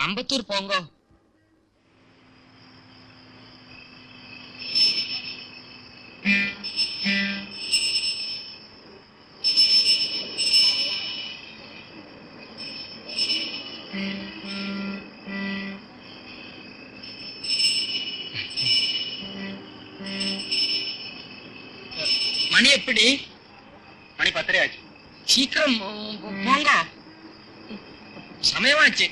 அம்பத்தூர் போங்க. மணி எப்படி? மணி 10 ஆச்சு. சீக்கிரம் போங்க, சமயமாச்சு.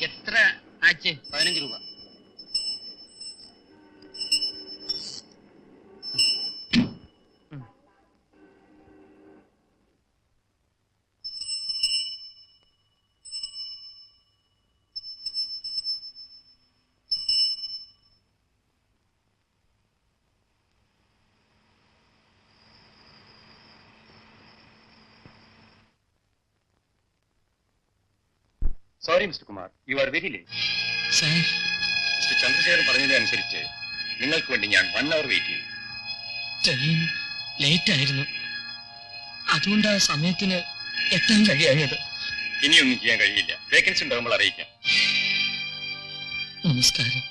எத்தனை ஆச்சு? 15 ரூபாய். Sorry mister Kumar, you are very late. Sir, mister Chandrasekharan പറഞ്ഞതനുസരിച്ച് നിങ്ങൾക്ക് വേണ്ടി ഞാൻ 1 hour വെയിറ്റ് ചെയ്തു. ട്രെയിൻ ലേറ്റ് ആയിരുന്നു, അതുകൊണ്ട് ആ സമയത്തിന് എത്താൻ കഴിയാഞ്ഞത്. ഇനിയൊന്നും ചെയ്യാൻ കഴിയില്ല. വേക്കൻസി ഉണ്ടാകുമ്പോൾ അറിയിക്കാം. നമസ്കാരം.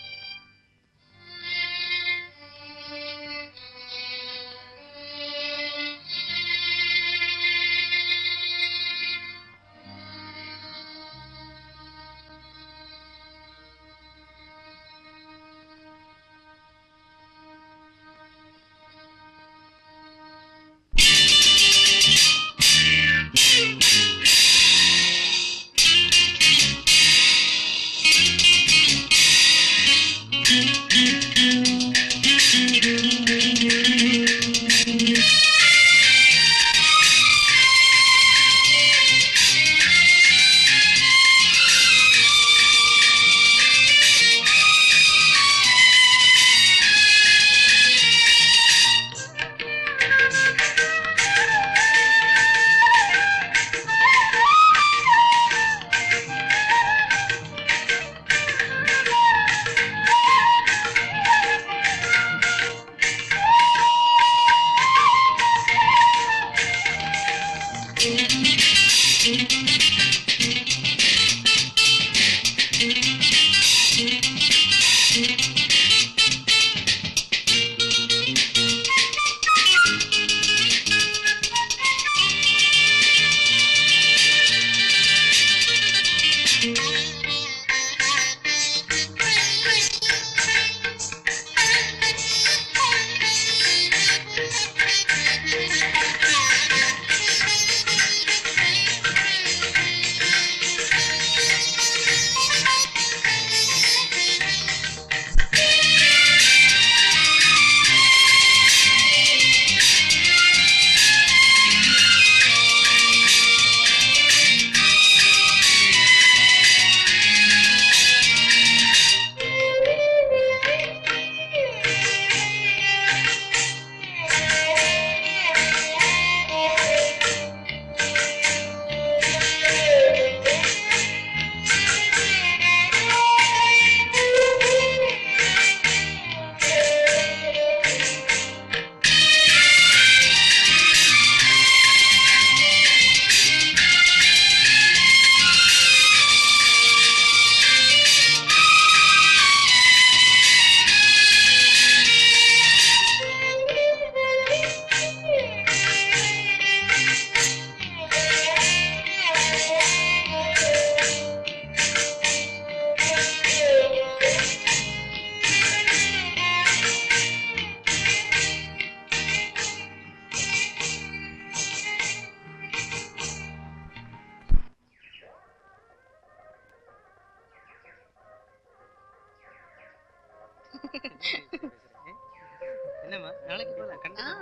என்னம்மா நாளைக்கு போலாம் கண்டிப்பா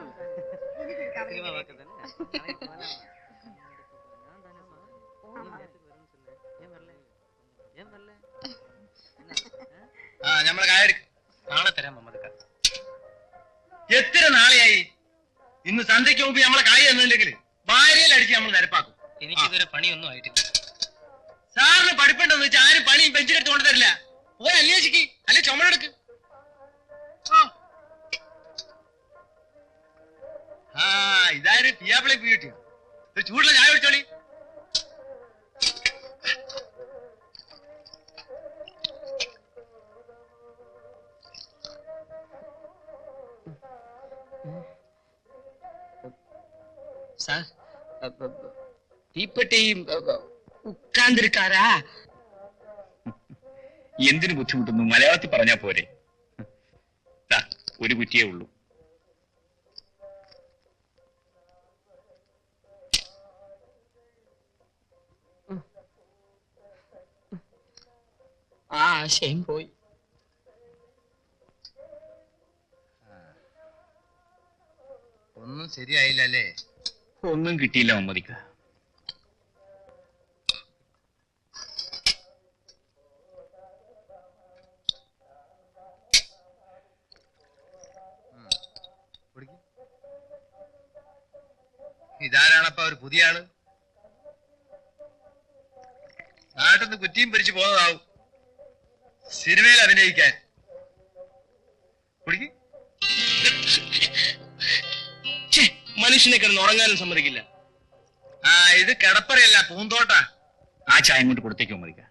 சினிமா பார்க்க தானே நாளைக்கு போலாம் நான் தானேம்மா நேரத்துக்கு வரும்னு சொன்னேன் ஏன் வரல നമ്മളെ കായ എടുക്ക നാളെ തരാം മമ്മദക്ക എത്ര നാളെയായി? ഇന്ന് സന്ധ്യയ്ക്ക് മുമ്പ് നമ്മളെ കാര്യം തന്നില്ലെങ്കിൽ ഭാര്യയിൽ അടിച്ച് നമ്മൾ നിരപ്പാക്കും. എനിക്കിതുവരെ പണിയൊന്നും ആയിട്ടില്ല. സാറിന് പഠിപ്പുണ്ടെന്ന് വെച്ചാൽ ആരും പണിയും ബെഞ്ചിനെടുത്ത് കൊണ്ടുതരില്ല. പോയി അന്വേഷിക്ക്, അല്ലെ ചുമടെടുക്ക്. ആ ഇതാരും പിയാപ്പിളെ പീ കിട്ടിയോ? ഒരു ചൂടുള്ള ചായ കുടിച്ചോളി. സാർ തീപ്പെട്ടി ഉക്കാന്തിരിക്കാരാ? എന്തിനു ബുദ്ധിമുട്ടുന്നു? മലയാളത്തിൽ പറഞ്ഞാ പോരെ. ദാ, ഒരു കുറ്റിയേ ഉള്ളൂ. ആ ആശയം പോയി. ഒന്നും ശരിയായില്ല അല്ലേ? ഒന്നും കിട്ടിയില്ല മമ്മദിക്ക. ഇതാരാണപ്പ ഒരു പുതിയ ആള്? നാട്ടിന്ന് കുറ്റിയും പിരിച്ചു പോകുന്നതാവും സിനിമയിൽ അഭിനയിക്കാൻ. കുടിക്ക്. മനുഷ്യനെ കിടന്ന് ഉറങ്ങാനും സമ്മതിക്കില്ല. ആ ഇത് കിടപ്പറയല്ല, പൂന്തോട്ടാ. ആ ചായ കൊണ്ട് കൊടുത്തേക്ക് മമ്മദിക്ക.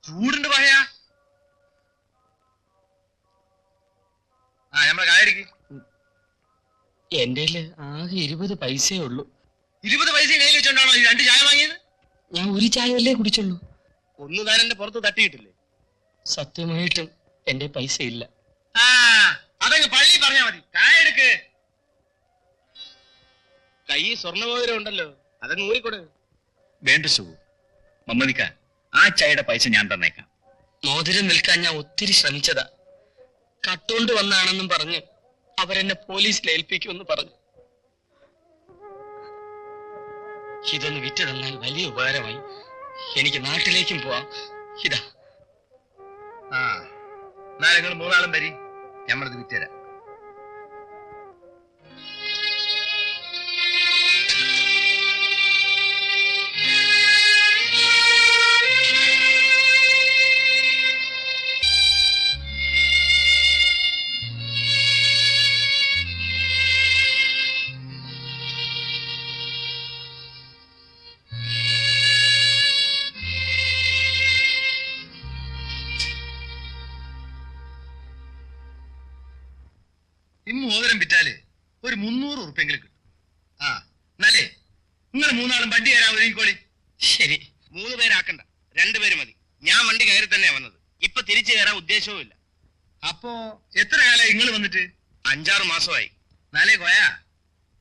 ചൂടുണ്ട് പറയാ. ആ നമ്മളെ കായടിക്ക്. എന്റെ ആകെ 20 പൈസയേ ഉള്ളൂ. 20 പൈസ കയ്യിൽ വെച്ചോണ്ടാണോ ഈ 2 ചായ വാങ്ങിയത്? ഞാൻ ഒരു ചായയല്ലേ കുടിച്ചുള്ളൂ. ഒന്ന് താൻ എന്റെ പുറത്ത് തട്ടിയിട്ടില്ലേ? സത്യമായിട്ടും എന്റെ പൈസ ഇല്ല. ആ അതങ്ങ് പള്ളി പറഞ്ഞാ മതി. കായെടുക്ക്. കൈ സ്വർണ്ണമോതിരം ഉണ്ടല്ലോ, അതങ്ങ് ഊരിക്കൊടു. വേണ്ട സുഖു. മമ്മദിക്ക, ആ ചായയുടെ പൈസ ഞാൻ തന്നേക്കാം. മോതിരം വിൽക്കാൻ ഞാൻ ഒത്തിരി ശ്രമിച്ചതാ. കട്ടുകൊണ്ട് വന്നാണെന്നും പറഞ്ഞ് അവരെന്നെ പോലീസിൽ ഏൽപ്പിക്കുമെന്ന് പറഞ്ഞു. ഇതൊന്ന് വിറ്റ് തന്നാൽ വലിയ ഉപകാരമായി. എനിക്ക് നാട്ടിലേക്കും പോവാം. ഇതാ. ആ എന്നാൽ നിങ്ങൾ 3 ആളും വരി, ഞമ്മളിത് വിറ്റുതരാം. ഇന്ന് മോതിരം വിറ്റാല് ഒരു 300 ഉറുപ്പെങ്കിലും കിട്ടും. ആ എന്നാലേ നിങ്ങൾ 3 ആളും വണ്ടി കയറാൻ ഒരുങ്ങിക്കോളി. ശരി. 3 പേരാക്കണ്ട, 2 പേര് മതി. ഞാൻ വണ്ടി കയറി തന്നെയാ വന്നത്. ഇപ്പൊ തിരിച്ചു കയറാൻ ഉദ്ദേശവും ഇല്ല. അപ്പോ എത്ര കാലം നിങ്ങൾ വന്നിട്ട്? 5-6 മാസമായി. നാലേ കോയാ.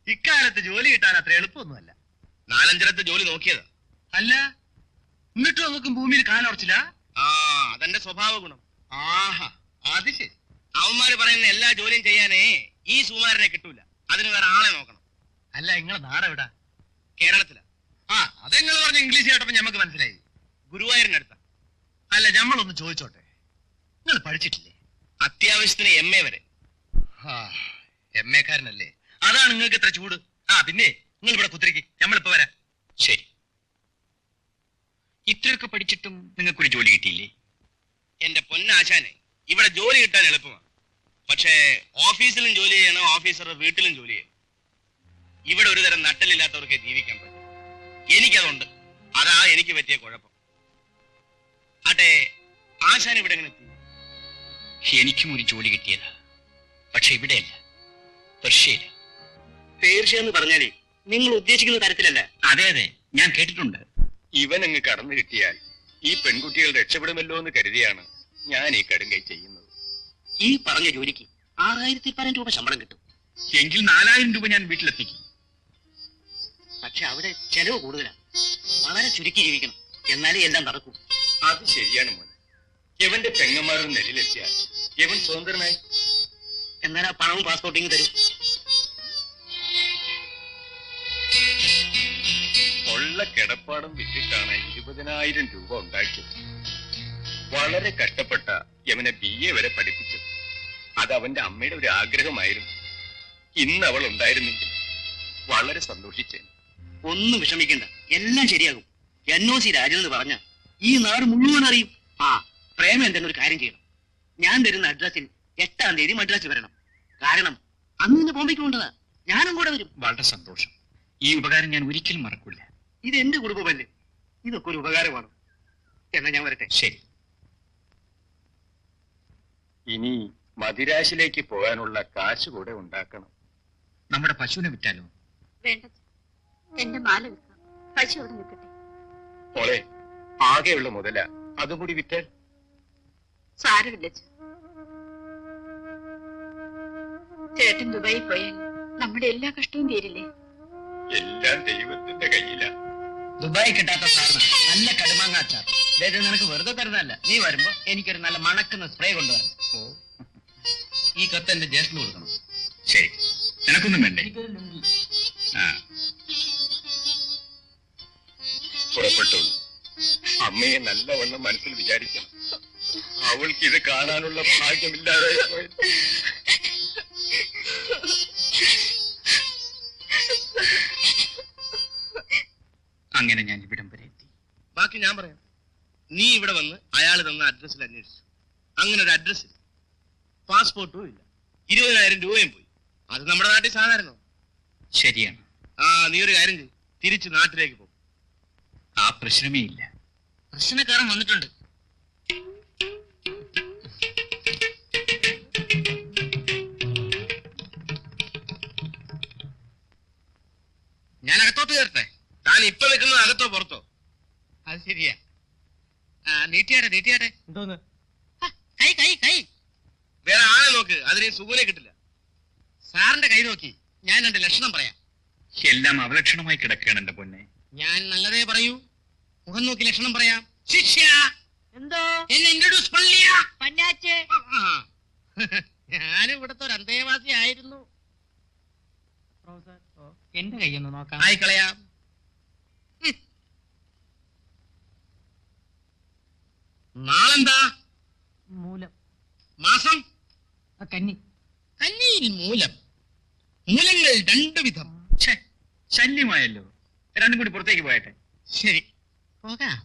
ഇക്കാലത്ത് ജോലി കിട്ടാൻ അത്ര എളുപ്പമൊന്നുമല്ല. 4-5 ജോലി നോക്കിയതാ. അല്ല എന്നിട്ടും നമുക്കും ഭൂമിയിൽ കാലുറച്ചില്ല. ആ അതെന്റെ സ്വഭാവ ഗുണം. ആഹാ അത് ശരി. അവന്മാര് പറയുന്ന എല്ലാ ജോലിയും ചെയ്യാനേ ഈ സുമാരനെ കിട്ടൂല. അതിന് വേറെ ആളെ നോക്കണം. അല്ല നിങ്ങളെ നാടെവിടാ? കേരളത്തിലാ. ആ അതെങ്ങൾ പറഞ്ഞ ഇംഗ്ലീഷ് കേട്ടപ്പോ ഞമ്മക്ക് മനസ്സിലായി. ഗുരുവായൂരിനടുത്ത. അല്ല ഞമ്മളൊന്ന് ചോദിച്ചോട്ടെ, നിങ്ങൾ പഠിച്ചിട്ടില്ലേ? അത്യാവശ്യത്തിന് MA വരെ. MA-കാരനല്ലേ? അതാണ് നിങ്ങൾക്ക് ഇത്ര ചൂട്. ആ പിന്നെ നിങ്ങൾ ഇവിടെ കുത്തിരിക്ക്, ഞമ്മളിപ്പോ വരാം. ശരി. ഇത്രയൊക്കെ പഠിച്ചിട്ടും നിങ്ങൾക്കൊരു ജോലി കിട്ടിയില്ലേ? എന്റെ പൊന്നാശാനെ, ഇവിടെ ജോലി കിട്ടാൻ എളുപ്പമാണ്. പക്ഷേ ഓഫീസിലും ജോലി ചെയ്യണം, ഓഫീസർ വീട്ടിലും ജോലി ചെയ്യണം. ഇവിടെ ഒരു തരം നട്ടലില്ലാത്തവർക്ക് ജീവിക്കാൻ പറ്റും. എനിക്കതുണ്ട്. അതാ എനിക്ക് പറ്റിയ കുഴപ്പം. ആട്ടെ, ആശാൻ ഇവിടെ എങ്ങനെ എത്തി? എനിക്കും ഒരു ജോലി കിട്ടിയതാ, പക്ഷെ ഇവിടെയല്ല, പെർഷ്യയില്. പേർഷ്യ എന്ന് പറഞ്ഞാലേ നിങ്ങൾ ഉദ്ദേശിക്കുന്ന തരത്തിലല്ല. അതെ അതെ, ഞാൻ കേട്ടിട്ടുണ്ട്. ഇവൻ അങ്ങ് കടന്നു കിട്ടിയാൽ ഈ പെൺകുട്ടികൾ രക്ഷപ്പെടുമല്ലോ എന്ന് കരുതിയാണ് ഞാൻ ഈ കടുങ്കൈ ചെയ്യുന്നത്. ഈ പറഞ്ഞ ജോലിക്ക് 6000 രൂപ ശമ്പളം കിട്ടും. എങ്കിൽ 4000 രൂപ ഞാൻ വീട്ടിലെത്തിക്കും. പക്ഷെ അവിടെ ചെലവ് കൂടുതലാണ്. വളരെ ചുരുക്കി ജീവിക്കണം, എന്നാലേ എല്ലാം നടക്കൂ. അത് ശരിയാണ് മോനെ. ഇവന്റെ പെങ്ങന്മാരുടെ നെല്ലിലെത്തിയാൽ ഇവൻ സ്വതന്ത്രനായി. എന്നാൽ ആ പണവും പാസ്പോർട്ടിങ് തരും. ഉള്ള കിടപ്പാടം വിറ്റിട്ടാണ് 20,000 രൂപ ഉണ്ടാക്കിയത്. വളരെ കഷ്ടപ്പെട്ട യവനെ BA വരെ പഠിപ്പിച്ചത്. അത് അവന്റെ അമ്മയുടെ ഒരു ആഗ്രഹമായിരുന്നു. ഇന്ന് അവൾ ഉണ്ടായിരുന്നെങ്കിൽ വളരെ സന്തോഷിച്ചേനെ. ഒന്നും വിഷമിക്കണ്ട, എല്ലാം ശരിയാകും. NOC രാജൻ എന്ന് പറഞ്ഞ ഈ നാട് മുഴുവൻ അറിയും. പ്രേമം എന്തെങ്കിലും ഒരു കാര്യം ചെയ്യണം. ഞാൻ തരുന്ന അഡ്രസ്സിൽ 8-ാം തീയതി മദ്രാസിൽ വരണം. കാരണം അന്ന് ഇന്ന് ബോംബെക്ക് കൊണ്ടതാ. ഞാനും കൂടെ വരും. വളരെ സന്തോഷം. ഈ ഉപകാരം ഞാൻ ഒരിക്കലും മറക്കില്ല. ഇത് എന്റെ കുടുംബമല്ലേ, ഇതൊക്കെ ഒരു ഉപകാരമാണ്. എന്നാ ഞാൻ വരട്ടെ. ശരി. ഇനി മദിരാശിലേക്ക് പോകാനുള്ള കാശ് കൂടെ ഉണ്ടാക്കണം. നമ്മുടെ പശുവിനെ വിറ്റാലോ? വേണ്ട, എന്റെ മാല വിൽക്കാം. പശു അവിടെ നിൽക്കട്ടെ. മോളെ, ആകെയുള്ള മുതല അതും കൂടി വിറ്റാൽ? സാരമില്ല. ചേട്ടൻ ദുബായി പോയാൽ നമ്മുടെ എല്ലാ കഷ്ടവും തീരില്ലേ? എല്ലാം ദൈവത്തിന്റെ കയ്യിലാണ്. ദുബായി കിട്ടാത്ത സാധനം നല്ല കടുമാങ്ങ അച്ചാർ. ഇത് നിനക്ക് വെറുതെ തരുന്നതല്ല, നീ വരുമ്പോ എനിക്കൊരു നല്ല മണക്കുന്ന സ്പ്രേ കൊണ്ടുവരണം. ഈ കത്ത് എന്റെ ജ്യേഷ്ഠന് കൊടുക്കണം. ശരി, നിനക്കൊന്നും വേണ്ടേ? ആ, പുറപ്പെട്ടോളൂ. അമ്മയെ നല്ലവണ്ണം മനസ്സിൽ വിചാരിക്കണം. അവൾക്ക് ഇത് കാണാനുള്ള ഭാഗ്യമില്ലാതെ പോയത്. അങ്ങനെ ഞാൻ ഇവിടം വരെ എത്തി. ബാക്കി ഞാൻ പറയാം. നീ ഇവിടെ വന്ന് അയാൾ തന്ന അഡ്രസ്സിൽ അന്വേഷിച്ചു. അങ്ങനെ ഒരു അഡ്രസ് ഇല്ല, പാസ്പോർട്ടും ഇല്ല, 20,000 രൂപയും പോയി. അത് നമ്മുടെ നാട്ടിൽ സാധാരണ. ശരിയാണ്. നീ ഒരു കാര്യം ചെയ്യും, തിരിച്ച് നാട്ടിലേക്ക് പോകും. ആ പ്രശ്നമേ ഇല്ല. പ്രശ്നക്കാരൻ വന്നിട്ടുണ്ട്. ഞാൻ അകത്തോട്ട് കയറട്ടെ? താൻ ഇപ്പൊ നിൽക്കുന്നത് അകത്തോ പുറത്തോ? അത് ശരിയാ. നീട്ടിയാട്ടെ. എന്തോന്ന്? കൈ വേറെ ആളെ നോക്ക്, അതിന് സുഖനെ കിട്ടില്ല. സാറിന്റെ കൈ നോക്കി ഞാൻ 2 ലക്ഷണം പറയാം. എല്ലാം അവലക്ഷണമായി കിടക്കുകയാണ് എന്റെ പൊന്നെ. ഞാൻ നല്ലതേ പറയൂ. മുഖം നോക്കി ലക്ഷണം പറയാം. ശിഷ്യ, എന്തോ എന്നെ ഇൻട്രൊഡ്യൂസ് പള്ളിയ. പന്നാച്ചേ, ഞാൻ ഇവിടത്തെ ഒരു അന്തേവാസി ആയിരുന്നു. എന്റെ കൈയൊന്ന് നോക്കാം. ആയിക്കളയാം. നാളെന്താ? മൂലം. മാസം? കന്നി. കന്നിയിൽ മൂലം. മൂലങ്ങൾ 2 വിധം. ഛേ, ശല്യമായല്ലോ. രണ്ടും കൂടി പുറത്തേക്ക് പോയട്ടെ. ശരി, പോകാം.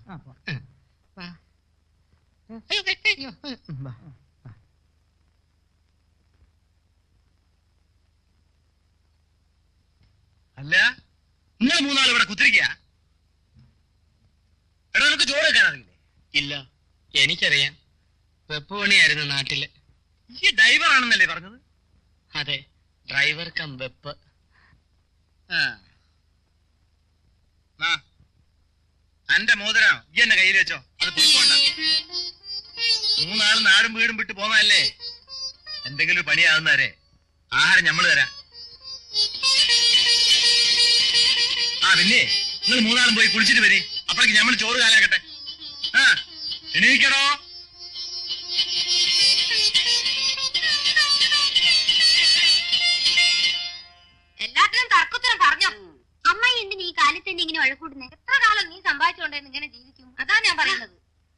അല്ല, നിങ്ങൾ 3 ഇവിടെ കുത്തിരിക്കുക? എടാ, നിനക്ക് ചോറ് വെക്കാൻ അറിയില്ലേ? ഇല്ല, എനിക്കറിയാം. വെപ്പ് പണിയായിരുന്നു നാട്ടില്. ഈ ഡ്രൈവർ ആണെന്നല്ലേ പറഞ്ഞത്? അതെ, ഡ്രൈവർ കം വെപ്പ്. എന്റെ മോതിരം ഈ എന്നെ കയ്യിൽ വെച്ചോ. അത് പോയിക്കോണ്ട. 3 നാൾ നാടും വീടും വിട്ട് പോന്നതല്ലേ. എന്തെങ്കിലും ഒരു പണിയാകുന്നവരെ ആഹാരം ഞമ്മള് തരാം. പിന്നെ നിങ്ങൾ 3 നാളും പോയി കുളിച്ചിട്ട് വരി. അപ്പോഴേക്ക് ഞമ്മൾ ചോറ് കാലാക്കട്ടെ. എണീക്കടോ. എല്ലാത്തിനും തർക്കത്തിനും പറഞ്ഞോ. അമ്മ എന്തിന് ഈ കാലത്ത് തന്നെ ഇങ്ങനെ വഴക്കൂടുന്നേ? എത്ര കാലം നീ സമ്പാദിച്ചുകൊണ്ടേന്ന് ഇങ്ങനെ ജീവിക്കും? അതാ ഞാൻ പറയുന്നത്.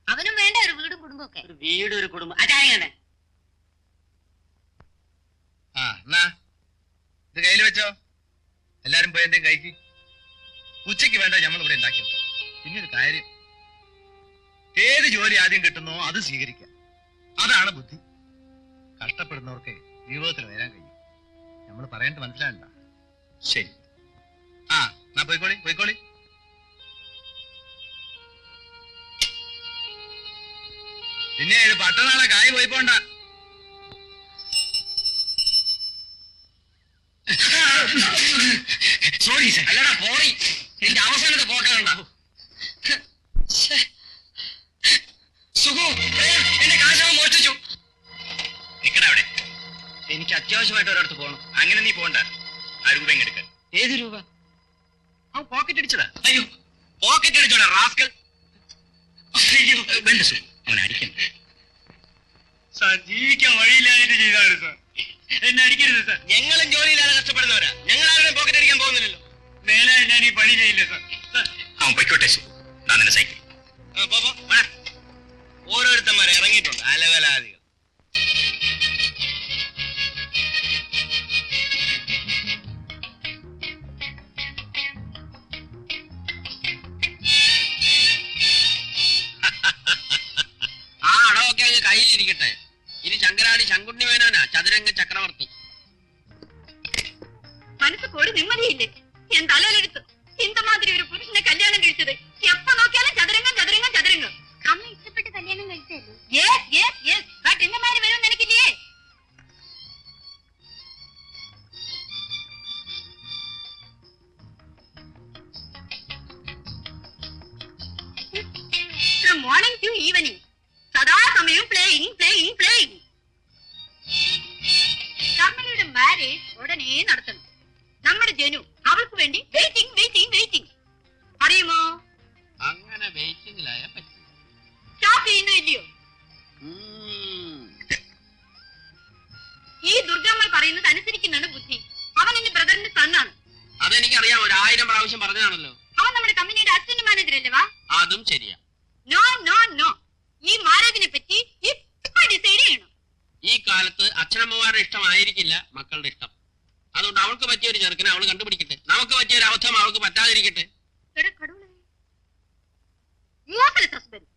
അവനും വേണ്ട ഒരു വീടും കുടുംബം ഒക്കെ. ഒരു വീട്, ഒരു കുടുംബം. അതായത് എന്നാ ഇത് കയ്യിൽ വെച്ചോ. എല്ലാരും പോയി എന്തെങ്കിലും കഴിക്ക്. ഉച്ചയ്ക്ക് വേണ്ട ഞമ്മൾ ഇവിടെ ഉണ്ടാക്കി വെക്കാം. പിന്നെ ഒരു കാര്യം, ഏത് ജോലി ആദ്യം കിട്ടുന്നോ അത് സ്വീകരിക്കാം. അതാണ് ബുദ്ധി. കഷ്ടപ്പെടുന്നവർക്ക് ജീവിതത്തിൽ വരാൻ കഴിയും. നമ്മൾ പറയേണ്ടത് മനസ്സിലാകണ്ട. ശരി. എന്നാ പോയിക്കോളി. പിന്നെ ഇത് പട്ടണാളെ കായ് പോയി പോണ്ട. Sorry sir. അല്ലടാ പോറി, എന്റെ അവസാനത്തെ പോക്കാനുണ്ടാവും. സുഖു, എന്റെ കാശവൻ മോഷ്ടിച്ചു. നിക്കട അവിടെ. എനിക്ക് അത്യാവശ്യമായിട്ട് ഒരിടത്ത് പോകണം. അങ്ങനെ നീ പോണ്ട. ആ രൂപ ഇങ്ങെടുക്ക. ഏത് രൂപ? അവൻ പോക്കറ്റ് അടിച്ചതാ. അയ്യോ, പോക്കറ്റ് അടിച്ചോടാ റാസ്കൽ. അയ്യോ, വേണ്ട സു, അവൻ അടിക്കണ്ട. സാർ, ജീവിക്കാൻ വഴിയില്ലാതെ ചെയ്താണ് സാർ. എന്നെ അടിക്കരുത് സാർ. ഞങ്ങളും ജോലിയിലാണ് കഷ്ടപ്പെടുന്നവരാ. ഞങ്ങൾ ആരുടെയും പോക്കറ്റ് അടിക്കാൻ പോകുന്നില്ലല്ലോ. മേലെ ഞാൻ ഈ പണി ചെയ്യില്ല സാർ. അവൻ പൊയ്ക്കോട്ടെ സു. നിന്റെ സൈക്കിൾ. ഓരോരുത്തന്മാർ ഇറങ്ങിയിട്ടുണ്ട്, അലവലാദികൾ. കയ്യിലിരിക്കട്ടെ. ഇനി ശങ്കരാടി ശങ്കുണ്ണി മേനോനാ ചതുരംഗ ചക്രവർത്തി. മനസ്സ് ഒരു നിമ്മതിയില്ലേ? എൻ തലയിലെടുത്ത് ഇന്ദമാതിരി ഒരു പുരുഷനെ കല്യാണം കഴിച്ചത്. എപ്പോ നോക്കിയാലും ചതുരംഗം ചതുരംഗം ചതുരംഗം. അമ്മ ഇഷ്ടപ്പെട്ട് കല്യാണം കഴിച്ചല്ലേ? എന്റെ മാതിരി വരും നിനക്കില്ലേ? മോർണിംഗ് ടു ഈവനിങ് സദാസമയം പ്ലേയിങ് പ്ലേയിങ് പ്ലേയിങ്. ശർമ്മയുടെ മാരേജ് ഉടനെ നടത്തണം. നമ്മുടെ ജനു അവൾക്ക് വേണ്ടി വെയിറ്റിംഗ് വെയിറ്റിംഗ് വെയിറ്റിംഗ്. അറിയുമോ? അങ്ങനെ വെയിറ്റിംഗിലായ പറ്റും. സ്റ്റോപ്പ് ചെയ്യുന്നു ഇല്ലയോ? ഈ ദുർഗമ്മ പറയുന്നത് അനുസരിക്കുന്നതാണ് ബുദ്ധി. അവൻ എന്റെ ബ്രദറിന്റെ സണ്ണാണ്. അതെനിക്കറിയാം, 1000 പ്രാവശ്യം പറഞ്ഞതാണല്ലോ. അവൻ നമ്മുടെ കമ്പനിയുടെ അസിസ്റ്റന്റ് മാനേജർ അല്ലേ? വാ. അതും ശരിയാ. നോ നോ നോ, ഈ മാരേജിനെ പറ്റി ഇപ്പൊ ഡിസൈഡ് ചെയ്യണം. ഈ കാലത്ത് അച്ഛനമ്മമാരുടെ ഇഷ്ടമായിരിക്കില്ല മക്കളുടെ ഇഷ്ടം. അതുകൊണ്ട് അവൾക്ക് പറ്റിയ ഒരു ചെറുക്കനെ അവൾ കണ്ടുപിടിക്കട്ടെ. നമുക്ക് പറ്റിയ ഒരു അബദ്ധം അവൾക്ക് പറ്റാതിരിക്കട്ടെ. ഹസ്ബൻഡ്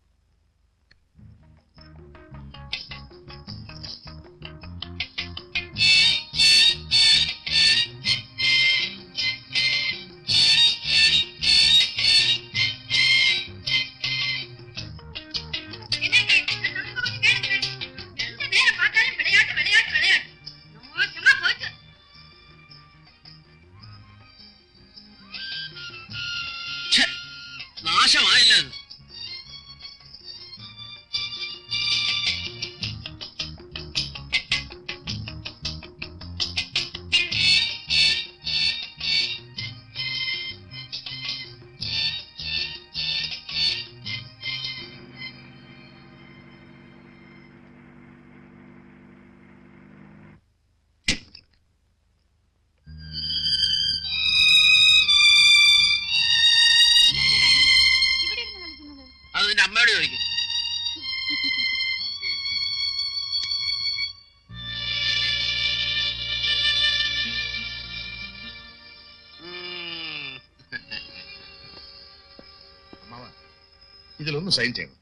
നാശമായില്ല. അത് നിന്റെ അമ്മയോട് ചോദിക്കും. ഇതിലൊന്ന് സൈൻ ചെയ്യണം.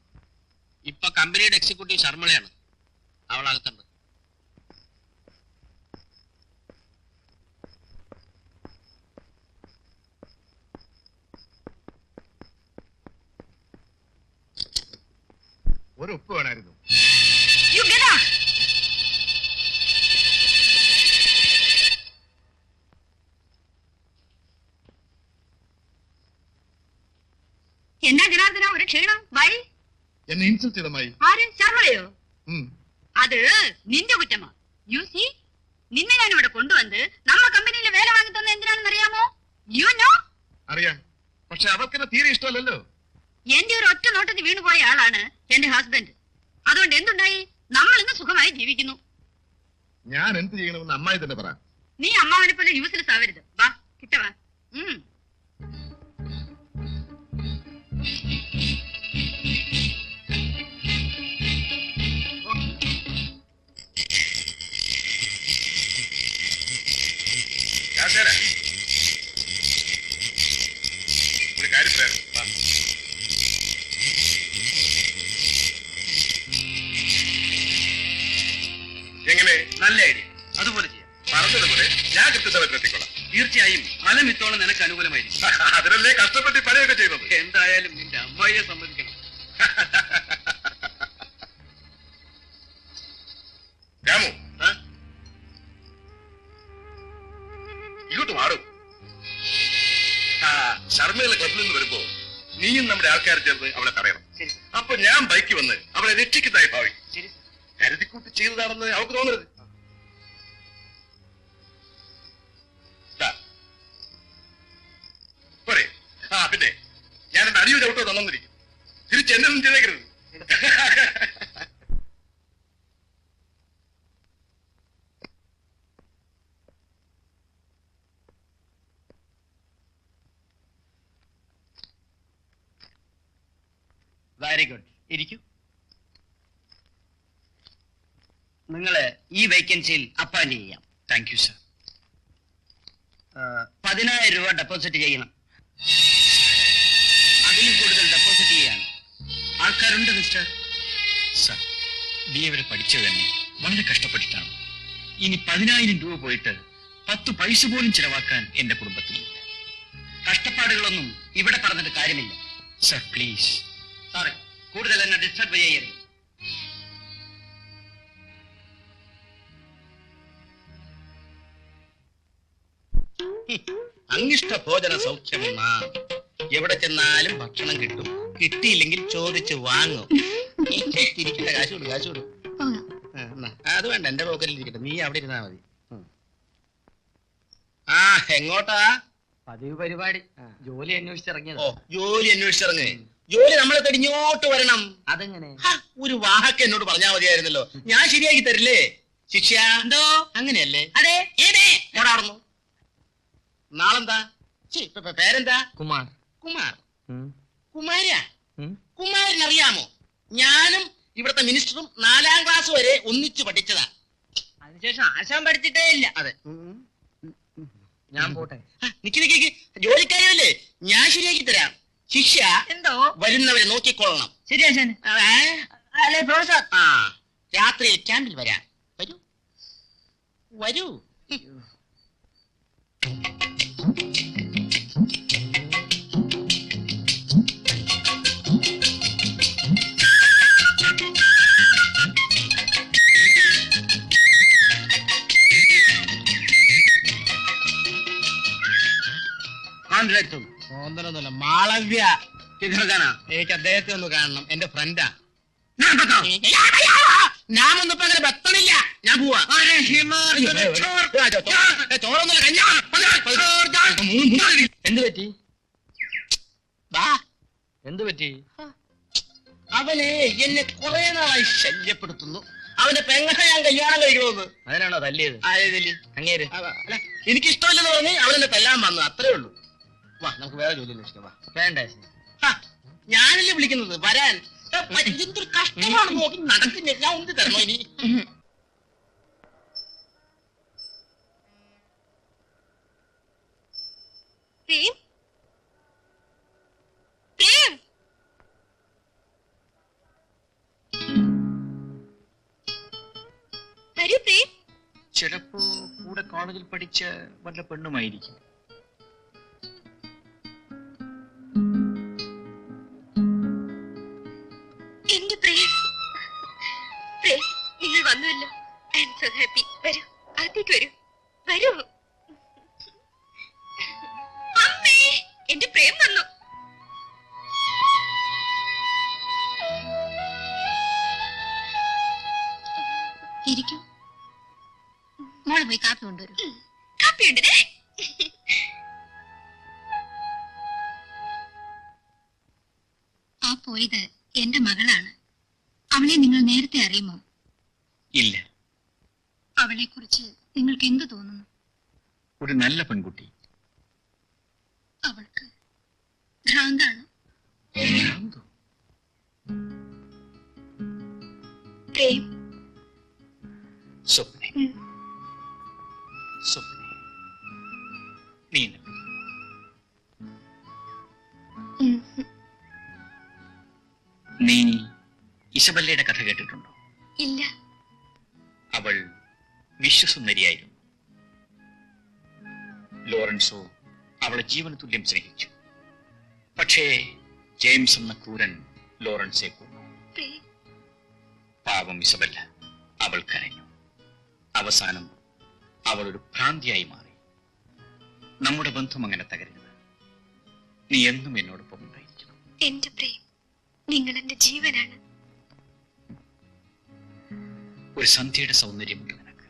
ഇപ്പൊ കമ്പനിയുടെ എക്സിക്യൂട്ടീവ് ശർമ്മളയാണ്. അവളകത്തുണ്ട്. ഒരു ഉപ്പ് വേണമായിരുന്നു. എന്നാ ജനാർദ്ദന ഒരു ക്ഷീണം? വഴി എന്നെ ഇൻസൾട്ട് ചെയ്തമായി. ആര്? ശർമ്മളയോ? അത് നിന്റെ കുറ്റമാ. യു സി, നിന്നെ ഞാൻ ഇവിടെ കൊണ്ടുവന്ന് നമ്മ കമ്പനിയിൽ വേല വാങ്ങി തന്ന എന്തിനാണെന്ന് അറിയാമോ? You know? അറിയാം, പക്ഷെ അവർക്ക് തീരെ ഇഷ്ടമല്ലല്ലോ. എന്റെ ഒരു ഒറ്റ നോട്ടത്തിൽ വീണുപോയ ആളാണ് എന്റെ ഹസ്ബൻഡ്. അതുകൊണ്ട് എന്തുണ്ടായി? നമ്മൾ ഇന്ന് സുഖമായി ജീവിക്കുന്നു. ഞാൻ എന്ത് ചെയ്യണമെന്ന് അമ്മായി തന്നെ പറ. നീ അമ്മാവനെ പോലെ യൂസ്ലെസ് ആവരുത്. വാ കിട്ടവാ. ഒരു കാര്യം പറയാം. എങ്ങനെ? നല്ല ഐഡിയ. അതുപോലെ ചെയ്യാം. പറഞ്ഞതുപോലെ ഞാൻ കൃത്യസമയത്ത് എത്തിക്കൊള്ളാം. തീർച്ചയായും ഫലമിത്തോളം നിനക്ക് അനുകൂലമായിരിക്കും. അതിനല്ലേ കഷ്ടപ്പെട്ട് പണിയൊക്കെ ചെയ്യുന്നത്. എന്തായാലും നിന്റെ അമ്മായിയെ സമ്മതിക്കണം. രാമു, ഇങ്ങോട്ട് മാറും. ശർമ്മയിലെ ക്ലബിൽ നിന്ന് വരുമ്പോ നീയും നമ്മുടെ ആൾക്കാർ ചേർന്ന് അവളെ തടയണം. അപ്പൊ ഞാൻ ബൈക്ക് വന്ന് അവളെ രക്ഷിക്കുന്നതായി ഭാവിക്കും. കരുതിക്കൂട്ടി ചെയ്തതാണെന്ന് അവൾക്ക് തോന്നരുത്. പോരെ? പിന്നെ ഞാൻ എന്റെ അടിയോ ചവിട്ടോ തന്നിരിക്കും. തിരിച്ച് എന്നെ ഒന്നും ചെയ്തേക്കരുത്. Very good. ഇരിക്കൂ. നിങ്ങള് ഈ വേക്കൻസിയിൽ അപ്പോയിന്റ് ചെയ്യാം. Thank you sir. 10,000 രൂപ ഡെപ്പോസിറ്റ് ചെയ്യണം. അതിലും കൂടുതൽ ഡെപ്പോസിറ്റ് ചെയ്യാൻ ആൾക്കാരുണ്ട് മിസ്റ്റർ. സർ, BA വരെ പഠിച്ചത് തന്നെ വളരെ കഷ്ടപ്പെട്ടിട്ടാണ്. ഇനി 10,000 രൂപ പോയിട്ട് 10 പൈസ പോലും ചിലവാക്കാൻ എന്റെ കുടുംബത്തിലില്ല. കഷ്ടപ്പാടുകളൊന്നും ഇവിടെ പറഞ്ഞിട്ട് കാര്യമില്ല. Sir please. സോറി, കൂടുതൽ എന്നെ ഡിസ്റ്റർബ് ചെയ്യരുത്. അങ്ങിഷ്ട ഭോജന സൗഖ്യം എവിടെ ചെന്നാലും ഭക്ഷണം കിട്ടും. കിട്ടിയില്ലെങ്കിൽ ചോദിച്ച് വാങ്ങും. ഇരിക്കട്ടെ, കാശ് കൊടു. അത് വേണ്ട, എന്റെ പോക്കറ്റിൽ ഇരിക്കട്ടെ, നീ അവിടെ ഇരുന്നാ മതി. ആ എങ്ങോട്ടാ? പതിവ് പരിപാടി, ജോലി അന്വേഷിച്ചിറങ്ങിയത്. ഓ, ജോലി അന്വേഷിച്ചിറങ്ങേ. ജോലി നമ്മളെ തെടിഞ്ഞോട്ട് വരണം. അതെങ്ങനെ? ഒരു വാക്ക് എന്നോട് പറഞ്ഞാൽ മതിയായിരുന്നല്ലോ, ഞാൻ ശരിയാക്കി തരില്ലേ? ശിക്ഷ എന്തോ അങ്ങനെയല്ലേ? അതെ ഏതേ ഓടാറുന്നു. നാളെന്താ? പേരെന്താ? കുമാർ. കുമാർ. കുമാരനറിയാമോ? ഞാനും ഇവിടുത്തെ മിനിസ്റ്ററും 4ാം ക്ലാസ് വരെ ഒന്നിച്ചു പഠിച്ചതാ. അതിനുശേഷം ആശാൻ പഠിച്ചിട്ടേ ഇല്ല. അതെ. ഞാൻ പോട്ടെ. നിക്ക് ജോലിക്കാരിയല്ലേ, ഞാൻ ശരിയാക്കി തരാം. ശിക്ഷ എന്തോ വരുന്നവരെ നോക്കിക്കൊള്ളണം. ശരി ആശാൻ. അല്ലേ പ്രൊഫസർ? ആ, രാത്രിയിൽ ക്യാമ്പിൽ വരാം. വരൂ. മാളവ്യ ചിത്രജന, എനിക്ക് അദ്ദേഹത്തെ ഒന്ന് കാണണം, എന്റെ ഫ്രണ്ടാ. ഞാൻ വന്നപ്പോ അങ്ങനെ വെത്തണില്ല, ഞാൻ പോവാ. എന്ത് പറ്റി? വാ. എന്ത് പറ്റി? അവനെ എന്നെ കുറെ നാളായി ശല്യപ്പെടുത്തുന്നു. അവന്റെ പെങ്ങളെ ഞാൻ കല്യാണം കഴിക്കണമെന്ന്. അതിനാണോ തല്ലിയത്? ആയതില് അങ്ങേര് അല്ല, എനിക്കിഷ്ടമില്ലെന്ന് പറഞ്ഞ് അവനെന്നെ തല്ലാൻ വന്നു, അത്രേ ഉള്ളൂ. വാ, നമുക്ക് വേറെ ജോലി അന്വേഷിക്കാം. വാ. വേണ്ട. ഞാനല്ലേ വിളിക്കുന്നത്, വരാൻ. എന്തൊരു കഷ്ടമാണ്, നോക്കി നടക്കുന്നില്ല. ഞാൻ ഒന്ന് തരണോ ഇനി? പ്രേം പ്രേം വരൂ പ്രേം. ചിലപ്പോ കൂടെ കോളേജിൽ പഠിച്ച വല്ല പെണ്ണുമായിരിക്കും. എന്റെ പ്രേം, പ്രേം നിങ്ങൾ വന്നുവല്ലോ. I am so happy. വരൂ, അകത്തേക്ക് വരൂ. വരൂ. അമ്മേ, എന്റെ പ്രേം വന്നു. ഇരിക്കൂ. മോള് പോയി കാപ്പി കൊണ്ടുവരൂ. കാപ്പി ഉണ്ടേ? ആ പോയത് എന്റെ മകളാണ്. അവളെ നിങ്ങൾ നേരത്തെ അറിയുമോ? ഇല്ല. അവളെ കുറിച്ച് നിങ്ങൾക്ക് എന്ത് തോന്നുന്നു? ഒരു നല്ല പെൺകുട്ടി. അവൾക്ക് ഭ്രാന്താണ്. പ്രേം, സ്വപ്നെ, സ്വപ്നെ, നീ എന്നെ പിരിയൂ. നീ ഇസബല്ലയുടെ കഥ കേട്ടിട്ടുണ്ടോ? ഇല്ല. അവൾ വിശ്വസുന്ദരിയായിരുന്നു. ലോറൻസോ അവളെ ജീവന തുല്യം സ്നേഹിച്ചു. പക്ഷേ ജെയിംസ് എന്ന ക്രൂരൻ ലോറൻസെ കൊന്നു. പാവം ഇസബല്ല. അവൾ കരഞ്ഞു. അവസാനം അവൾ ഒരു ഭ്രാന്തിയായി മാറി. നമ്മുടെ ബന്ധം അങ്ങനെ തകരരുത്. നീ എന്നും എന്നോടൊപ്പം ഉണ്ടായിരിക്കണം. എന്റെ പ്രേം, നിങ്ങൾ എന്റെ ജീവനാണ്. ഒരു സന്ധ്യയുടെ സൗന്ദര്യമുണ്ട് നിനക്ക്.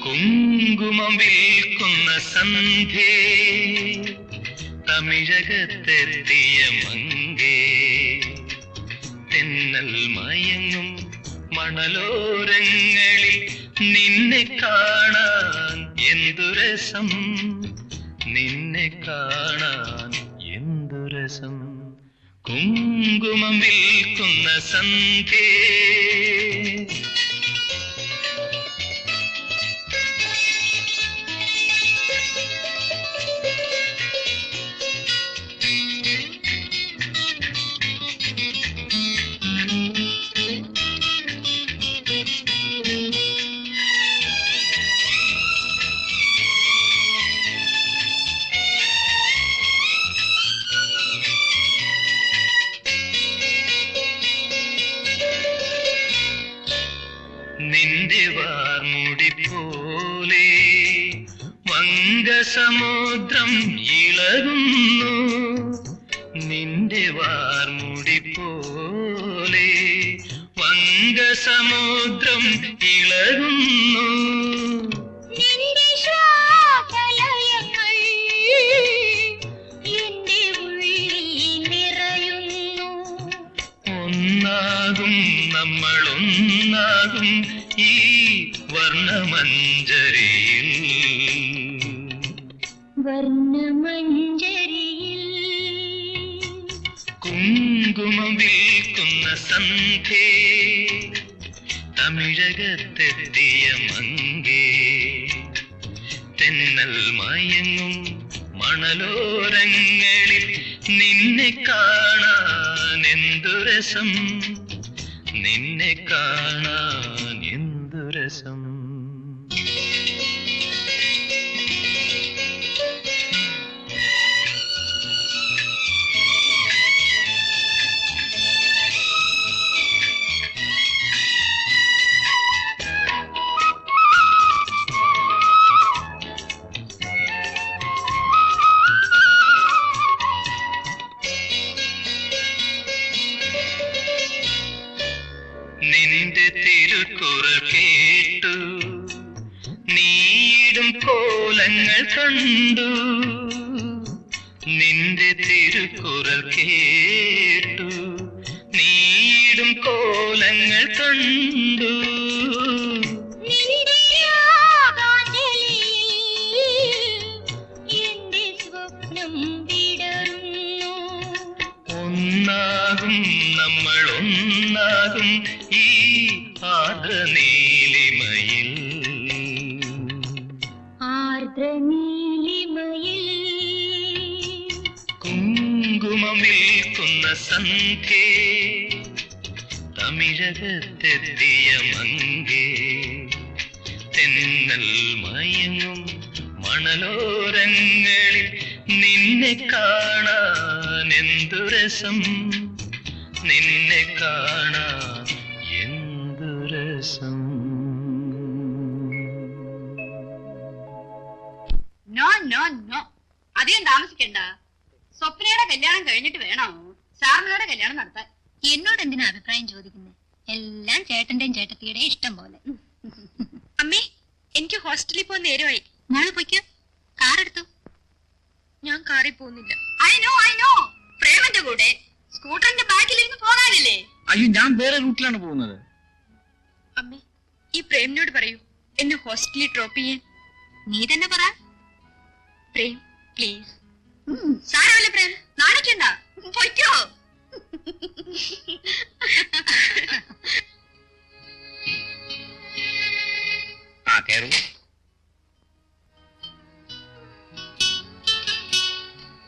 കുങ്കുമം വിൽക്കുന്ന സന്ധ്യേ തമിഴകത്തെത്തിയ മങ്കേ തെന്നൽ മയങ്ങും മണലോരങ്ങളിൽ നിന്നെ കാണാൻ എന്തു രസം, നിന്നെ കാണാൻ എന്തു രസം. കുങ്കുമം വിൽക്കുന്ന സന്ധ്യേ നിന്റെ വാർമുടി പോലെ വംഗസമുദ്രം ഇളകുന്നു, നിന്റെ വാർമുടി പോലെ വംഗസമുദ്രം ഇളകുന്നു. നിന്റെ ശ്വാസലയങ്ങൾ എന്റെ ഉള്ളിൽ നിറയുന്നു. ഒന്നാകും നമ്മളൊന്നാകും ഈ വർണ്ണമഞ്ജരിയിൽ, വർണ്ണമഞ്ജരിയിൽ. കുങ്കുമം വിൽക്കുന്ന സന്ധ്യേ തമിഴകത്തെത്തിയ മങ്കേ തെന്നൽ മയങ്ങും മണലോരങ്ങളിൽ നിന്നെ കാണാൻ എന്തു രസം, നിന്നെ കാണാൻ എന്തു രസം. നിന്റെ തിരുക്കുറൽ കേട്ടു, നീയിടും കോലങ്ങൾ കണ്ടു, നിന്റെ തിരുക്കുറൽ കേട്ടു, നീയിടും കോലങ്ങൾ കണ്ടു. നിന്റെ ആകാശലിയിൽ എന്റെ സ്വപ്നം വിടരുന്നു. ഒന്നാകും നമ്മളൊന്നാകും ഈ ആർദ്രനീലിമയിൽ, ആർദ്രനീലിമയിൽ. കുങ്കുമം വിൽക്കുന്ന സന്ധ്യേ തമിഴകത്തെത്തിയ മങ്കേ തെന്നൽ മയങ്ങും മണലോരങ്ങളിൽ നിന്നെ കാണാൻ എന്തു രസം, നിന്നെ കാണാൻ എന്തു രസം. നോ നോ നോ, അധികം താമസിക്കണ്ട. സ്വപ്നയുടെ കല്യാണം കഴിഞ്ഞിട്ട് വേണോ ശാർമയുടെ കല്യാണം നടത്താൻ. എന്നോട് എന്തിനാ അഭിപ്രായം ചോദിക്കുന്നത്? എല്ലാം ചേട്ടന്റെയും ചേട്ടത്തിയുടെയും ഇഷ്ടം പോലെ. അമ്മേ, എനിക്ക് ഹോസ്റ്റലിൽ പോകാൻ നേരമായി. നാളെ പോയിക്കോ. കാർ എടുത്തു. ഞാൻ കാറിൽ പോകുന്നില്ല. ഐ നോ പ്രേമന്റെ കൂടെ സ്കൂട്ടറിന്റെ ബാക്കിൽ ഇരുന്ന് പോകാനില്ലേ? അയ്യോ, ഞാൻ വേറെ റൂട്ടിലാണ് പോകുന്നത്. അമ്മേ, ഈ പ്രേമിനോട് പറയൂ എന്നെ ഹോസ്റ്റലിൽ ഡ്രോപ്പ് ചെയ്യാൻ. നീ തന്നെ പറ പ്രേം, പ്ലീസ്. സാരമല്ല പ്രേം, നാണിക്കണ്ട, പൊയ്ക്കോ. ആ കയറൂ.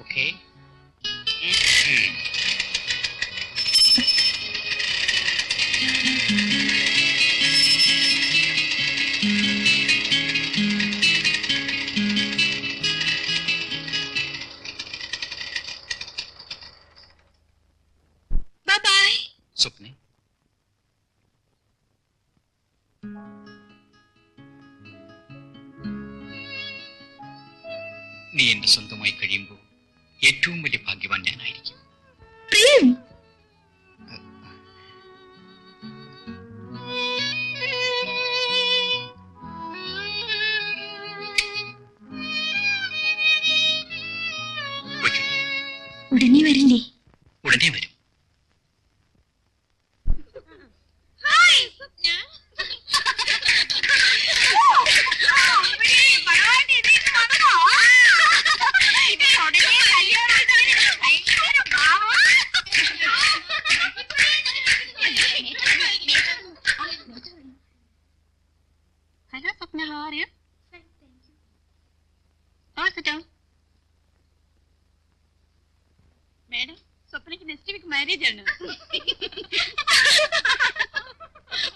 ഓക്കെ. ബൈ. സ്വപ്നെ, നീ എന്റെ സ്വന്തമായി കഴിയുമ്പോൾ ഏറ്റവും വലിയ ഭാഗ്യവാൻ ഞാനായിരിക്കും. Prem,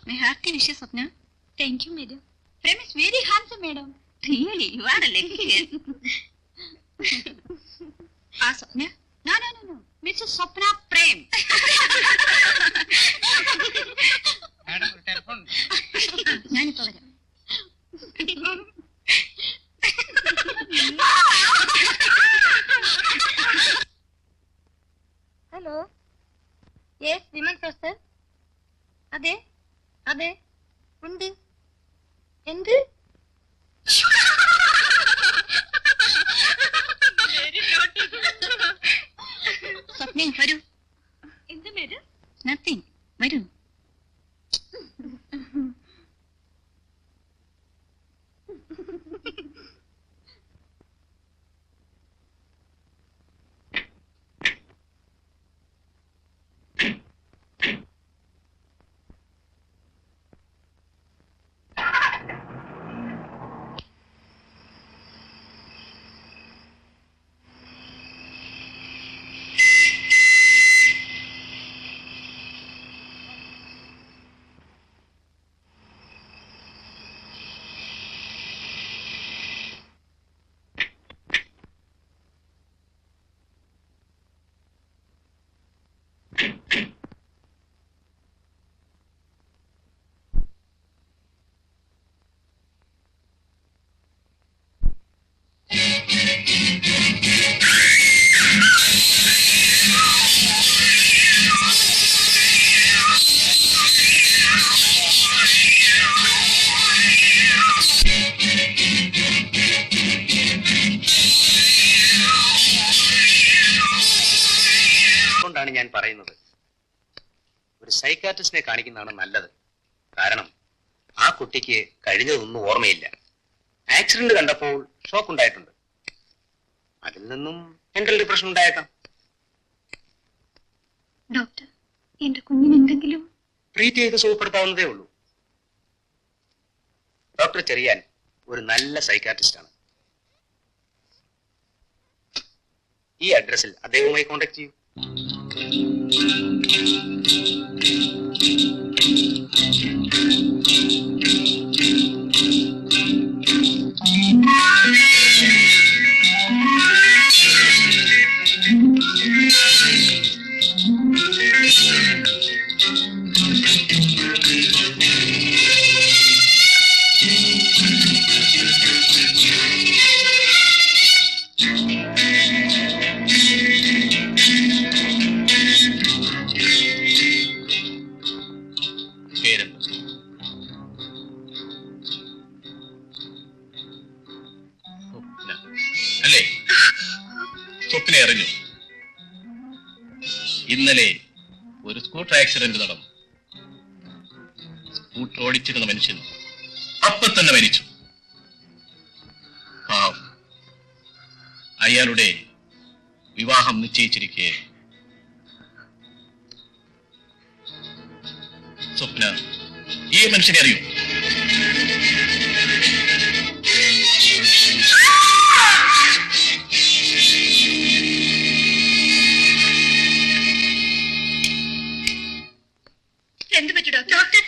My hearty wishes, Swapna. Thank you, madam. Prem is very handsome, madam. Really, you are a lucky girl. Swapna? No. Mrs. Swapna Prem. Madam telephone. ഞാനിപ്പോ വരാം. Hello, yes women professor. അതെ ഉണ്ട്. എന്ത്? സ്വപ്ന വരൂ. എന്ത് മേഡം? നത്തിങ്, വരൂ. ാണ് ഞാൻ പറയുന്നത്, ഒരു സൈക്കാട്രിസ്റ്റിനെ കാണിക്കുന്നതാണ് നല്ലത്. കാരണം ആ കുട്ടിക്ക് കഴിഞ്ഞതൊന്നും ഓർമ്മയില്ല. ആക്സിഡന്റ് കണ്ടപ്പോൾ ഷോക്ക് ഉണ്ടായിട്ടുണ്ട്. അതിൽ നിന്നും മെന്റൽ ഡിപ്രഷൻ ഉണ്ടായേക്കാം. ഡോക്ടർ, എന്റെ കുഞ്ഞിന് എന്തെങ്കിലും ട്രീറ്റ് ചെയ്ത് സുഖപ്പെടുത്താവുന്നതേ ഉള്ളൂ. ഡോക്ടർ ചെറിയാൻ ഒരു നല്ല സൈക്കാട്രിസ്റ്റ് ആണ്. ഈ അഡ്രസ്സിൽ അദ്ദേഹവുമായി കോൺടാക്ട് ചെയ്യൂ. അല്ലേ? സ്വപ്ന അറിഞ്ഞു. ഇന്നലെ ഒരു സ്കൂട്ടർ ആക്സിഡന്റ് നടന്നു. സ്കൂട്ടർ ഓടിച്ചിരുന്ന മനുഷ്യൻ അപ്പൊ തന്നെ മരിച്ചു. പാവം, അയാളുടെ വിവാഹം നിശ്ചയിച്ചിരിക്കുകയായിരുന്നു. സ്വപ്ന ഈ മനുഷ്യനെ അറിയൂ? എന്ത് പറ്റി ഡോക്ടർ?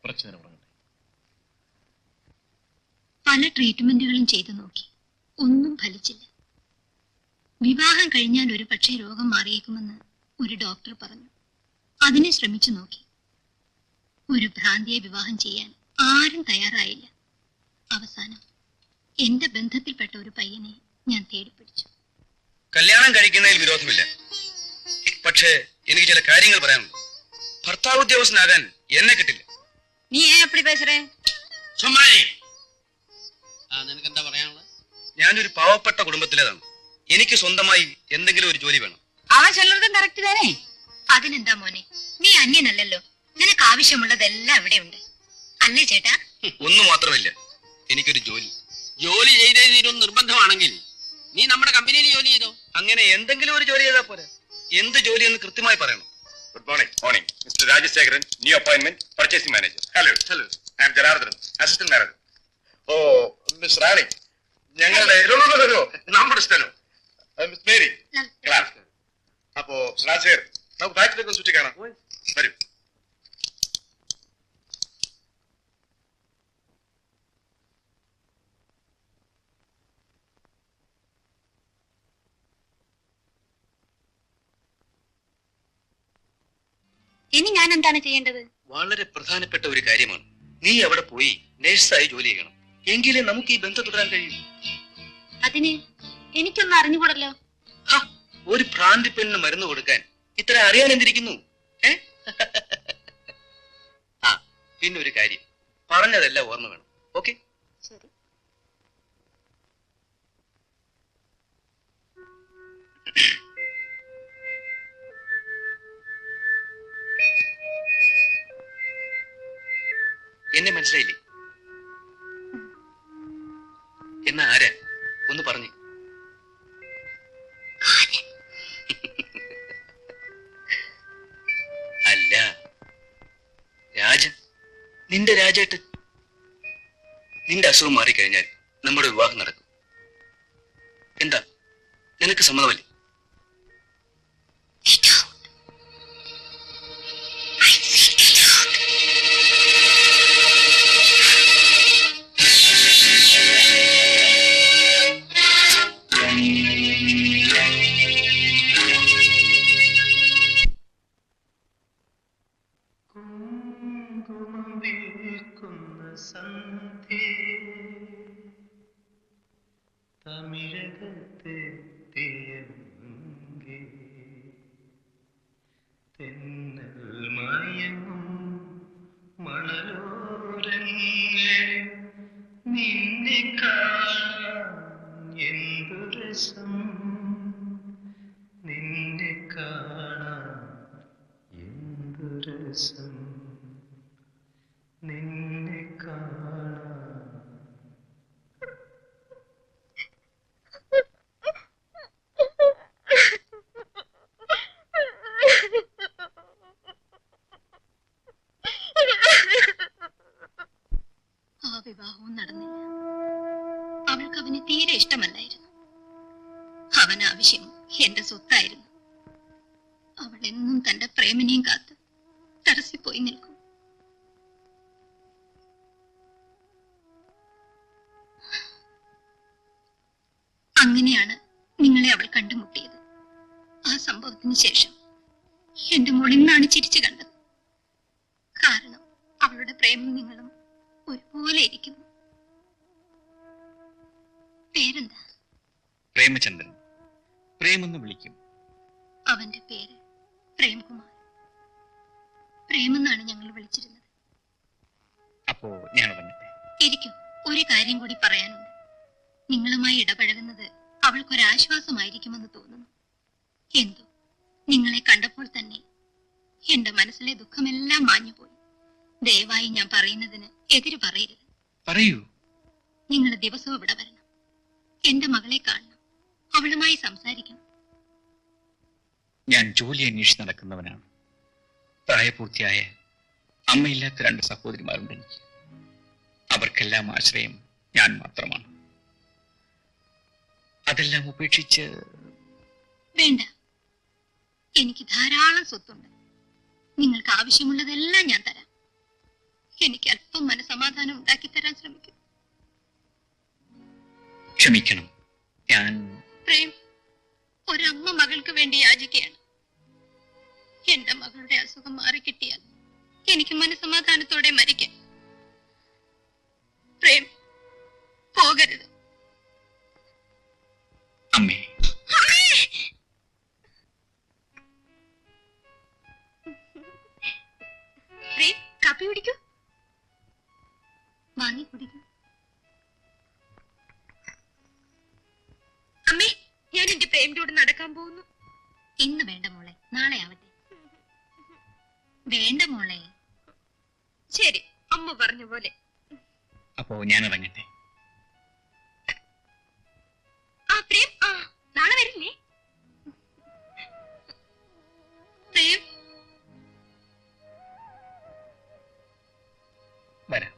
കുറച്ചു നേരം ഉറങ്ങട്ടെ. പല ട്രീറ്റ്മെന്റുകളും ചെയ്തു നോക്കി, ഒന്നും ഫലിച്ചില്ല. വിവാഹം കഴിഞ്ഞാൽ ഒരു പക്ഷേ രോഗം മാറിയേക്കുമെന്ന് ഒരു ഡോക്ടർ പറഞ്ഞു. അതിനെ ശ്രമിച്ചു നോക്കി. ഒരു ഭ്രാന്തിയെ വിവാഹം ചെയ്യാൻ ആരും തയ്യാറായില്ല. അവസാനം എന്റെ ബന്ധത്തിൽപ്പെട്ട ഒരു പയ്യനെ ഞാൻ തേടിപ്പിടിച്ചു. കല്യാണം കഴിക്കുന്നതിൽ വിരോധമില്ല. പക്ഷേ എനിക്ക് ചില കാര്യങ്ങൾ പറയാനുണ്ട്. ഭർത്താവ് ഉദ്യോഗസ്ഥനാകാൻ എന്നെ കിട്ടില്ല. നീ എപ്പടി പേസറേ? നിനക്കെന്താ പറയാനുള്ളത്? ഞാനൊരു പാവപ്പെട്ട കുടുംബത്തിലേതാണ്. എനിക്ക് സ്വന്തമായി എന്തെങ്കിലും ഒരു ജോലി വേണം. അവൻ ചെല്ലതും കറക്റ്റ് തന്നെ. അതിനെന്താ മോനെ, നീ അന്യനല്ലല്ലോ. നിനക്ക് ആവശ്യമുള്ളതെല്ലാം ഇവിടെ ഉണ്ട് അല്ലേ ചേട്ടാ? ഒന്നു മാത്രമില്ല, എനിക്കൊരു ജോലി. ജോലി ചെയ്തേ തീരുന്ന നിർബന്ധമാണെങ്കിൽ നീ നമ്മുടെ കമ്പനിയിൽ ജോലി ചെയ്തോ. അങ്ങനെ എന്തെങ്കിലും ഒരു ജോലി ചെയ്താൽ പോരെ. എന്ത് ജോലി എന്ന് കൃത്യമായി പറയണം. Good morning. Morning mister Rajasekharan, new appointment, purchasing manager. Hello I am Janardhanan, assistant manager. Oh miss Rani, ഞങ്ങളുടെ നമ്മുടെ സ്ഥലം മിസ് മേരി ക്ലാസ്. അപ്പോ രാജശേഖരൻ, നമുക്ക് ഫാക്ടറിയൊക്കെ ചുറ്റി കാണാം. വരൂ. ഇനി ഞാൻ എന്താണ് ചെയ്യേണ്ടത്? വളരെ പ്രധാനപ്പെട്ട ഒരു കാര്യമാണ്. നീ അവിടെ പോയി നേഴ്സായി ജോലി ചെയ്യണം. എങ്കിലേ നമുക്ക് ഈ ബന്ധം തുടരാൻ കഴിയും. അതിന് എനിക്കൊന്നും അറിഞ്ഞുകൂടല്ലോ. ഒരു ഭ്രാന്തി പെണ്ണിന് മരുന്ന് കൊടുക്കാൻ ഇത്ര അറിയാൻ എന്തിരിക്കുന്നു? പിന്നെ ഒരു കാര്യം, പറഞ്ഞതെല്ലാം ഓർമ്മ വേണം. ഓക്കെ? ശരി. എന്നെ മനസ്സിലായില്ലേ? എന്നാ ആരാ? ഒന്ന് പറഞ്ഞു. അല്ല, രാജൻ, നിന്റെ രാജേട്ടൻ. നിന്റെ അസുഖം മാറിക്കഴിഞ്ഞാൽ നമ്മുടെ വിവാഹം നടക്കും. എന്താ, നിനക്ക് സമ്മതമല്ലേ? തമിഴകത്തെ തെന്നൽ മയങ്ങും മണലോരങ്ങളിൽ നിന്നെ കാണാൻ എന്തു രസം, നിന്നെ കാണാൻ എന്തു രസം, നിന്നെ കാണാൻ. വിവാഹവും നടന്നില്ല. അവൾക്ക് അവനെ തീരെ ഇഷ്ടമല്ലായിരുന്നു. അവൻ ആവശ്യം എന്റെ സ്വത്തായിരുന്നു. അവൾ എന്നും തന്റെ പ്രേമിനെയും കാത്ത് തടസ്സിപ്പോയി നിൽക്കും. അങ്ങനെയാണ് നിങ്ങളെ അവൾ കണ്ടുമുട്ടിയത്. ആ സംഭവത്തിന് ശേഷം എന്റെ മോൾ ഇന്നാണ് ചിരിച്ചു കണ്ടത്. കാരണം അവളുടെ പ്രേമം നിങ്ങളും ഒരുപോലെ ഇരിക്കുന്നു. പേരെന്താ? പ്രേമചന്ദ്രൻ. പ്രേമെന്ന് വിളിക്കും. അവന്റെ പേര് പ്രേംകുമാർ. പ്രേമെന്നാണ് ഞങ്ങൾ വിളിച്ചിരുന്നത്. അപ്പോ ഞാൻ വന്നിട്ടെ? ഇരിക്കും. ഒരു കാര്യം കൂടി പറയാനുണ്ട്. നിങ്ങളുമായി ഇടപഴകുന്നത് അവൾക്കൊരാശ്വാസമായിരിക്കുമെന്ന് തോന്നുന്നു. എന്തോ നിങ്ങളെ കണ്ടപ്പോൾ തന്നെ എന്റെ മനസ്സിലെ ദുഃഖമെല്ലാം മാഞ്ഞുപോയി. ദയവായി ഞാൻ പറയുന്നതിന് എതിര് പറയരുത്. പറയൂ. നിങ്ങൾ ദിവസവും ഇവിടെ വരണം. എന്റെ മകളെ കാണണം. അവളുമായി സംസാരിക്കണം. ഞാൻ ജോലി അന്വേഷിച്ച് നടക്കുന്നവനാണ്. പ്രായപൂർത്തിയായ അമ്മയില്ലാത്ത 2 സഹോദരിമാരുണ്ട് എനിക്ക്. അവർക്കെല്ലാം ആശ്രയം ഞാൻ മാത്രമാണ്. അതെല്ലാം ഉപേക്ഷിച്ച്... വേണ്ട, എനിക്ക് ധാരാളം സ്വത്തുണ്ട്. നിങ്ങൾക്ക് ആവശ്യമുള്ളതെല്ലാം ഞാൻ തരാം. എനിക്ക് അല്പം മനസമാധാനം ഉണ്ടാക്കി തരാൻ ശ്രമിക്കും. ക്ഷമിക്കണം, ഞാൻ... പ്രേം, ഒരമ്മ മകൾക്ക് വേണ്ടി യാചിക്കുകയാണ്. എന്റെ മകളുടെ അസുഖം മാറിക്കിട്ടിയാൽ എനിക്ക് മനസമാധാനത്തോടെ മരിക്കാം. പ്രേം, പോകരുത്. അമ്മേ, പ്രേം, കാപ്പി കുടിക്കൂ. വാങ്ങി കുടിക്കൂ. അമ്മേ, ഞാൻ എന്റെ പ്രേമിന്റെ കൂടെ നടക്കാൻ പോകുന്നു. ഇന്ന് വേണ്ട മോളെ, നാളെ ആവട്ടെ. വേണ്ട മോളെ. ശരി, അമ്മ പറഞ്ഞ പോലെ. അപ്പോ ഞാൻ ഇറങ്ങട്ടെ. ആ പ്രേം, നാളെ വരില്ലേ? പ്രേം, വരാം.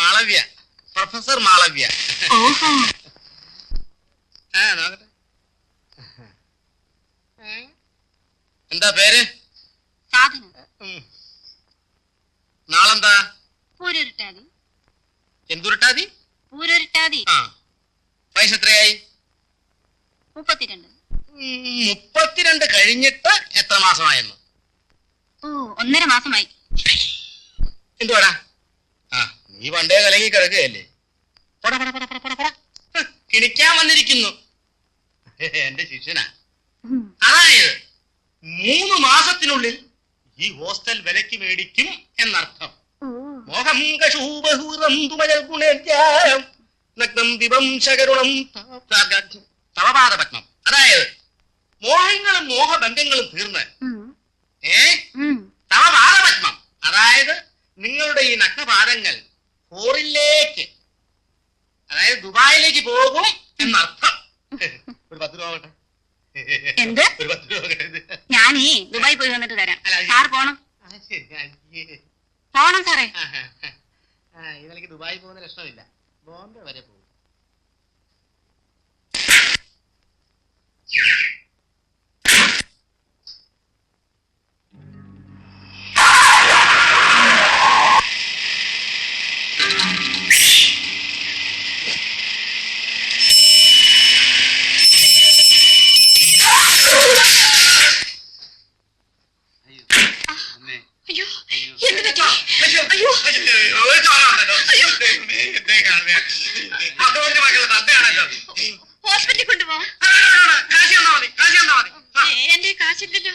മാളവ്യ, പ്രൊഫസർ മാളവ്യ. ഓഹോ, നോക്കട്ടെ. എന്താ പേര്? സാധനം നാളെന്താ? പൂരൊരുട്ടാതി. എന്തുരുട്ടാതി? പൂരൊരുട്ടാതി. ആ, വയസ്സ് എത്രയായി? 32. 32 കഴിഞ്ഞിട്ട് എത്ര മാസമായെന്ന്? ഓ, 1.5 മാസമായി. എന്തുവാടാ? ആ, നീ പണ്ടേ കലങ്ങി കിടക്കുകയല്ലേ. കിണിക്കാൻ വന്നിരിക്കുന്നു എന്റെ ശിഷ്യനാ. അതായത് 3 മാസത്തിനുള്ളിൽ ഈ ഹോസ്റ്റൽ വിലക്ക് മേടിക്കും എന്നർത്ഥം. മോഹം തവപാദപത്മം. അതായത് മോഹങ്ങളും മോഹബന്ധങ്ങളും തീർന്ന് തവപാദപത്മം, അതായത് നിങ്ങളുടെ ഈ നഗ്നപാദങ്ങൾ ഫോറിലേക്ക്, അതായത് ദുബായിലേക്ക് പോകും എന്നർത്ഥം. ഒരു 10 രൂപ ആവട്ടെ. എന്ത്? ഒരു 10 രൂപ. ഞാനേ ദുബായി പോയി വന്നിട്ട് തരാം. സാർ പോണം. പോണം സാറേ. ഇതെനിക്ക് ദുബായി പോകുന്ന ലക്ഷണമില്ല, ബോംബെ വരെ പോകും. അയ്യോ, എന്ത് പറ്റി? അയ്യോ, ഹോസ്പിറ്റലിൽ കൊണ്ടുപോ. എന്റെ കാശില്ലല്ലോ.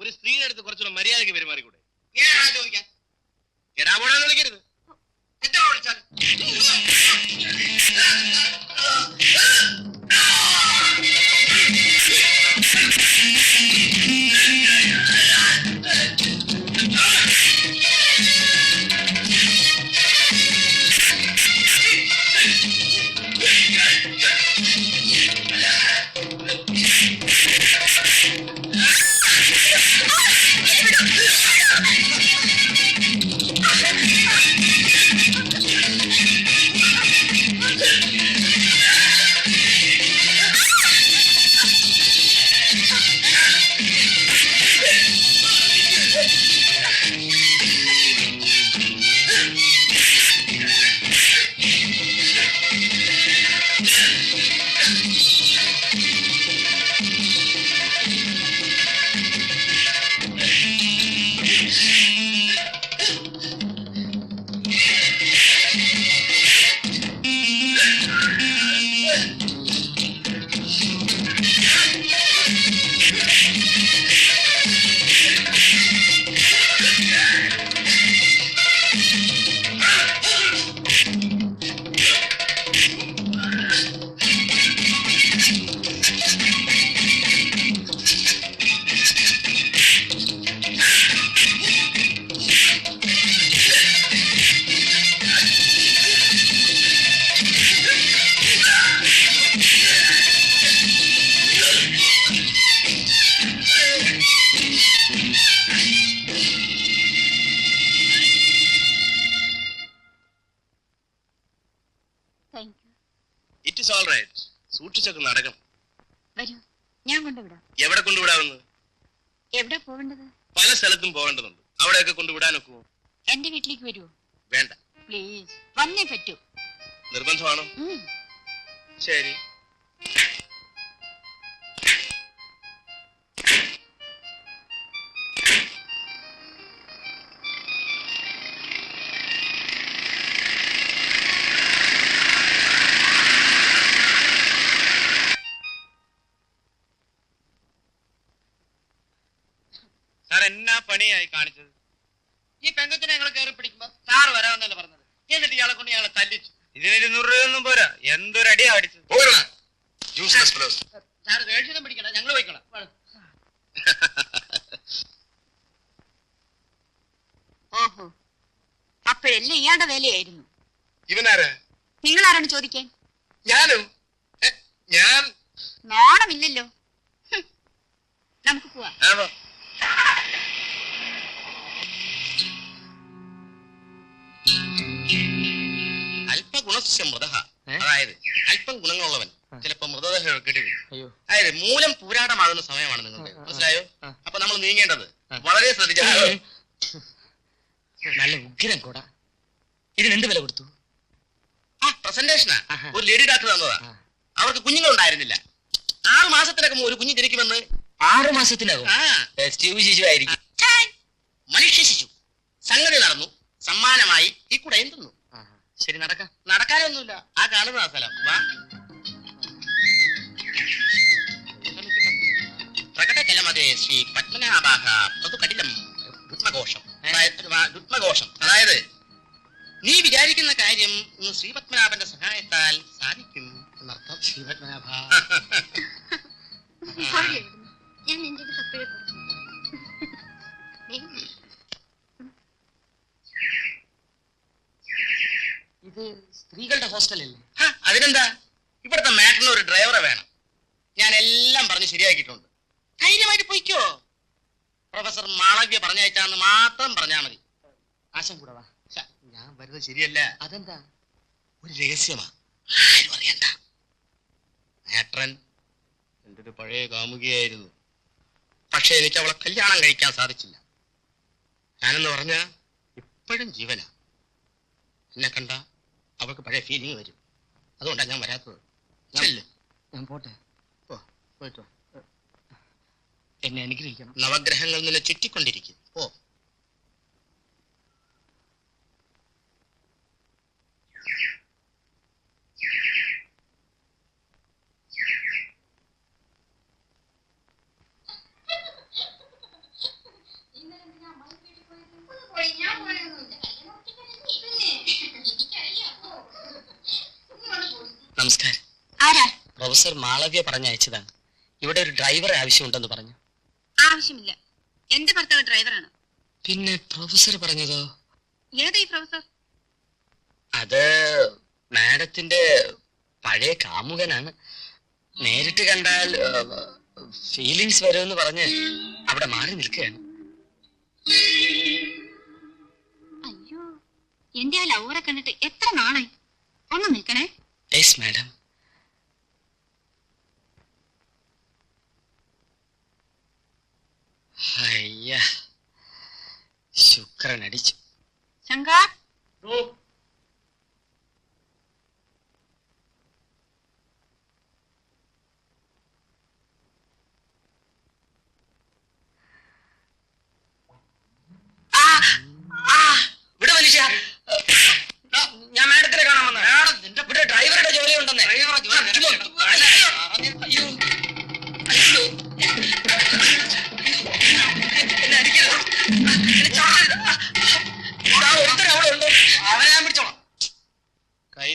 ഒരു സ്ത്രീയുടെ അടുത്ത് കുറച്ചുകൂടെ മര്യാദയ്ക്ക് പെരുമാറിക്കൂടെ? ചോദിക്കാൻ എടാപോടാന്ന് വിളിക്കരുത്. എത്ര വിളിച്ചാൽ ഇറ്റ് ഇസ് ഓൾ റൈറ്റ്. സൂക്ഷിച്ചൊക്കെ നടക്കണം. വരൂ, ഞാൻ കൊണ്ടുവിടാം. എവിടെ കൊണ്ടുവിടാവുന്നത്? എവിടെ പോവേണ്ടത്? പല സ്ഥലത്തും പോകേണ്ടതുണ്ട്. അവിടെയൊക്കെ കൊണ്ടുവിടാനൊക്കുമോ? എന്റെ വീട്ടിലേക്ക് വരൂ. വേണ്ട. പ്ലീസ്, വന്നേ പറ്റൂ. നിർബന്ധമാണോ? ശരി. പണിയായി കാണിച്ചത്? ഈ പെങ്കത്തിനെ ഞങ്ങൾ കയറി പിടിക്കുമ്പോ സാറ് വരാമെന്നല്ല പറഞ്ഞത്. എന്നിട്ട് ഇയാളെ കൊണ്ട് ഞങ്ങളെ തല്ലിച്ചു. ഇതിന് 200 രൂപയൊന്നും പോരാ, എന്തൊരടിയാ അടിച്ചത്. സാറ് ദേഷ്യം പിടിക്കണ്ട, ഞങ്ങൾ പോയിക്കോളാം. ഓഹോ, അപ്പോഴെല്ലാം ഇയാളുടെ വേലയായിരുന്നു. ഇവനാരാ? നിങ്ങൾ ആരാണ് ചോദിക്കാൻ? ഞാനും ഞാൻ നാണമില്ലല്ലോ. നമുക്ക് പോവാം. അല്പഗുണസ്യ മൃതഃ, അതായത് അല്പം ഗുണങ്ങളുള്ളവൻ ചിലപ്പോ മൃതദേഹം കേട്ടി വരും. അതായത് മൂലം പൂരാടമാകുന്ന സമയമാണ് നിങ്ങൾക്ക്, മനസ്സിലായോ? അപ്പൊ നമ്മൾ നീങ്ങേണ്ടത് വളരെ ശ്രദ്ധിച്ചാൽ. നല്ല ഉഗ്രം കൂടാ. ഇതിന് എന്ത് വില കൊടുത്തു? പ്രസന്റേഷനാ, ഒരു ലേഡി ഡോക്ടർ തന്നതാ. അവർക്ക് കുഞ്ഞുങ്ങളുണ്ടായിരുന്നില്ല. 6 മാസത്തിനകം ഒരു കുഞ്ഞ് ജനിക്കുമെന്ന്. 6 മാസത്തിനകം? സ്റ്റീവ് ശിശു ആയിരിക്കും. മനുഷ്യ ശിശു. സംഗതി നടന്നു. സമ്മാനമായി ഈ കൂടെ എന്തുന്നു. ശരി, നടക്കാം. നടക്കാനൊന്നുമില്ല, ആ കാണുന്ന സ്ഥലം. വാ. പ്രകടകലമതേ ശ്രീ പത്മനാഭാഹ പ്രതുകടിലം രുത്മഘോഷം. രുത്മഘോഷം അതായത് നീ വിചാരിക്കുന്ന കാര്യം ശ്രീ പത്മനാഭന്റെ സഹായത്താൽ സാധിക്കും എന്നർത്ഥം. ശ്രീ പത്മനാഭ, ഞാൻ എന്റെ ഇത് സ്ത്രീകളുടെ ഹോസ്റ്റലല്ലേ? അതിനെന്താ, ഇവിടുത്തെ മാറ്ററിന് ഒരു ഡ്രൈവറെ വേണം. ഞാൻ എല്ലാം പറഞ്ഞ് ശരിയാക്കിയിട്ടുണ്ട്. ധൈര്യമായിട്ട് പോയിക്കോ. പ്രൊഫസർ മാളവ്യ പറഞ്ഞയച്ചാന്ന് മാത്രം പറഞ്ഞാൽ മതി. ആശം കൂടെ വാ. ഞാൻ വരുന്നത് ശരിയല്ല. അതെന്താ? ഒരു രഹസ്യമാ, ആരും അറിയണ്ട. മാട്രൻ എൻ്റെ ഒരു പഴയ കാമുകിയായിരുന്നു. പക്ഷെ എനിക്ക് അവളെ കല്യാണം കഴിക്കാൻ സാധിച്ചില്ല. ഞാനെന്ന് പറഞ്ഞ ഇപ്പോഴും ജീവന. എന്നെ കണ്ട അവൾക്ക് പഴയ ഫീലിംഗ് വരും. അതുകൊണ്ടാണ് ഞാൻ വരാത്തത്. ഞാൻ പോട്ടെ. പോയിട്ട് വാ. എന്നെ അനുഗ്രഹിക്കണം. നവഗ്രഹങ്ങൾ നിന്നെ ചുറ്റിക്കൊണ്ടിരിക്കും. ഓ, നമസ്കാരം. ആരാ? പ്രൊഫസർ മാളവ്യ പറഞ്ഞയച്ചതാണ്. ഇവിടെ ഒരു ഡ്രൈവറെ ആവശ്യമുണ്ടെന്ന് പറഞ്ഞു. ആവശ്യമില്ല, എന്റെ ഭർത്താവ് ഡ്രൈവറാണ്. പിന്നെ പ്രൊഫസർ പറഞ്ഞതോ? ഏതാ ഈ പ്രൊഫസർ? അത് മാഡത്തിന്റെ പഴയ കാമുകനാണ്. നേരിട്ട് കണ്ടാൽ ഫീലിങ്സ് വരുമെന്ന് പറഞ്ഞ് അവിടെ മാറി നിൽക്കുകയാണ്. അയ്യോ, എന്റെ ആ ലവറെ കണ്ടിട്ട് എത്ര നാളായി. ഒന്ന് നിൽക്കണേ. Yes madam. അയ്യ, ശുക്രൻ അടിച്ചു. ശങ്കർ, ഇവിടെ മനുഷ്യ, ഞാൻ മാഡത്തിനെ കാണാൻ വന്ന. ഇവിടെ ഡ്രൈവറുടെ ജോലി ഉണ്ടെന്നേ. അവനെ ഞാൻ പിടിച്ചോളാം. കൈ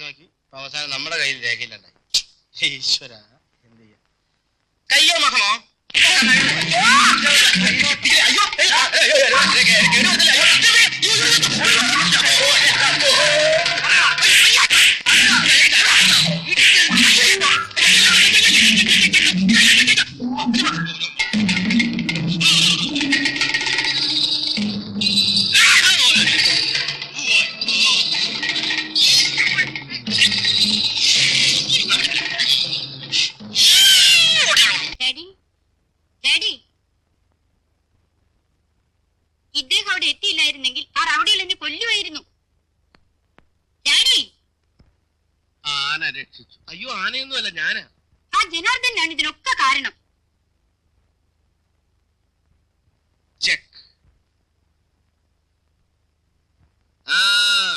നോക്കി അവസാനം നമ്മുടെ കയ്യിൽ രേഖയിലുണ്ടായി. ഈശ്വര, എന്ത് ചെയ്യാ? കയ്യോ മഹമോ? ഇദ്ദേഹം അവിടെ എത്തിയില്ലായിരുന്നെങ്കിൽ ആ റൗഡിയിൽ എന്നെ കൊല്ലുമായിരുന്നു. ഡാഡി, ആന രക്ഷിച്ചു. അയ്യോ, ആനയൊന്നുമല്ല, ഞാനാ. ആ ജനാർദ്ദനാണ് ഇതിനൊക്കെ കാരണം. ചെക്ക്.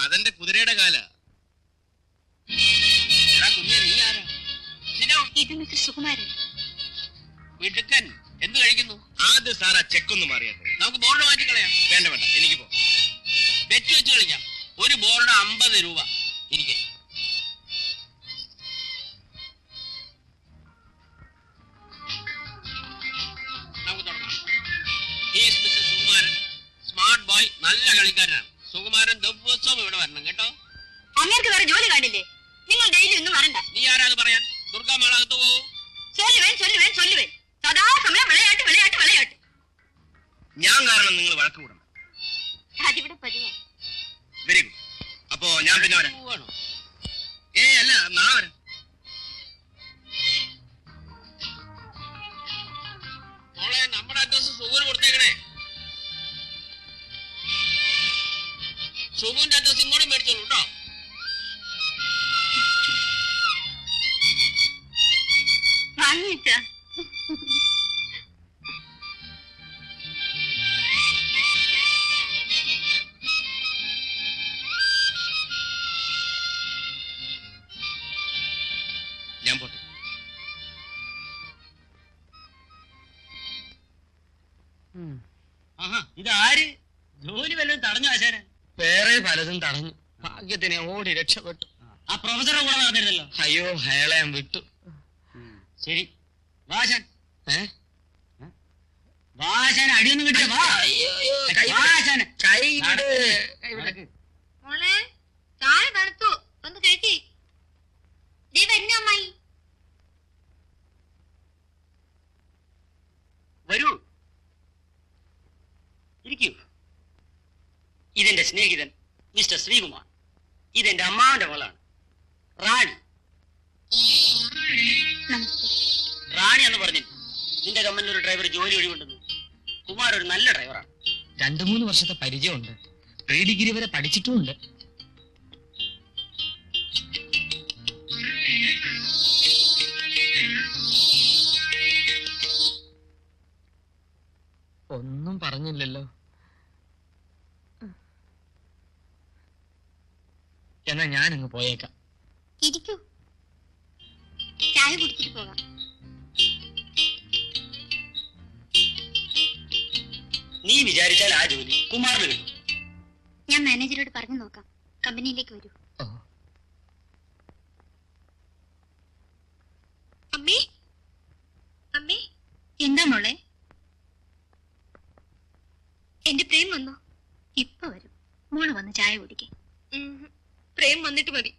അതെന്റെ കുതിരയുടെ കാല. കുഞ്ഞെ, നീ ആരാ? ഇത് മിസ്റ്റർ സുകുമാരൻ. മിടുക്കൻ. എന്ത് കഴിക്കുന്നു? ആദ്യ സാർ ആ ചെക്കൊന്ന് മാറിയത്. നമുക്ക് ബോർഡ് മാറ്റിക്കളയാം. വേണ്ട വേണ്ട, എനിക്ക് പോ. ബെറ്റ് വെച്ച് കളിക്കാം. ഒരു ബോർഡ് 50 രൂപ. ഇരിക്കെ. നമുക്ക് തുടങ്ങാം. He's mister Sukumaran, smart boy, നല്ല കളിക്കാരനാണ്. സുകുമാരൻ ദിവസവും ഇവിടെ വരണം കേട്ടോ. അങ്ങേർക്ക് വേറെ ജോലി കാണില്ലേ? നിങ്ങൾ ഡെയിലി ഒന്നും വരണ്ട. നീ ആരാന്ന് പറയാൻ? ദുർഗാമേളകത്ത് പോകൂ. ചൊല്ലുവേൻ സദാസമയം വിളയാട്ട് വിളയാട്ട് വിളയാട്ട്. ഞാൻ കാരണം നിങ്ങൾ വഴക്ക് കൂടണം. അതിവിടെ പതിവാ. Very good. അപ്പോ ഞാൻ പിന്നെ വരാം. പോവാണോ? അല്ല, നാളെ വരാം. മോളെ, നമ്മുടെ അഡ്രസ് സുഖൂന് കൊടുത്തേക്കണേ. സുഖുവിന്റെ അഡ്രസ് ഇങ്ങോട്ടും മേടിച്ചോളൂ കേട്ടോ. വാങ്ങിച്ച ഞാൻ പോട്ടെ. ഇതാര്? ജോലി വല്ലതും തടഞ്ഞു ആശാനെ? വേറെ പലതും തടഞ്ഞു. ഭാഗ്യത്തിനെ ഓടി രക്ഷപ്പെട്ടു. ആ പ്രൊഫസറെ കൂടെ നടന്നിരുന്നല്ലോ. അയ്യോ, അയാളെ ഞാൻ വിട്ടു. ശരി, വാശൻ ഏ വാശാൻ അടിയൊന്നും കിട്ടില്ല. വാ. വാശാന്. കൈ വിട്. മോളെ, ചായ തണുത്തു, ഒന്ന് കഴിച്ചേ. ദേ വരുന്ന അമ്മായി. വരൂ, ഇരിക്കൂ. ഇതെന്റെ സ്നേഹിതൻ മിസ്റ്റർ ശ്രീകുമാർ. ഇതെന്റെ അമ്മാവന്റെ മകളാണ് റാണി. റാണി എന്ന് പറഞ്ഞു നിന്റെ കമ്പനിയിൽ ഒരു ഡ്രൈവർ ജോലി ഒഴിവുണ്ടെന്ന്. കുമാർ ഒരു നല്ല ഡ്രൈവറാണ്. 2-3 വർഷത്തെ പരിചയമുണ്ട്. പ്രീ ഡിഗ്രി വരെ പഠിച്ചിട്ടുമുണ്ട്. ഒന്നും പറഞ്ഞില്ലല്ലോ. എന്നാ ഞാനങ്ങ് പോയേക്കാം. ഇരിക്കൂ, ചായ കുടിച്ചിട്ട് പോകാം. നീ വിചാരിച്ചാൽ ആ ജോലി കുമാറിന് കിട്ടും. ഞാൻ മാനേജരോട് പറഞ്ഞു നോക്കാം. കമ്പനിയിലേക്ക് വരൂ. ഓ, അമ്മേ, അമ്മേ. എന്താ മോളെ? എന്റെ പ്രേം വന്നോ? ഇപ്പൊ വരും. മോള് വന്ന് ചായ കുടിക്കേ. പ്രേം വന്നിട്ട് മതി.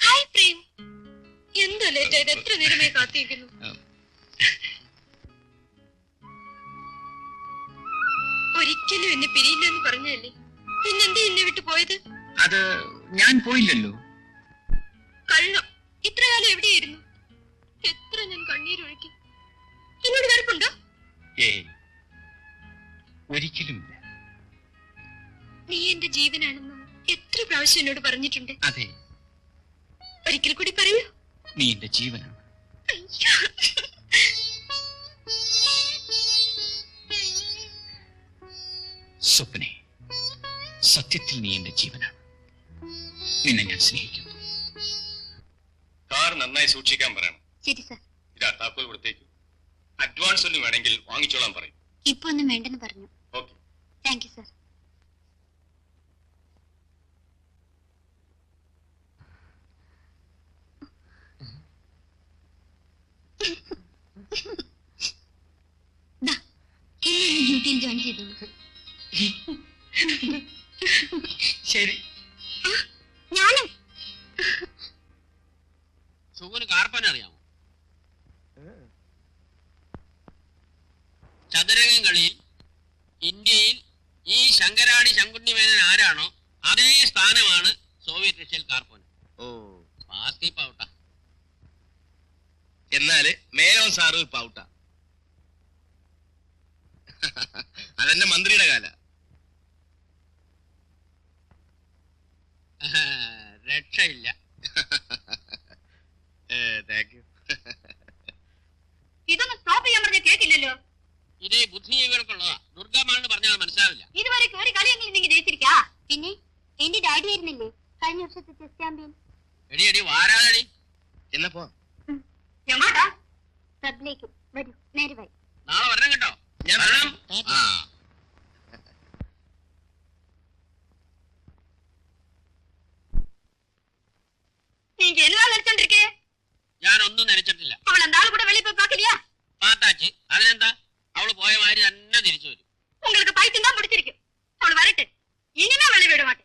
ഹായ് പ്രേം, എന്താ ലേറ്റ് ആയത്? എത്ര നേരമായി കാത്തിരിക്കുന്നു. ഒരിക്കലും എന്നെ പിരിയില്ലെന്ന് പറഞ്ഞല്ലേ, പിന്നെന്താ എന്നെ വിട്ടു പോയത്? അത് ഞാൻ പോയില്ലല്ലോ. കള്ളം. ഇത്ര കാലം എവിടെയായിരുന്നു? എത്ര ഞാൻ കണ്ണീരൊഴുക്കി. എന്നോട് വെറുപ്പുണ്ടോ? ഏയ്, ഒരിക്കലുമില്ല. നീ എന്റെ ജീവനാണെന്ന് എത്ര പ്രാവശ്യം എന്നോട് പറഞ്ഞിട്ടുണ്ട്. അതെ, ഒരിക്കൽ കൂടി പറയൂ. നീ എന്റെ ജീവനാണ്. അയ്യോ. സ്വപ്നെ, സത്യത്തിൽ നീ എന്റെ ജീവനാണ്. നിന്നെ ഞാൻ സ്നേഹിക്കുന്നു. കാർ നന്നായി സൂക്ഷിക്കാൻ പറയണം. ശരി സർ. ഇതാ താക്കോൽ കൊടുത്തേക്ക്. അഡ്വാൻസ് ഒന്നും വേണമെങ്കിൽ വാങ്ങിച്ചോളാൻ പറയും. ഇപ്പൊ ഒന്നും വേണ്ടെന്ന് പറഞ്ഞു. ഓക്കെ. Thank you sir. ഡ്യൂട്ടിയിൽ ജോയിൻ ചെയ്തു. ശരി. ഞാനും. സുഖന് കാർപ്പന അറിയാമോ? ചതുരംഗം കളിയിൽ ഇന്ത്യയിൽ ഈ ശങ്കരാടി ശങ്കുണ്ണി മേനൻ ആരാണോ അതേ സ്ഥാനമാണ് സോവിയറ്റ് റഷ്യയിൽ കാർപ്പന. ഓ, ബാക്കി പൗട്ട. എന്നാല് മേനോൻ സാറ് പൗട്ട. അതെന്റെ മന്ത്രിയുടെ കാല. രക്ഷയില്ല. Thank you. ഇതൊന്നും സ്റ്റോപ്പ് ചെയ്യാൻ പറഞ്ഞ കേട്ടില്ലല്ലോ. ഇതേ ബുദ്ധിജീവികൾക്കുള്ളതാ. ദുർഗാമാണെന്ന് പറഞ്ഞാൽ മനസ്സിലാവില്ല. ഇതുവരെ കേറി കളിയെങ്കിലും നിങ്ങൾ ജയിച്ചിരിക്കാ. പിന്നെ എന്റെ ഡാഡി ആയിരുന്നില്ലേ കഴിഞ്ഞ വർഷത്തെ ചെസ് ചാമ്പ്യൻ? എടി എടി വാരാതടി. എന്നപ്പോ എങ്ങോട്ടാ? ക്ലബിലേക്ക് വരൂ, നേരെ വരൂ. നാളെ വരണം കേട്ടോ. ഞാൻ വരണം. ആ நீங்க என்ன நினைச்சோண்டிருக்கே? ഞാനൊന്നും നനച്ചിട്ടില്ല. அவளை அந்த ஆளு கூட வெளியே போய் பாக்கலையா? പാട്ടാച്ച് അതിനെന്താ, അവള് പോയ മാതിരി തന്നെ തിരിച്ചു വരും. உங்களுக்கு பைத்தியம் தான் முடிச்சிருக்கு. அவள் வரட்டு, இனிமே வெளியே விட மாட்டேன்.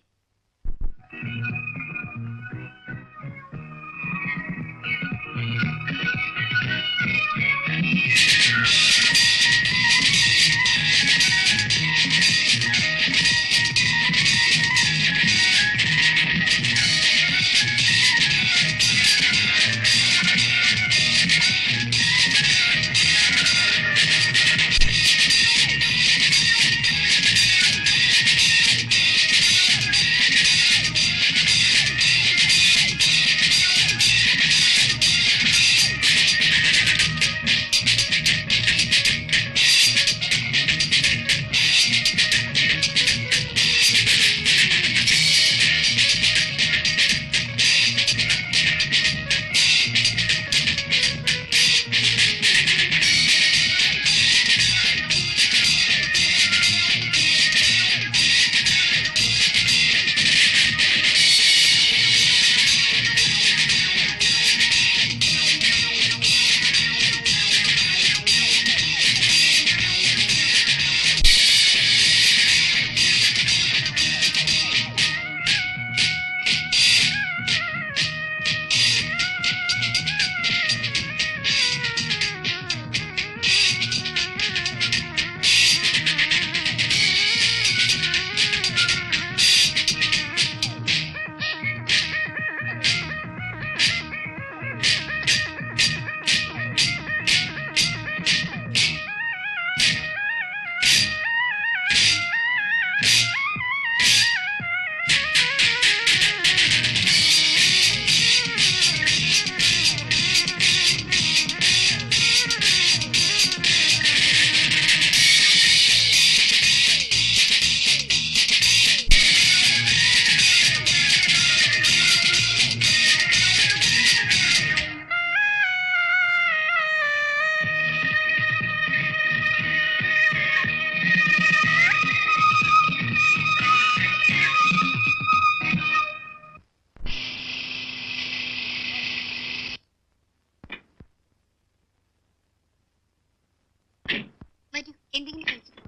വരൂ, എന്തെങ്കിലും കഴിച്ചിട്ടോ.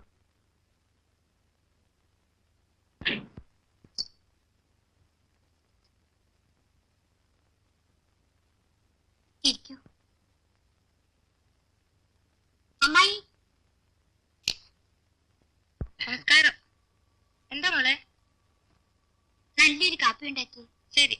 ഇരിക്കൂ. അമ്മായി നമസ്കാരം. എന്താ മോളെ? നല്ലൊരു കാപ്പി ഉണ്ടാക്കി. ശരി.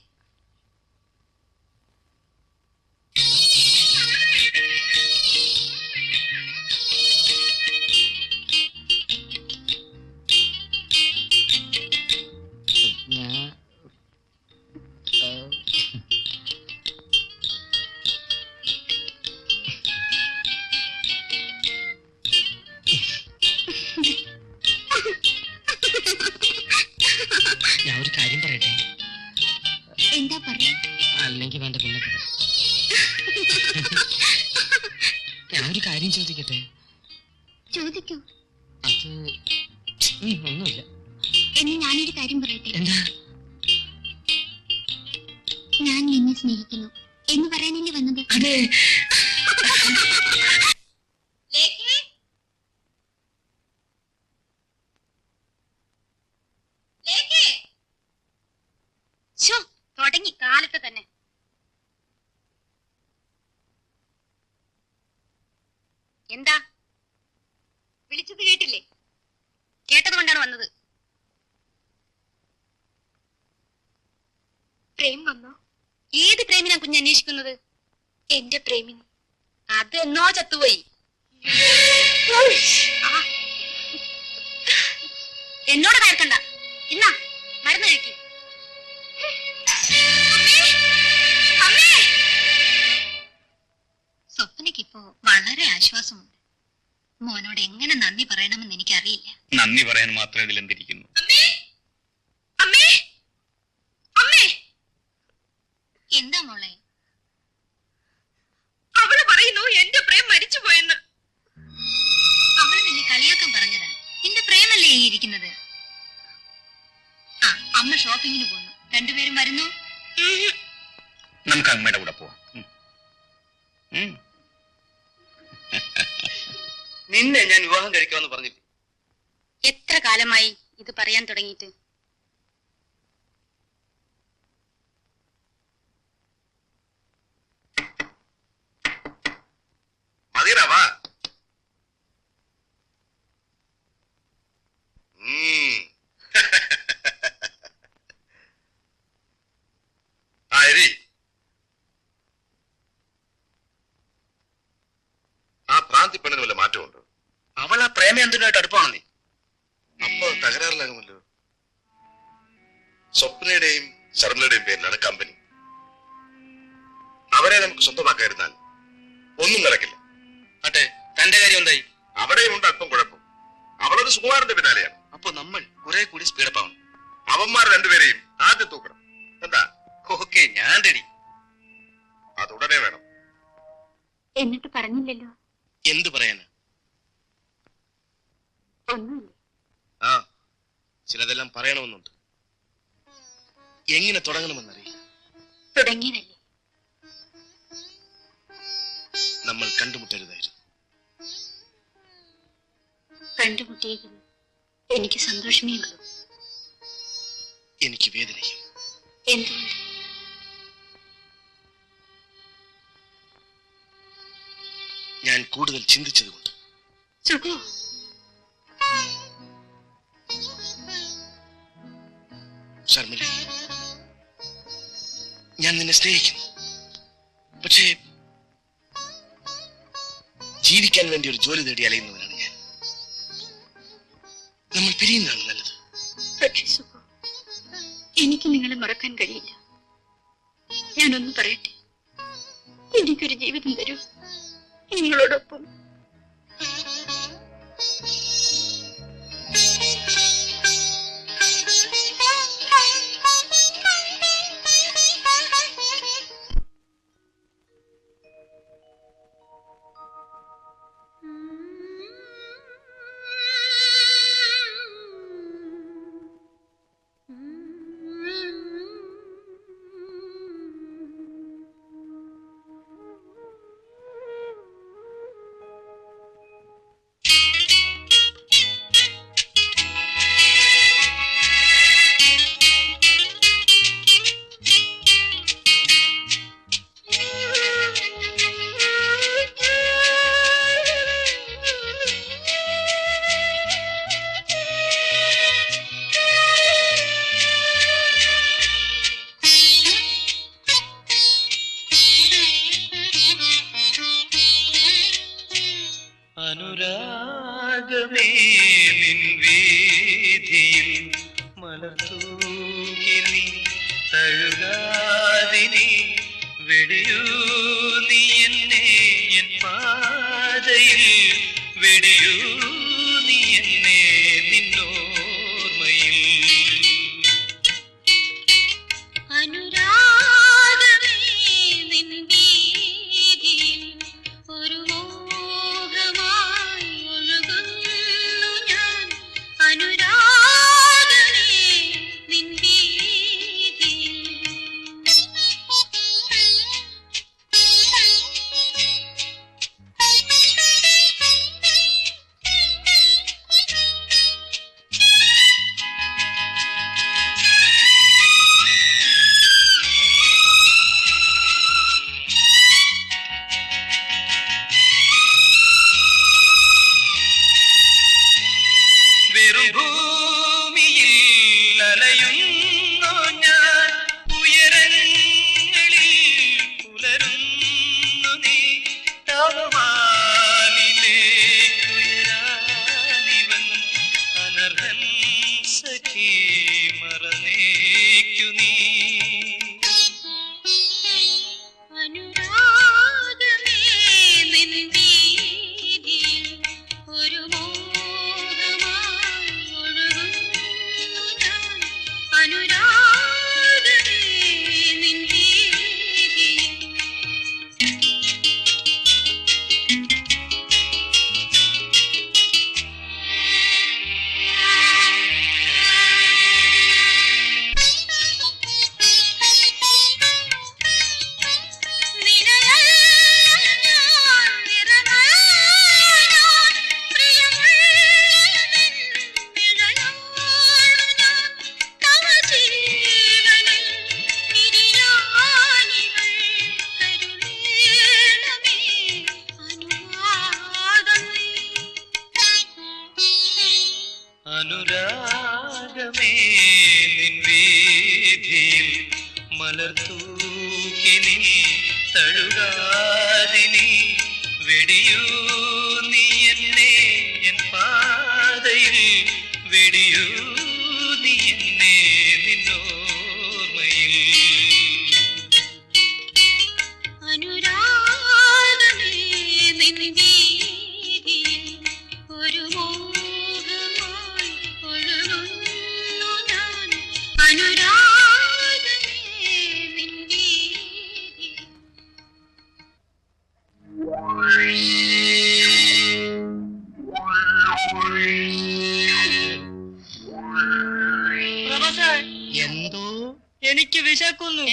ഞാൻ ഒരു കാര്യം പറയട്ടെ? എന്താ പറയാ? അല്ലെങ്കിൽ വേണ്ട, പിന്നെ പറയാം. ഞാൻ ഒരു കാര്യം ചോദിക്കട്ടെ? ചോദിക്കൂ. അത് ഒന്നുമില്ല. എന്ന് ഞാനൊരു കാര്യം പറയട്ടെ? എന്താ? ഞാൻ നിന്നെ സ്നേഹിക്കുന്നു എന്ന് പറയാനല്ലേ വന്നത്? അതെ. തുടങ്ങി കാലത്ത് തന്നെ. എന്താ വിളിച്ചത് കേട്ടില്ലേ? കേട്ടത് കൊണ്ടാണ് വന്നത്. പ്രേം വന്നോ? ഏത് പ്രേമിനാ കുഞ്ഞ് അന്വേഷിക്കുന്നത്? എന്റെ പ്രേമിന്. അത് എന്നോ ചത്തുപോയി. എന്നോട് കയർക്കണ്ട. ഇന്നാ മരുന്ന് കഴിക്കും. സ്വപ്നയ്ക്കിപ്പോ വളരെ ആശ്വാസമുണ്ട്. മോനോട് എങ്ങനെ നന്ദി പറയണമെന്ന് എനിക്കറിയില്ല. നന്ദി പറയാൻ മാത്രം ഇതിലെന്തിരിക്കുന്നു? എന്താ മോളെ? അവള് പറയുന്നു എന്റെ പ്രേം ഇരിക്കുന്നത്? ആ, അമ്മ ഷോപ്പിങ്ങിന് പോന്നു. രണ്ടുപേരും വരുന്നു? നമുക്ക് അമ്മയുടെ കൂടെ പോവാം. നിന്നെ ഞാൻ വിവാഹം കഴിക്കാമെന്ന് പറഞ്ഞില്ലേ? എത്ര കാലമായി ഇത് പറയാൻ തുടങ്ങിയിട്ട്? മതിരാവാ. ആ എരി, ആ പ്രാന്തി പെണ്ണിന് വല്ല മാറ്റമുണ്ടോ? അവൾ ആ പ്രേമേന്ദ്രനായിട്ട് അടുപ്പാണോ നീ? അപ്പൊ തകരാറിലാകുമല്ലോ. സ്വപ്നയുടെയും ശർമ്മയുടെയും പേരിലാണ് കമ്പനി. അവരെ നമുക്ക് സ്വന്തമാക്കാതിരുന്നാൽ ഒന്നും നടക്കില്ല. അട്ടെ, തന്റെ കാര്യം എന്തായി? അവിടെയും ഉണ്ട് അല്പം കുഴപ്പം. അവളൊരു സുകുമാരന്റെ പിന്നാലെയാണ്. അപ്പൊ നമ്മൾ കുറെ കൂടി സ്പീഡപ്പ് ആവണം. അവന്മാർ രണ്ടുപേരെയും ആദ്യം തൂക്കണം. എന്താ? ഓക്കെ, ഞാൻ റെഡി. അതുടനെ വേണം. എന്നിട്ട് പറഞ്ഞില്ലല്ലോ. എന്ത് പറയാന്? ഒന്നുമില്ല. ആ, ചിലതെല്ലാം പറയണമെന്നുണ്ട്. എങ്ങനെ തുടങ്ങണമെന്നറിയില്ല. തുടങ്ങിയതല്ലേ. നമ്മൾ കണ്ടുമുട്ടരുതായിരുന്നു. കണ്ടുമുട്ടിയെങ്കിൽ എനിക്ക് സന്തോഷമേ ഉള്ളൂ. എനിക്ക് വേദനയും. എന്തുകൊണ്ട്? ഞാൻ കൂടുതൽ ചിന്തിച്ചതുകൊണ്ട്. സുഖോ? ശർമ്മിളി, ഞാൻ നിന്നെ സ്നേഹിക്കുന്നു. പക്ഷേ ജീവിക്കാൻ വേണ്ടി ഒരു ജോലി തേടി അലയുന്നവനാണ് ഞാൻ. നമ്മൾ പിരിയുന്നതാണ് നല്ലത്. പക്ഷേ സുഖോ, എനിക്ക് നിങ്ങളെ മറക്കാൻ കഴിയില്ല. ഞാനൊന്ന് പറയട്ടെ, എനിക്കൊരു ജീവിതം തരൂ നിങ്ങളോടൊപ്പം. അനുരാഗമേ നിൻ വീതിയിൽ മലതൂകി നീ തഴുകാതിനി വെടിയൂ നീ എന്നെ എൻ പാതയിൽ വെടിയൂ നീ എന്നെ നിന്നോർമ്മയിൽ. അനുരാഗമേ നിൻ വീതിയിൽ ഒരു മോഹമായി ഒഴുകുന്നു ഞാൻ. അനുരാഗമേ നിൻ വീതിയിൽ. അനുരാഗമേ നിൻ വീഥിയിൽ മലർത്തൂക്കി നീ തഴുകാതിനി വെടിയൂ നീ എന്നെ എൻ പാതയിൽ വെടിയൂ നീ എന്നെ നിന്നോർമ്മയിൽ അനുരാഗമേ നിൻ വീഥിയിൽ ഒരു മോഹമായി ഒഴുകുന്നു ഞാൻ അനുരാഗമേ നിൻ വീഥിയിൽ എന്തോ എനിക്ക് വിശക്കുന്നു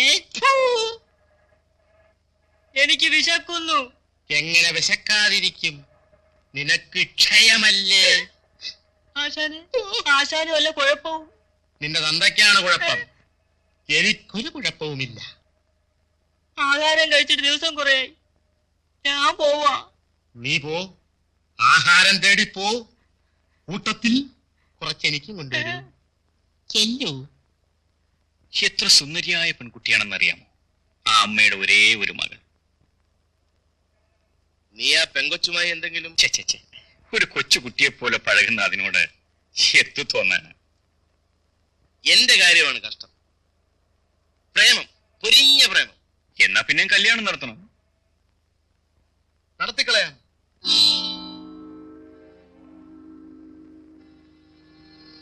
എനിക്ക് വിശക്കുന്നു. എങ്ങനെ വിശക്കാതിരിക്കും? നിനക്ക് ക്ഷയമല്ലേ? ആശാന് വല്ല കുഴപ്പവും? നിന്റെ തന്തയ്ക്കാണ് കുഴപ്പം, എനിക്കൊരു കുഴപ്പവുമില്ല. ആഹാരം കഴിച്ചിട്ട് ദിവസം കുറയായി, ഞാൻ പോവാ. നീ പോ, ആഹാരം തേടി പോ. കൂട്ടത്തിൽ കുറച്ചെനിക്കും കൊണ്ടുവരൂ. ചെല്ലൂ. എത്ര സുന്ദരിയായ പെൺകുട്ടിയാണെന്നറിയാമോ ആ അമ്മയുടെ ഒരേ ഒരു മകൾ. നീ ആ പെങ്കൊച്ചുമായി എന്തെങ്കിലും? ഛെ, ഛെ, ഛെ. ഒരു കൊച്ചുകുട്ടിയെ പോലെ പഴകുന്ന അതിനോട് എത്തു തോന്നാണ്. എന്റെ കാര്യമാണ് കഷ്ടം. പ്രേമം, പൊരിഞ്ഞ പ്രേമം. എന്നാ പിന്നെ കല്യാണം നടത്തണം. നടത്തിക്കളയാം.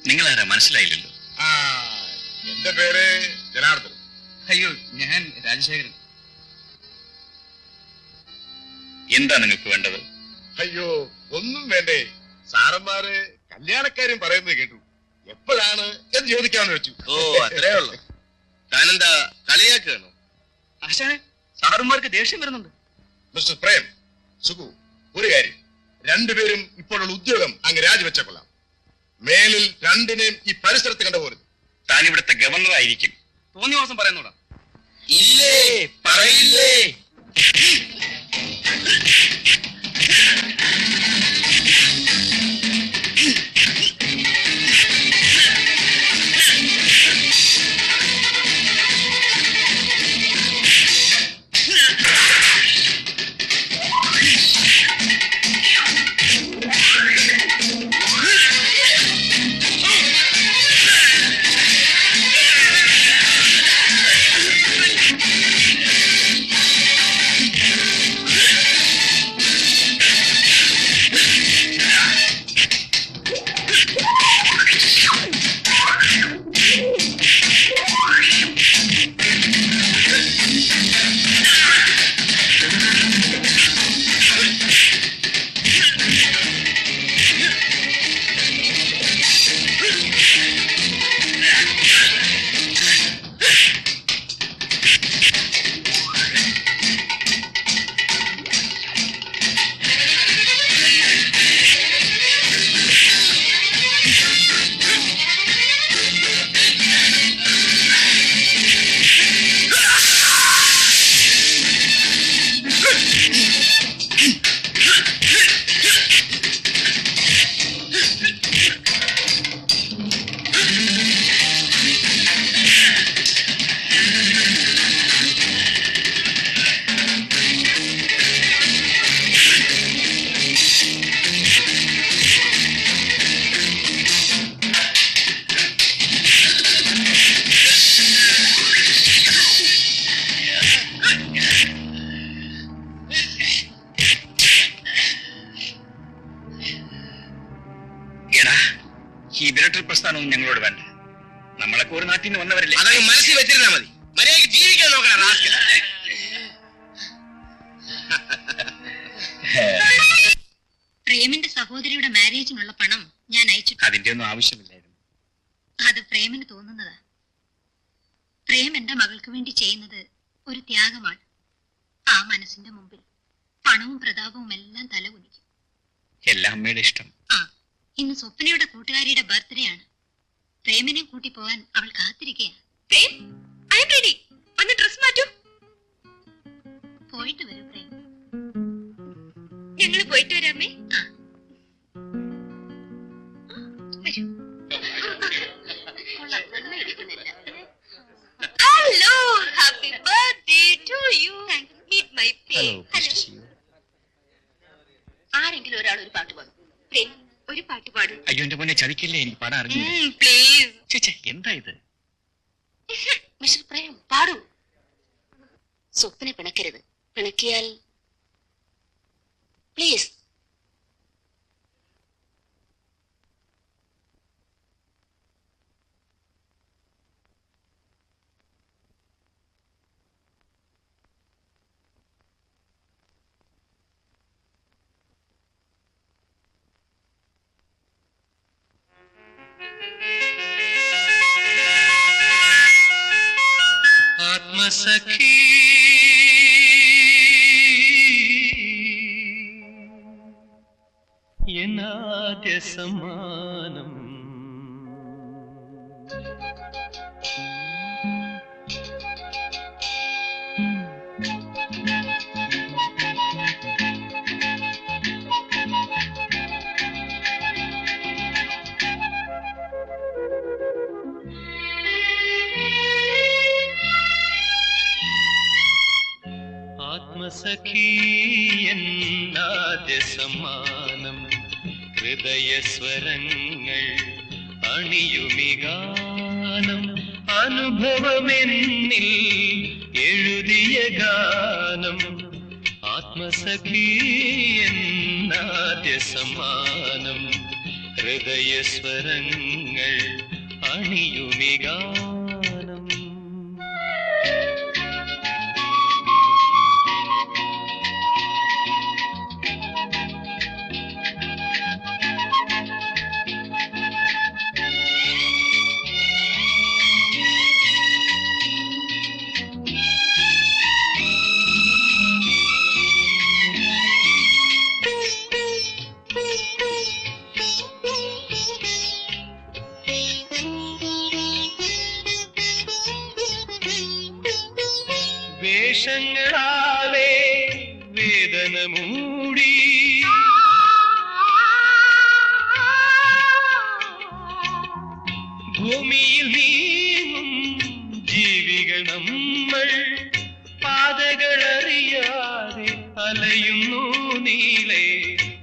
നിങ്ങളാരാ മനസ്സിലായില്ലല്ലോ. എന്റെ പേര് ജനാർദ്ദൻ. അയ്യോ, ഞാൻ രാജശേഖരൻ. എന്താ നിങ്ങൾക്ക് വേണ്ടത്? അയ്യോ, ഒന്നും വേണ്ടേ. സാറന്മാര് കല്യാണക്കാരും പറയുന്നത് കേട്ടു. എപ്പോഴാണ് എന്ന് ചോദിക്കാമെന്ന് വെച്ചു. ഓ, അത്രേ ഉള്ളു. താനെന്താ കളിയാക്കുകയാണോ? ആശാനെ, സാറുമാർക്ക് ദേഷ്യം വരുന്നുണ്ട്. മിസ്റ്റർ പ്രേം, സുഖു, ഒരു കാര്യം, രണ്ടുപേരും ഇപ്പോഴുള്ള ഉദ്യോഗം അങ്ങ് രാജിവെച്ചേക്കൊള്ളാം. മേലിൽ രണ്ടിനെയും ഈ പരിസരത്ത് കണ്ടുപോരുത്. താൻ ഇവിടുത്തെ ഗവർണറായിരിക്കും. തോന്നിയ മാസം പറയുന്നൂടാ. ഇല്ലേ, പറയില്ലേ? ഈ മിലിറ്ററി പ്രസ്ഥാനമൊന്നും ഞങ്ങളോട് വേണ്ട. നമ്മളൊക്കെ ഒരു നാട്ടിൽ നിന്ന് വന്നവരല്ലേ. അതങ്ങ് മനസ്സിൽ വെച്ചിരുന്നാ മതി. മര്യാദയ്ക്ക് ജീവിക്കാൻ നോക്കണം. പ്രേമിന്റെ സഹോദരിയുടെ മാരേജിനുള്ള പണം ഞാൻ അയച്ചിട്ടു. അതിന്റെ ഒന്നും ആവശ്യമില്ലായിരുന്നു. അത് പ്രേമിന് തോന്നുന്നതാ. പ്രേം എന്റെ മകൾക്ക് വേണ്ടി ചെയ്യുന്നത് ഒരു ത്യാഗമാണ്. ആ മനസ്സിന്റെ മുമ്പിൽ പണവും പ്രതാപവും എല്ലാം തലകുനിക്കും. എല്ലാം അമ്മയുടെ ഇഷ്ടം. ആ, ഇന്ന് സ്വപ്നയുടെ കൂട്ടുകാരിയുടെ ബർത്ത്ഡേ ആണ്. പ്രേമിനെ കൂട്ടി പോവാൻ അവൾ കാത്തിരിക്കുകയാണ്. Prem, I am ready. ഒന്ന് ഡ്രസ് മാറ്റൂ. പോയിട്ട് വരൂ പ്രേം. ഞങ്ങൾ പോയിട്ട് വരാമേ. ആ, വരൂ. അയ്യോ എന്റെ പൊന്നെ ചതിക്കില്ലേ, എനിക്ക് പാടാൻ അറിഞ്ഞു. പ്ലീസ്. എന്താ ഇത്? മിസ്റ്റർ പ്രേം പാടൂ. സ്വപ്നെ പിണക്കരുത്, പിണക്കിയാൽ പ്ലീസ്. ആത്മസഖി എന്നാദ്യ സമ്മാനം ആത്മസഖി എന്നാദ്യ സമ്മാനം ഹൃദയസ്വരങ്ങൾ അണിയുമിഗാനം അനുഭവമെന്നിൽ എഴുതിയ ഗാനം ആത്മസഖി എന്നാദ്യ സമ്മാനം ഹൃദയസ്വരങ്ങൾ അണിയുമിഗാനം. വേഷങ്ങളാലേ വേദന മൂടി ഭൂമിയിൽ നീങ്ങും ജീവികൾ നമ്മൾ പാതകളറിയാതെ അലയുന്നു നീളെ,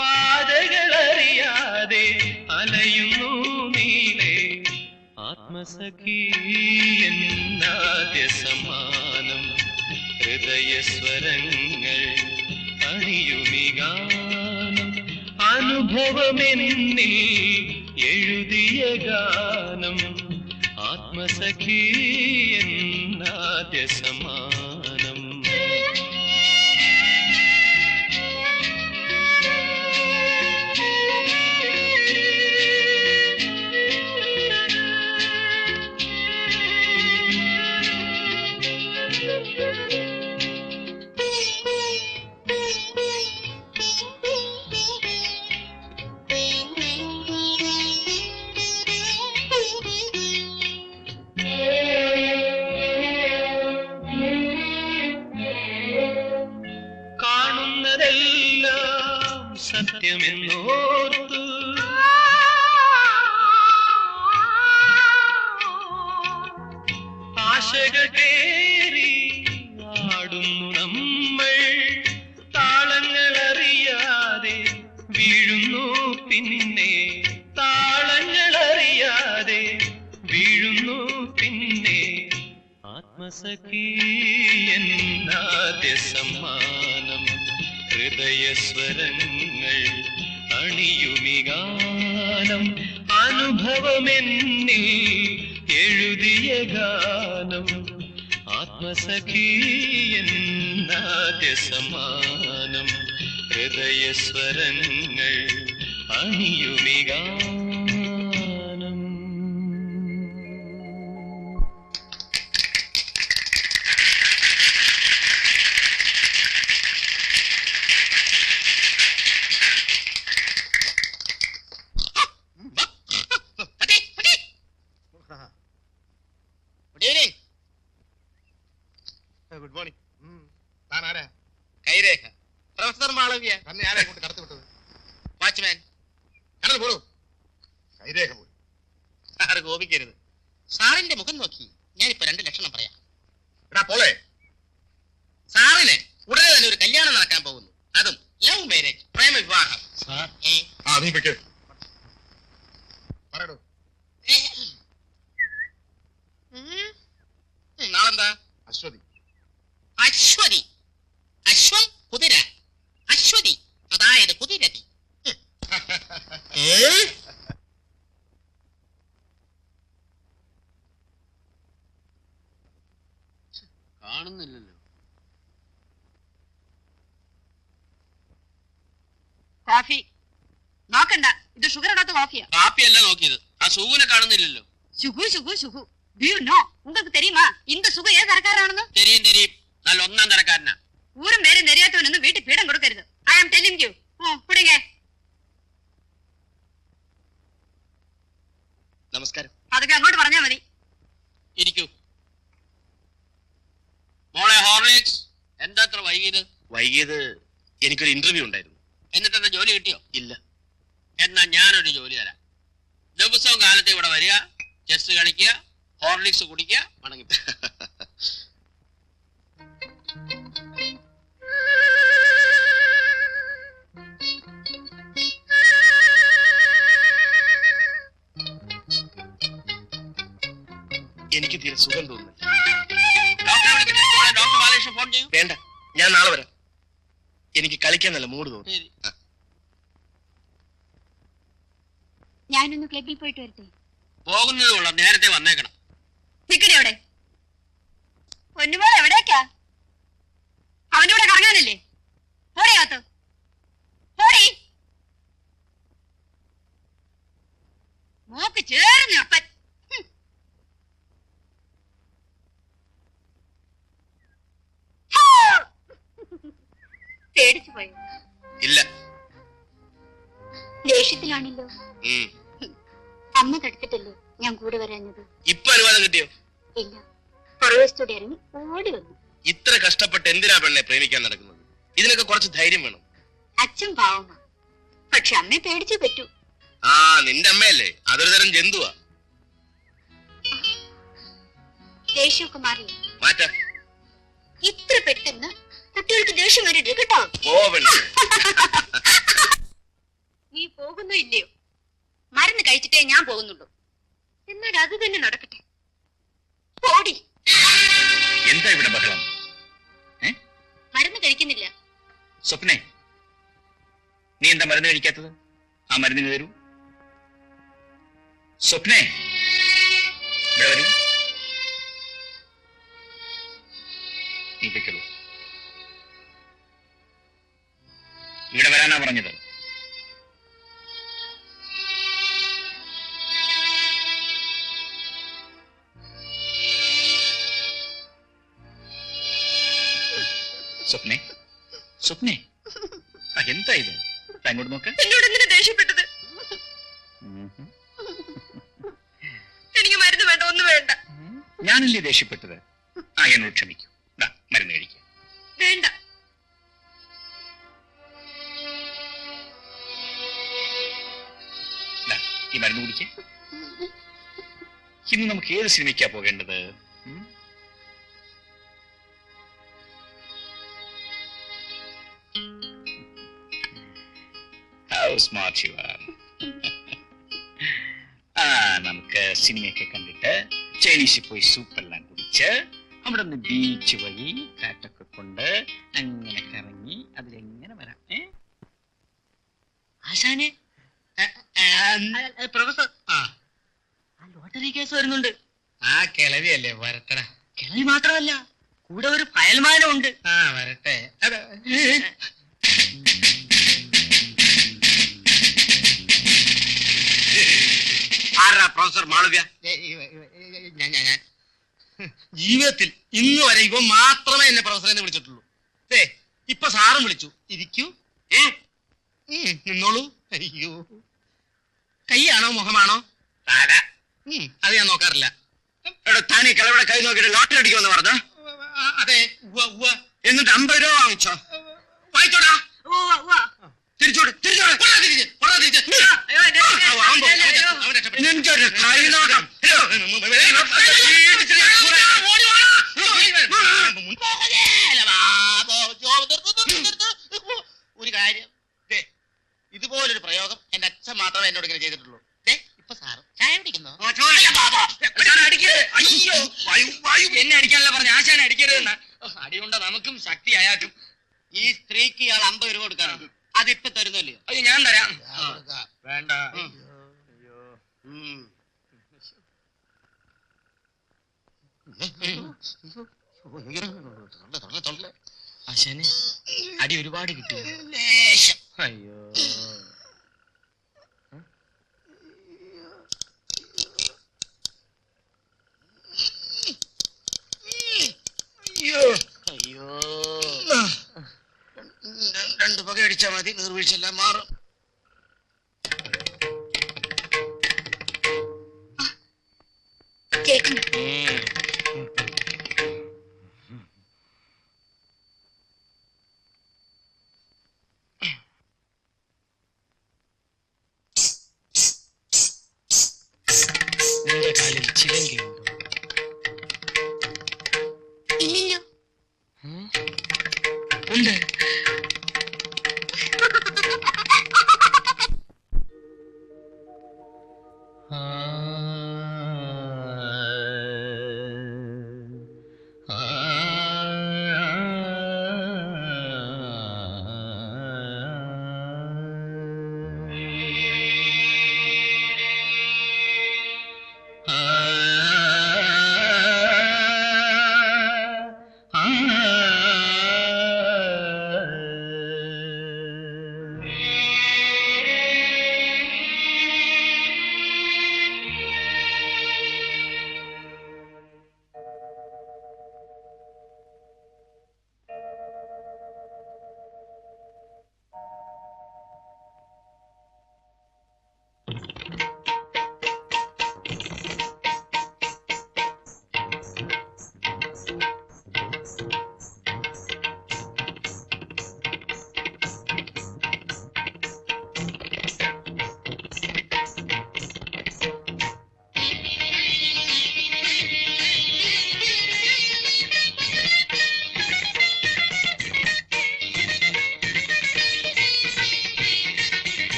പാതകളറിയാതെ അലയുന്നു നീളെ. ആത്മസഖി എന്നാദ്യ സമ്മാനം ഹൃദയസ്വരങ്ങൾ അണിയുമിഗാനം അനുഭവമെന്നിൽ എഴുതിയ ഗാനം ആത്മസഖി എന്നാദ്യ സമ്മാനം. കാണുന്നതെല്ലാം സത്യമെന്നോർത്തു ആശകൾ കേറി ആടുന്നു നമ്മൾ, താളങ്ങളറിയാതെ വീഴുന്നു പിന്നെ, താളങ്ങളറിയാതെ വീഴുന്നു പിന്നെ. ആത്മസഖി എന്നാദ്യ സമ്മാനം ഹൃദയസ്വരങ്ങൾ അണിയുമിഗാനം അനുഭവമെന്നിൽ എഴുതിയ ഗാനം ആത്മസഖി എന്നാദ്യ സമ്മാനം ഹൃദയസ്വരങ്ങൾ അണിയുമിഗാനം. Good morning. താൻ ആരാ? കൈരേഖ. പ്രൊഫസർ മാളവ്യ. തന്നെ ആരാ കൊണ്ട് കടത്തി വിട്ടത്? വാച്ച്മാൻ. കടന്നു പോളൂ. കൈരേഖ പോയി. സാറ് കോപിക്കരുത്. സാറിന്റെ മുഖം നോക്കി ഞാനിപ്പോ 2 ലക്ഷണം പറയാം. എടാ പോളെ, സാറിന് ഉടനെ തന്നെ ഒരു കല്യാണം നടക്കാൻ പോകുന്നു, അതും ലവ് മാരേജ്, പ്രേമ വിവാഹം. ആ നീ വെക്ക്. പറയടോ. നാളെന്താ? അശ്വതി. അശ്വതി. അശ്വം കുതിര. അശ്വതി അതായത് കുതിരതി. കാണുന്നില്ലല്ലോ. കോഫി നോക്കണ്ട, ഇത് ഷുഗർ ഇടാത്ത കോഫിയാ. കാപ്പിയല്ല നോക്കിയത്, ആ സുഖുവിനെ കാണുന്നില്ലല്ലോ. Sukhu Sukhu Sukhu do you know உங்களுக்கு தெரியுமா இந்த சுகு ஏ தரக்காராണെന്ന്? തെരിയും തെരിയും, നല്ല ഒന്നാം തരക്കാരനാ. ഊരും പേരും தெரியாதவனൊന്നും വീട്ടിൽ പീഡം കൊടുക്കരുത്. I am telling you. കുടിങ്ങ. നമസ്കാരം. അതൊക്കെ അങ്ങോട്ട് പറഞ്ഞാ മതി. ഇരിക്കൂ. മോളെ ഹോർലിക്സ്, എന്താ അത്ര വൈകിയത്? വൈകിയത് എനിക്കൊരു ഇന്റർവ്യൂ ഉണ്ടായിരുന്നു. എന്നിട്ട് എന്താ ജോലി കിട്ടിയോ? ഇല്ല. എന്നാ ഞാനൊരു ജോലി തരാം. ദിവസവും കാലത്ത് ഇവിടെ വരിക, ചെസ് കളിക്കുക, ഹോർലിക്സ് കുടിക്കുക, മടങ്ങി. എനിക്ക് തീരെ സുഖം തോന്നുന്നു. ഡോക്ടർ ബാലകൃഷ്ണൻ ഫോൺ ചെയ്യൂ. വേണ്ട, ഞാൻ നാളെ വരാം. എനിക്ക് കളിക്കാൻ നല്ല മൂഡ് തോന്നുന്നു. ശരി. ഞാനൊന്ന് ക്ലബിൽ പോയിട്ട് വരട്ടെ. പോകുന്നത് കൊള്ളാം, നേരത്തെ വന്നേക്കണം. നിക്കടി അവിടെ. പൊന്നുമോൾ എവിടേക്കാ? അവന്റെ കൂടെ കറങ്ങാനല്ലേ? പോടിയകത്ത് പോടി. മോക്ക് ചേർന്ന് അപ്പൻ. പേടിച്ചു പോയോ? ഇല്ല. ദേഷ്യത്തിലാണല്ലോ. അമ്മ തടുത്തിട്ടല്ലേ ഞാൻ കൂടെ വരാഞ്ഞത്? ഇപ്പൊ അനുവാദം കിട്ടിയോ? ഇല്ല, പുറവശത്തോടെ ഇറങ്ങി ഓടി വന്നു. ഇത്ര കഷ്ടപ്പെട്ട് എന്തിനാ പെണ്ണെ പ്രേമിക്കാൻ നടക്കുന്നത്? ഇതിനൊക്കെ കുറച്ച് ധൈര്യം വേണം. അച്ഛൻ പാവമാ, പക്ഷെ അമ്മയെ പേടിച്ചേ പറ്റൂ. ആ, നിന്റെ അമ്മയല്ലേ? അതൊരു തരം ജന്തുവാ. ദേഷ്യമൊക്കെ മാറി മാറ്റാ. ഇത്ര പെട്ടെന്ന് കുട്ടികൾക്ക് ദേഷ്യം വരരുത് കേട്ടോ. നീ പോകുന്നോ ഇല്ലയോ? മരുന്ന് കഴിച്ചിട്ടേ ഞാൻ പോകുന്നുള്ളൂ. എന്നാൽ അത് തന്നെ നടക്കട്ടെ. ഓടി. എന്താ ഇവിടെ ബഹളം? മരുന്ന് കഴിക്കുന്നില്ല. സ്വപ്നെ, നീ എന്താ മരുന്ന് കഴിക്കാത്തത്? ആ മരുന്നിന് തരൂ. സ്വപ്നെ, ഇവിടെ വരൂ. നീ വെക്കൂ. ഇവിടെ വരാനാ പറഞ്ഞത്. സ്വപ്നെ, സ്വപ്നെ, എന്താ ഇത്? അങ്ങോട്ട് നോക്ക്. എന്നോട് എന്തിനാ ദേഷ്യപ്പെട്ടത്? എനിക്ക് മരുന്ന് വേണ്ട, ഒന്നും വേണ്ട. ഞാനല്ലേ ദേഷ്യപ്പെട്ടത്? എന്നോട് ക്ഷമിക്കൂ. മരുന്ന് കഴിക്കുക. വേണ്ട. ഈ മരുന്ന് കുടിക്ക. ഇന്ന് നമുക്ക് ഏത് സിനിമയ്ക്കാ പോകേണ്ടത്? How smart you are. നമുക്ക് സിനിമയൊക്കെ കണ്ടിട്ട് ചൈനീസിൽ പോയി സൂപ്പെല്ലാം കുടിച്ച് അവിടെ നിന്ന് ബീച്ച് വഴി കാറ്റൊക്കെ കൊണ്ട് അങ്ങനെ കറങ്ങി അതിലെങ്ങനെ വരാം. ആശാനെ, പ്രൊഫസർ, ലോട്ടറി കേസ് വരുന്നുണ്ട്. ആ കിളവിയല്ലേ? വരട്ടട. കിളവി മാത്രമല്ല, കൂടെ ഒരു ഫയൽമാനും ഉണ്ട്. വരട്ടെ. ആരാ പ്രൊഫസർ മാളവ്യ? ഞാൻ ജീവിതത്തിൽ ഇന്ന് വരെ ഇവ മാത്രമേ എന്നെ പ്രൊഫസർ എന്ന് വിളിച്ചിട്ടുള്ളൂ. ഇപ്പൊ സാറും വിളിച്ചു. ഇരിക്കൂ. നിന്നോളൂ. അയ്യോ, കൈയാണോ മുഖമാണോ? അത് ഞാൻ നോക്കാറില്ല. താനീ കിളവിടെ കൈ നോക്കിയിട്ട് ലോട്ടറി അടിക്കുമെന്ന് പറഞ്ഞ? അതെ. എന്നിട്ട് 50 രൂപ വാങ്ങിച്ചോ? വായിച്ചോടാ. തിരിച്ചോട്, തിരിച്ചോട്. ഒരു കാര്യം, ഇതുപോലൊരു പ്രയോഗം എന്റെ അച്ഛൻ മാത്രമേ എന്നോട് ഇങ്ങനെ ചെയ്തിട്ടുള്ളൂ. ഇപ്പൊ സാറ് ചായ കുടിക്കുന്നു അയ്യോ എന്നെ അടിക്കാനല്ല പറഞ്ഞ ആശാനെ അടിക്കരുതെന്ന അടി കൊണ്ട നമുക്കും ശക്തി അയാൾക്കും. ഈ സ്ത്രീക്ക് ഇയാൾ 50 രൂപ കൊടുക്കാനുണ്ട്. അതിപ്പോ തരുന്നല്ലേ? അയ്യോ ഞാൻ തരാം. വേണ്ട. ആശാനെ അടി ഒരുപാട് കിട്ടി. അയ്യോ അയ്യോ 2 പക അടിച്ചാൽ മതി, നീർവീഴ്ചെല്ലാം മാറും. നിന്റെ കാലിൽ ചിലങ്കയുണ്ടോ? ഇല്ലല്ലോ. ഉണ്ട്.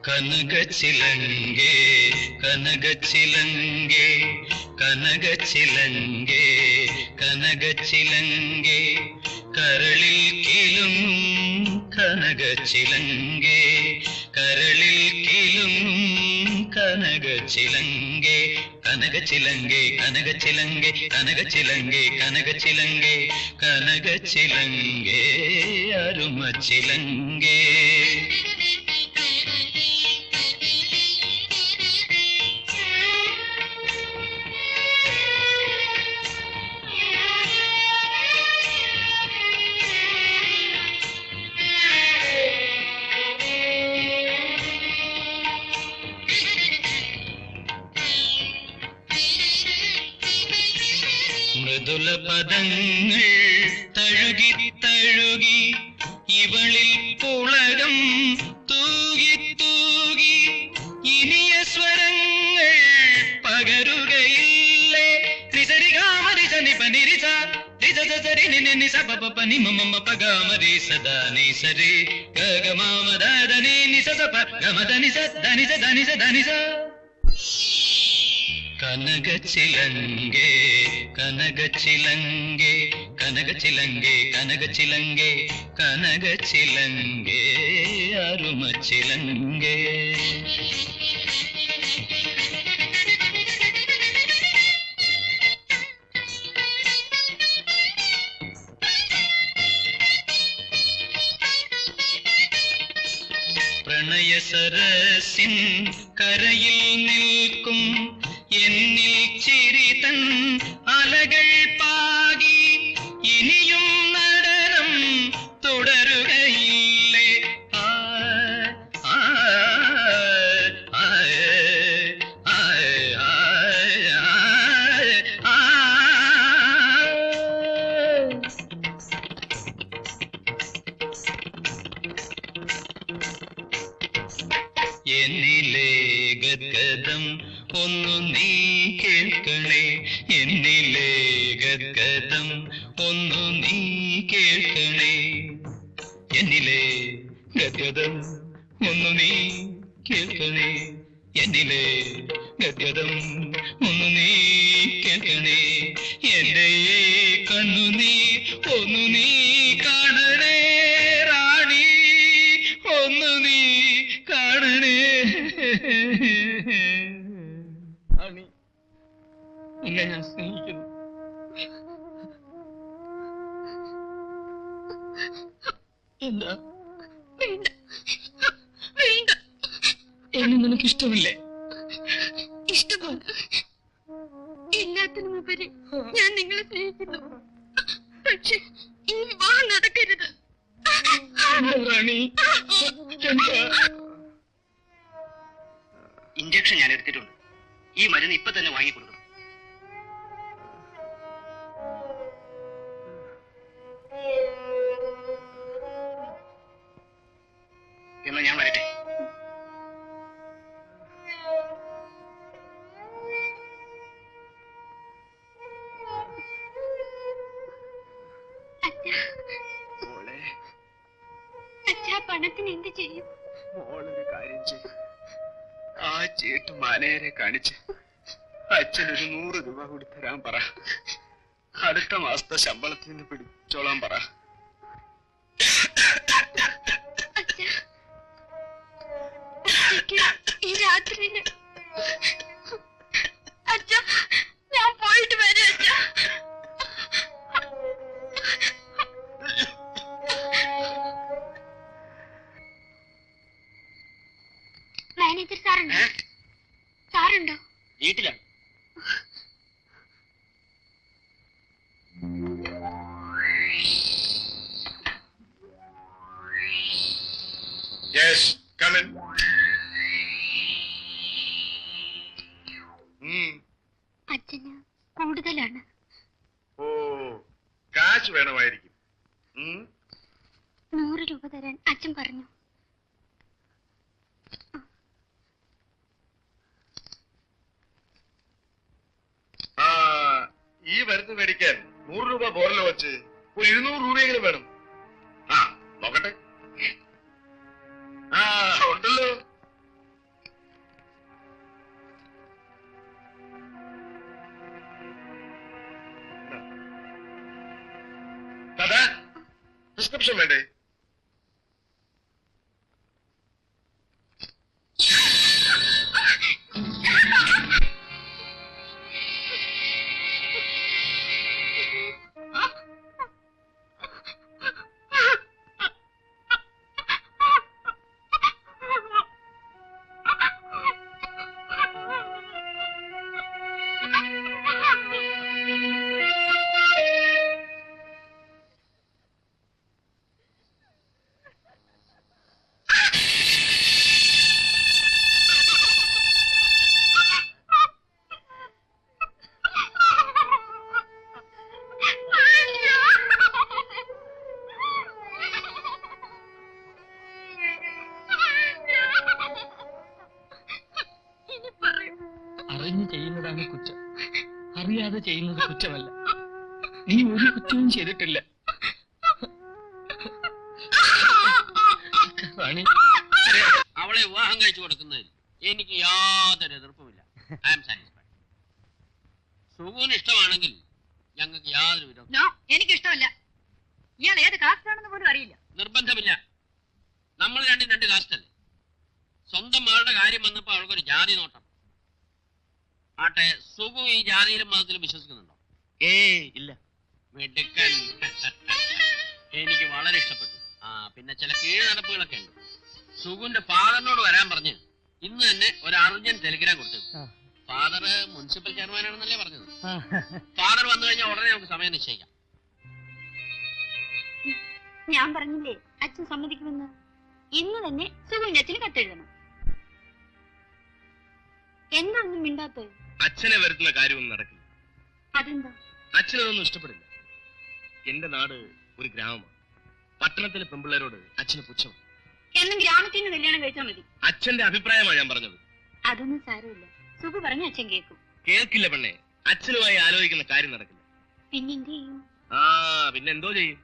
കനകച്ചിലങ്കേ കനകച്ചിലങ്കേ കനകച്ചിലങ്കേ കനകച്ചിലങ്കേ കരളിൽ കിലുങ്ങും കനകച്ചിലങ്കേ കരളിൽ കിലുങ്ങും കനകച്ചിലങ്കേ കനകച്ചിലങ്കേ കനകച്ചിലങ്കേ കനകച്ചിലങ്കേ കനകച്ചിലങ്കേ കനകച്ചിലങ്കേ അരുമച്ചിലങ്കേ മൃദുല പദങ്ങൾ തഴുകി തഴുകി ഇവളിൽ പുളകം തൂകി തൂകി ഇനിയ സ്വരങ്ങൾ പകരുകയില്ലേ നിസരിഗാമരി സനി പനിരിസ നിസരി നിസ പപ നി മമ പഗാമരി സദാ നി സരി ഗഗമാമദനി നിസ സപ ഗമദനി സദനി സദനി സദനി സ കനകച്ചിലങ്കേ കനകച്ചിലങ്കേ കനകച്ചിലങ്കേ കനകച്ചിലങ്കേ കനകച്ചിലങ്കേ അരുമച്ചിലങ്കേ പ്രണയ സരസിൻ കരയിൽ നിൽക്കും എന്നിൽ ചിരിതൻ അലകൾ പാകി ഇനിയും നടനം തുടരുകയില്ലേ എന്നിലെ ഗദ്ഗതം ഒന്നു നീ കേൾക്കണേ എന്നിലെ ഗദ്ഗതം ഗദ്യതം ഒന്നു നീ കേൾക്കണേ എന്നിലെ ഗദ്യതം ഒന്നു നീ കേൾക്കണേ എന്റെ കണ്ണു നീ ഒന്നു നീ കാണണേ റാണി ഒന്നു നീ കാണണേ. റാണി, നിന്നെ ഞാൻ സ്നേഹിക്കുന്നു. എന്താ വേണ്ട വേണ്ട, എന്നെ നിനക്ക് ഇഷ്ടമില്ലേ? ഇഷ്ടമാണ്. എല്ലാത്തിനുമുപരി ഞാൻ നിങ്ങളെ സ്നേഹിക്കുന്നു. പക്ഷെ ഈ വിവാഹം നടക്കരുത്. എന്താ റാണി? എന്താ? ഇഞ്ചക്ഷൻ ഞാൻ എടുത്തിട്ടുണ്ട്. ഈ മരുന്ന് ഇപ്പൊ തന്നെ വാങ്ങിക്കൊടുക്കണം. എന്നാ ഞാൻ വരട്ടെ. അച്ഛാ, പണത്തിന് എന്ത് ചെയ്യും? മോളൊരു കാര്യം ചെയ്യും. ആ ചേട്ടു മാനേരെ കാണിച്ച് അച്ഛനൊരു 100 രൂപ കൂടി തരാൻ പറ. അടുത്ത മാസത്തെ ശമ്പളത്തിൽ നിന്ന് പിടിച്ചോളാൻ പറ. അച്ഛാ, ഈ രാത്രിയില് അച്ഛാ, ഞാൻ പോയിട്ട് വരാം അച്ഛാ. മാനേജർ സാറുണ്ടോ? സാറുണ്ടോ? വീട്ടിലാണ്. Yes, come in. അച്ഛന് കൂടുതലാണ്. ഓ, കാശ് വേണമായിരിക്കും. 100 രൂപ തരാൻ അച്ഛൻ പറഞ്ഞു. ആ, ഈ മരുന്ന് മേടിക്കാൻ 100 രൂപ പോരല്ലോ വച്ച് ഒരു 200 രൂപയെങ്കിലും വേണം. ആ, നോക്കട്ടെ. ആ, ഉണ്ടല്ലോ. ദാദാ, പ്രിസ്ക്രിപ്ഷൻ വേണ്ടേ? അറിഞ്ഞു ചെയ്യുന്നതാണ് കുറ്റം, അറിയാതെ ചെയ്യുന്നത് കുറ്റമല്ല. നീ ഒരു കുറ്റവും ചെയ്തിട്ടില്ല റാണി. അവളെ വിവാഹം കഴിച്ചു കൊടുക്കുന്നതിൽ എനിക്ക് യാതൊരു എതിർപ്പുമില്ല. I am satisfied. സുഖുവിന് ഇഷ്ടമാണെങ്കിൽ ഞങ്ങൾക്ക് യാതൊരു വിധം എനിക്കിഷ്ടമല്ല. ഇയാൾ ഏത് കാസ്റ്റാണെന്ന് പോലും അറിയില്ല. നിർബന്ധമില്ല. നമ്മൾ രണ്ടും 2 കാസ്റ്റല്ലേ. സ്വന്തം മകളുടെ കാര്യം വന്നപ്പോ അവൾക്കൊരു ജാതി നോട്ടം. ആട്ടെ, സുഖു ഈ ജാതിയിലും മതത്തിലും വിശ്വസിക്കുന്നുണ്ടോ? ഇല്ല. മിടുക്കൻ. എനിക്ക് വളരെ ഇഷ്ടപ്പെട്ടു. ആ, പിന്നെ ചില കീഴ് നടപ്പുകളൊക്കെ ഉണ്ട്. സുഖുവിന്റെ ഫാദറിനോട് വരാൻ പറഞ്ഞ് ഇന്ന് തന്നെ ഒരു അർജന്റ് ടെലിഗ്രാം കൊടുത്തു. ഫാദർ മുനിസിപ്പൽ ചെയർമാനാണെന്നല്ലേ പറഞ്ഞത്. ഫാദർ വന്നു കഴിഞ്ഞാൽ ഉടനെ നമുക്ക് സമയം നിശ്ചയിക്കാം. ഞാൻ പറഞ്ഞില്ലേ അച്ഛൻ സമ്മതിക്കുമെന്ന്. ഇന്ന് തന്നെ സുഖുവിന്റെ അച്ഛന് കത്തെഴുതണം. എന്താണെന്നും മിണ്ടാത്തത്? അച്ഛനെ വരുത്തുന്ന കാര്യമൊന്നും നടക്കില്ല. അതെന്താ? അച്ഛനതൊന്നും ഇഷ്ടപ്പെടില്ല. എന്റെ നാട് ഒരു ഗ്രാമമാണ്. പട്ടണത്തിലെ പെമ്പിള്ളേരോട് അച്ഛന് പുച്ഛമാണ്. എന്നും ഗ്രാമത്തിൽ നിന്ന് കല്യാണം കഴിച്ചാൽ മതി. അച്ഛന്റെ അഭിപ്രായമാണ് ഞാൻ പറഞ്ഞത്. അതൊന്നും സാരമില്ല. സുഖു പറഞ്ഞ അച്ഛൻ കേൾക്കും. കേൾക്കില്ല പെണ്ണെ. അച്ഛനുമായി ആലോചിക്കുന്ന കാര്യം നടക്കില്ല. പിന്നെന്ത് ചെയ്യും? പിന്നെന്തോ ചെയ്യും?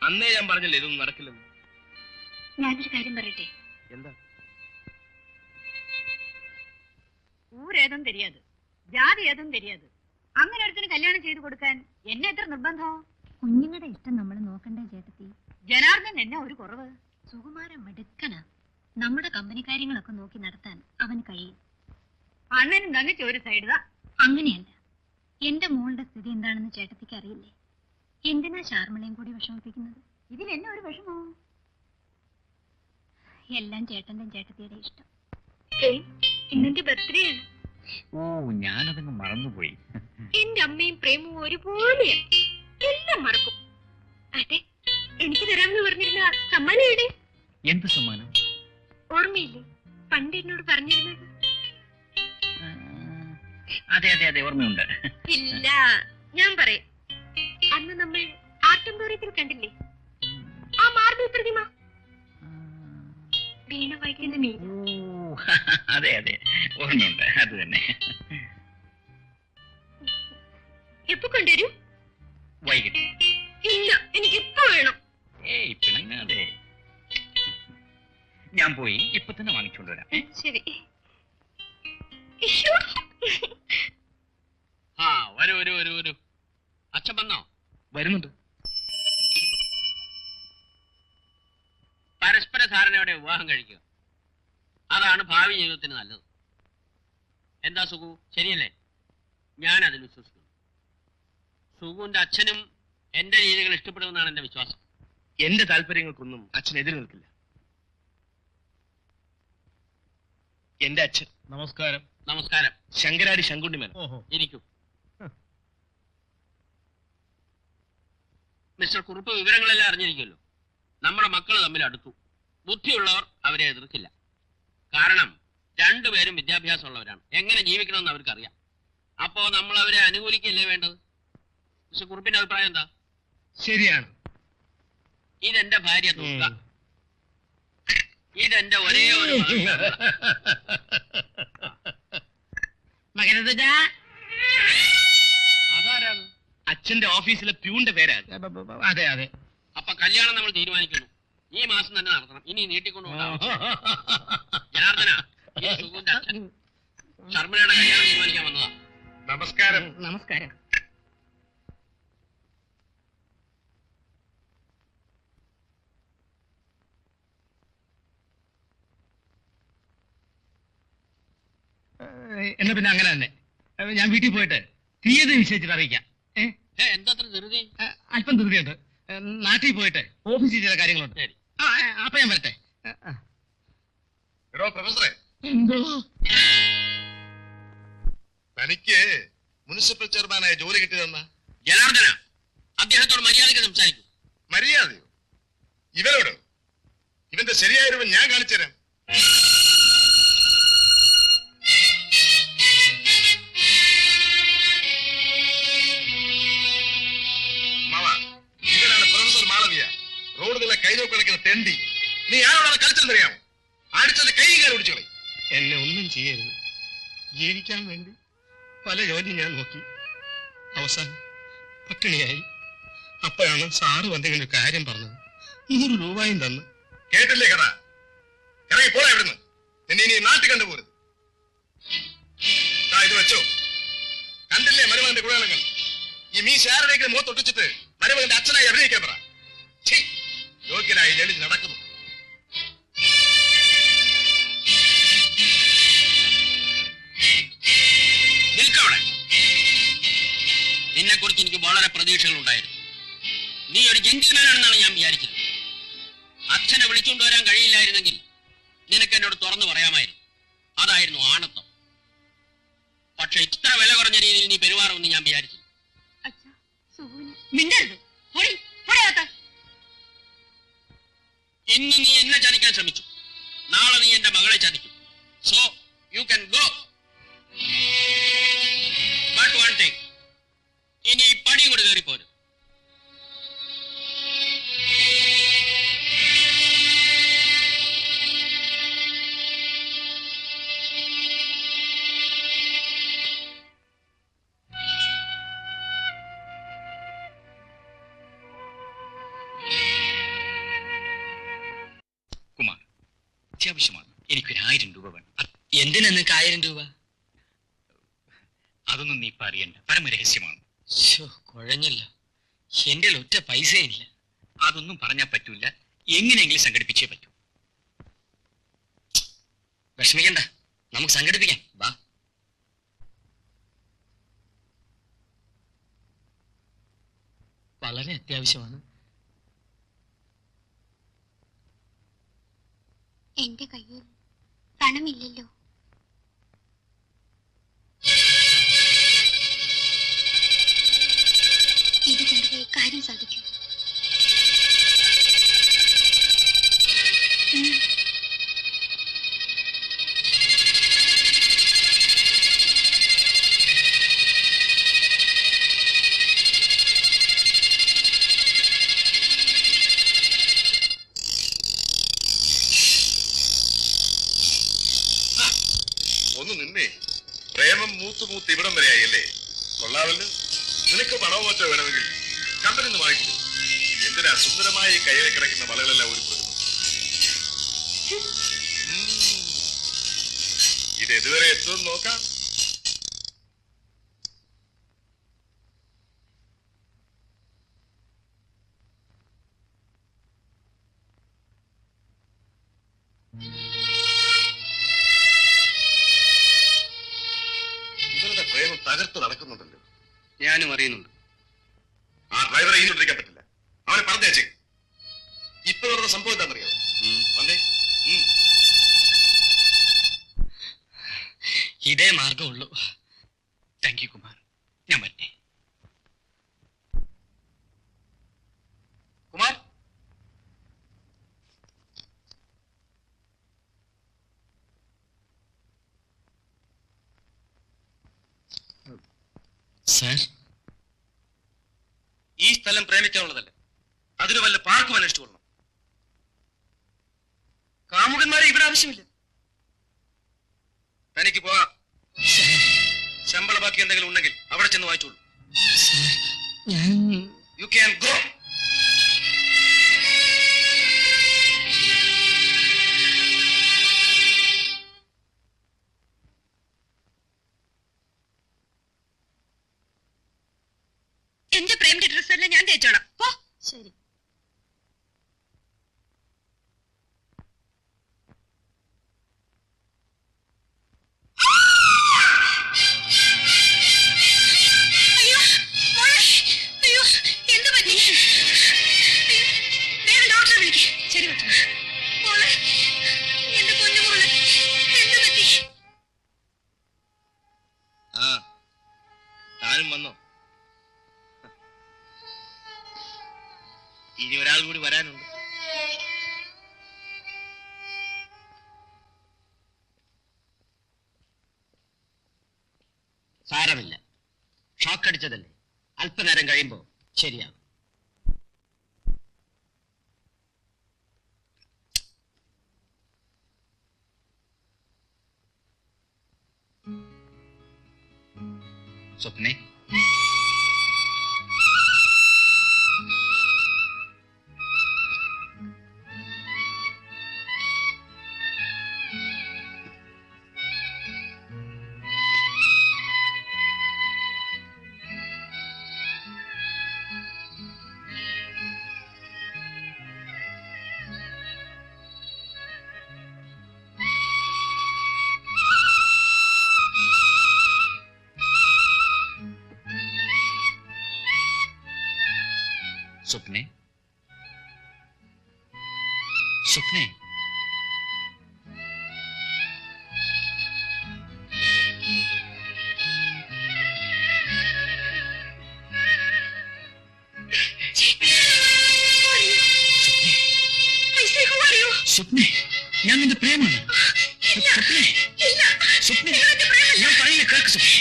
അന്നേ ഞാൻ പറഞ്ഞില്ലേ ഇതൊന്നും നടക്കില്ലെന്ന്. ഞാനൊരു കാര്യം പറയട്ടെ. എന്താ? ഊരേതും தெரியாது, ജാതി ഏതും தெரியாது. അങ്ങനെ ഒരുത്തിന് കല്യാണം ചെയ്തു കൊടുക്കാൻ എന്നെ എത്ര നിർബന്ധം? കുഞ്ഞുങ്ങളുടെ ഇഷ്ടം നമ്മൾ നോക്കണ്ടേ ചേട്ടത്തി? ജനാർദ്ദൻ എന്നെ ഒരു കുറവ്. സുകുമാരൻ മിടുക്കനാ. നമ്മുടെ കമ്പനി കാര്യങ്ങളൊക്കെ നോക്കി നടത്താൻ അവന് കഴിയും. അണ്ണനും തങ്ങച്ച ഒരു സൈഡ്. അങ്ങനെയല്ല, എന്റെ മോളുടെ സ്ഥിതി എന്താണെന്ന് ചേട്ടത്തിക്ക് അറിയില്ലേ? എന്തിനാ ശാർമളയും കൂടി വിഷമിപ്പിക്കുന്നത്? ഇതിൽ എന്നെ ഒരു വിഷമോ? എല്ലാം ചേട്ടന്റെയും ചേട്ടത്തിയുടെ ഇഷ്ടം. ഇന്നെന്റെ ബർത്ത്ഡേ ആണ്. ഓ, ഞാനതങ്ങ് മറന്നുപോയി. എന്റെ അമ്മയും പ്രേമവും ഒരുപോലെയാ, എല്ലാം മറക്കും. അതെ, എനിക്ക് തരാമെന്ന് പറഞ്ഞിരുന്ന സമ്മാനം എവിടെ? എന്ത് സമ്മാനം? ഓർമ്മയില്ലേ പണ്ട് എന്നോട് പറഞ്ഞിരുന്നത്? അതെ അതെ അതെ, ഓർമ്മയുണ്ട്. ഇല്ല, ഞാൻ പറയാം. അന്ന് നമ്മൾ ആർട്ടംബോറിയത്തിൽ കണ്ടില്ലേ ആ മാർബിൾ പ്രതിമ? വീണ വായിക്കുന്ന മീൻ. ഓ, അതെ അതെ, ഓർമ്മയുണ്ട്. അത് തന്നെ. എപ്പോ കൊണ്ടുവരും? വൈകിട്ട്. ഇല്ല, എനിക്ക് ഇപ്പൊ വേണം. ഏയ് പിണങ്ങാതെ. ഞാൻ പോയി ഇപ്പൊ തന്നെ വാങ്ങിച്ചോണ്ടുവരാം. ശരി. ആ, വരൂ വരൂ വരൂ വരൂ. അച്ഛൻ വന്നോ? വരുന്നുണ്ട്. പരസ്പര ധാരണയോടെ വിവാഹം കഴിക്കുക, അതാണ് ഭാവി ജീവിതത്തിന് നല്ലത്. എന്താ സുഖു, ശരിയല്ലേ? ഞാൻ അതിൽ വിശ്വസിക്കുന്നു. സുഖുവിന്റെ അച്ഛനും എന്റെ രീതികൾ ഇഷ്ടപ്പെടുമെന്നാണ് എന്റെ വിശ്വാസം. എന്റെ താല്പര്യങ്ങൾക്കൊന്നും അച്ഛൻ എതിര് നിൽക്കില്ല. എന്റെ അച്ഛൻ. നമസ്കാരം. നമസ്കാരം. ശങ്കരാടി ശങ്കുണ്ണിമൻ. ഇരിക്കൂ. മിസ്റ്റർ കുറുപ്പ് വിവരങ്ങളെല്ലാം അറിഞ്ഞിരിക്കുമല്ലോ. നമ്മുടെ മക്കൾ തമ്മിൽ അടുത്തു. ബുദ്ധിയുള്ളവർ അവരെ എതിർക്കില്ല. കാരണം രണ്ടുപേരും വിദ്യാഭ്യാസമുള്ളവരാണ്. എങ്ങനെ ജീവിക്കണമെന്ന് അവർക്കറിയാം. അപ്പോ നമ്മൾ അവരെ അനുകൂലിക്കല്ലേ വേണ്ടത്? മിസ്റ്റർ കുറുപ്പിന്റെ അഭിപ്രായം എന്താ? ശരിയാണ്. ഇതെന്റെ ഭാര്യ തൂക്ക. ഇതെന്റെ ഒരേ ഒരു അതാരാണ്? അച്ഛന്റെ ഓഫീസിലെ പ്യൂണിന്റെ പേരാ. അതെ അതെ. അപ്പൊ കല്യാണം നമ്മൾ തീരുമാനിക്കുന്നു. ഈ മാസം തന്നെ നടത്തണം. ഇനി നീട്ടിക്കൊണ്ടുപോകാം. ജനാർദ്ദന, ഈ സുഖുവിന്റെ അച്ഛൻ ശർമ്മയുടെ കല്യാണം തീരുമാനിക്കാൻ വന്നതാ. നമസ്കാരം. നമസ്കാരം. എന്നാ പിന്നെ അങ്ങനെ തന്നെ ഞാൻ വീട്ടിൽ പോയിട്ട് തീയതി നിശ്ചയിച്ചിട്ട് അറിയിക്കാം. എന്താ ധൃതി? അല്പം ധൃതിയുണ്ട്. നാട്ടിൽ പോയിട്ട് ഓഫീസിൽ ചില കാര്യങ്ങളുണ്ട്. ശരി. അപ്പൊ ഞാൻ വരട്ടെ. എടോ പ്രൊഫസറെ, എന്തോ? തനിക്ക് മുനിസിപ്പൽ ചെയർമാനായ ജോലി കിട്ടിയതെന്നാ? ജനാർദ്ദന, അദ്ദേഹത്തോട് മര്യാദയ്ക്ക് സംസാരിക്കും. മര്യാദയോ? ഇവരോട്? ഇവന്റെ ശരിയായ രൂപം ഞാൻ കാണിച്ചു തരാം. ഇവനാണ് പ്രൊഫസർ മാളവിയ. റോഡിലുള്ള കൈനോക്ക് കളിക്കുന്ന തെണ്ടി. നീ ആരോടാണ് കളിച്ചതെന്നറിയാമോ? അടിച്ചത് കൈ കയറി പിടിച്ചോളെ. എന്നെ ഒന്നും ചെയ്യരുത്. ജീവിക്കാൻ വേണ്ടി പല ജോലി ഞാൻ നോക്കി. അവസാനം പട്ടിണിയായി. അപ്പോഴാണ് സാറ് വന്നിങ്ങനെ ഒരു കാര്യം പറഞ്ഞത്. 100 രൂപയും തന്നു. കേട്ടില്ലേ കഥ? ഇറങ്ങി പോടാ ഇവിടുന്ന്. നിന്നെ ഇനി നാട്ടിൽ കണ്ടുപോരുത്. ഇത് വെച്ചോ. കണ്ടില്ലേ മരുമകന്റെ കുഴലങ്ങൾ? ഈ മീശ ആരുടെയെങ്കിലും മുഖത്തൊട്ടിച്ചിട്ട് മരുമകന്റെ അച്ഛനായി അഭിനയിക്കാൻ പറ. യോഗ്യനായി എഴുതി നടക്കുന്നു. നിൽക്കവിടെ. നിന്നെ കുറിച്ച് എനിക്ക് വളരെ പ്രതീക്ഷകൾ ഉണ്ടായിരുന്നു. നീ ഒരു ജെന്റിൽമാനാണെന്നാണ് ഞാൻ വിചാരിച്ചത്. അച്ഛനെ വിളിച്ചുകൊണ്ടുവരാൻ കഴിയില്ലായിരുന്നെങ്കിൽ നിനക്ക് എന്നോട് തുറന്നു പറയാമായിരുന്നു. അതായിരുന്നു ആണത്വം. പക്ഷെ ഇത്ര വില കുറഞ്ഞ രീതിയിൽ നീ പെരുമാറുമെന്ന് ഞാൻ വിചാരിച്ചു. ഇന്ന് നീ എന്നെ ചതിക്കാൻ ശ്രമിച്ചു. നാളെ നീ എന്റെ മകളെ ചതിക്കും. So you can go. But one thing, ഇനി ഈ പടി കൂടെ കയറിപ്പോരും. അത്യാവശ്യമാണ്. എനിക്കൊരു 1000 രൂപ വേണം. എന്തിനാ നിനക്ക് 1000 രൂപ? അതൊന്നും നീ ഇപ്പൊ അറിയണ്ട, പരമരഹസ്യമാണ്. കുഴഞ്ഞല്ലോ, എന്റെ ഒറ്റ പൈസയില്ല. അതൊന്നും പറഞ്ഞാൽ പറ്റൂല, എങ്ങനെയെങ്കിലും സംഘടിപ്പിച്ചേ പറ്റൂ. വിഷമിക്കണ്ട, നമുക്ക് സംഘടിപ്പിക്കാം. വാ. വളരെ അത്യാവശ്യമാണ്. എന്റെ കയ്യിൽ പണമില്ലല്ലോ. ഇത് കൊണ്ടുപോയി കാര്യം സാധിക്കും. ഒന്ന് നിന്നേ. പ്രേമം മൂത്ത് ഇവിടം വരെയായല്ലേ? കൊള്ളാവല്ലോ. നിനക്ക് പണവും മറ്റോ വേണമെങ്കിൽ കമ്പനി നിന്ന് വാങ്ങിക്കൂ. എന്തിനാ സുന്ദരമായി കയ്യിൽ കിടക്കുന്ന വളകളെല്ലാം ഒരു കൊടുക്കുന്നു? ഇത് എതുവരെ എത്തുമെന്ന് നോക്കാം. ഇവരുടെ പ്രേമം തകർത്ത് നടക്കുന്നുണ്ടല്ലോ. ഞാനും അറിയുന്നുണ്ട്. ആ ഡ്രൈവറെ ഇനിയൊണ്ടിരിക്കാൻ പറ്റില്ല. അവനെ പറഞ്ഞേച്ചേ. ഇപ്പൊ നടന്ന സംഭവം എന്താണെന്നറിയോ? വന്നേ. ഇതേ മാർഗമുള്ളൂ. താങ്ക് യു കുമാർ, ഞാൻ വരട്ടെ. കുമാർ, സാർ, ഈ സ്ഥലം പ്രേമിക്കാനുള്ളതല്ല. അതിന് വല്ല പാർക്കും അന്വേഷിച്ചു കൊള്ളണം. കാമുകന്മാരെ ഇവിടെ ആവശ്യമില്ല. തനിക്ക് പോകാം. ശമ്പള ബാക്കി എന്തെങ്കിലും ഉണ്ടെങ്കിൽ അവിടെ ചെന്ന് വായിച്ചോളൂ. ഞാൻ യു ക്യാൻ ഗോ. എന്റെ പ്രേമിന്റെ ഡ്രസ് എല്ലാം ഞാൻ തേച്ചോളാം. പോ. ശരി. അയ്യോ മോളെ, അയ്യോ എന്ത് പറ്റി? വേഗം ഡോക്ടറെ വിളിക്ക്. ശരി കൊച്ചു. മോളെ, എന്റെ പൊന്നു മോളെ, എന്ത് പറ്റി? താനും വന്നോ? ഇനി ഒരാൾ കൂടി വരാനുണ്ട്. സാരമില്ല, ഷോക്ക് അടിച്ചതല്ലേ, അല്പനേരം കഴിയുമ്പോ ശരിയാകും. സ്വപ്നെ, സ്വപ്നെ, സ്വപ്നെ. സ്വപ്നെ, ഞാൻ നിന്റെ പ്രേമാണ്. സ്വപ്നെ, സ്വപ്നെ, ഞാൻ പറയുന്ന കേൾക്ക് സ്വപ്നെ.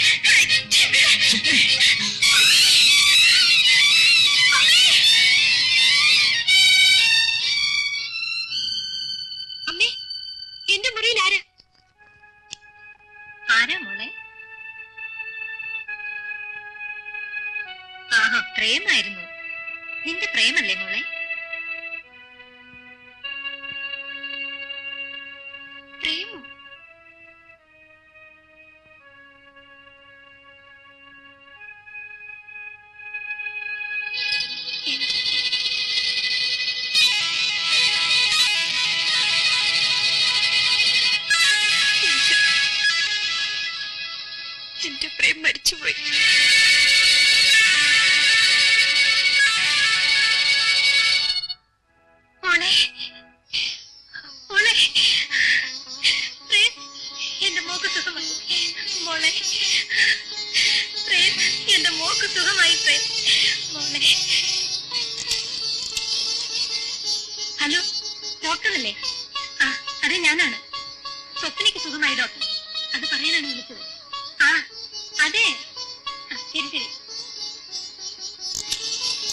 സ്വപ്നെ, അമ്മേ, എന്റെ മുറിയിൽ ആരാ? ആരാ മോളെ? ആഹാ, പ്രേമായിരുന്നു. നിന്റെ പ്രേമല്ലേ മോളെ?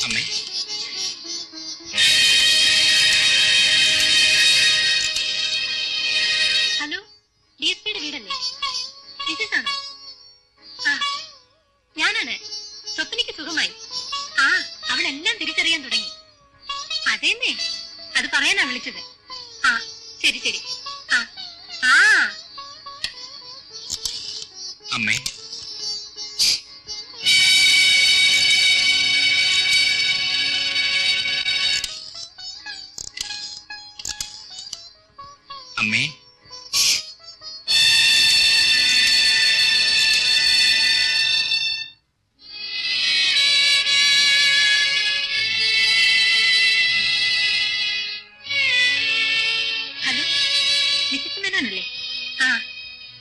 അമ്മേ, ഹലോ, DSPയുടെ വീടല്ലേ? മിസ്സസാണോ? ആ, ഞാനാണ്. സ്വപ്നയ്ക്ക് സുഖമായി. ആ, അവളെല്ലാം തിരിച്ചറിയാൻ തുടങ്ങി. അതേന്നേ, അത് പറയാനാ വിളിച്ചത്. ആ, ശരി ശരി. ആ ആ അമ്മേ, അമ്മേ, ഹലോ, മിസ്സസ് മേനോനല്ലേ? ആ,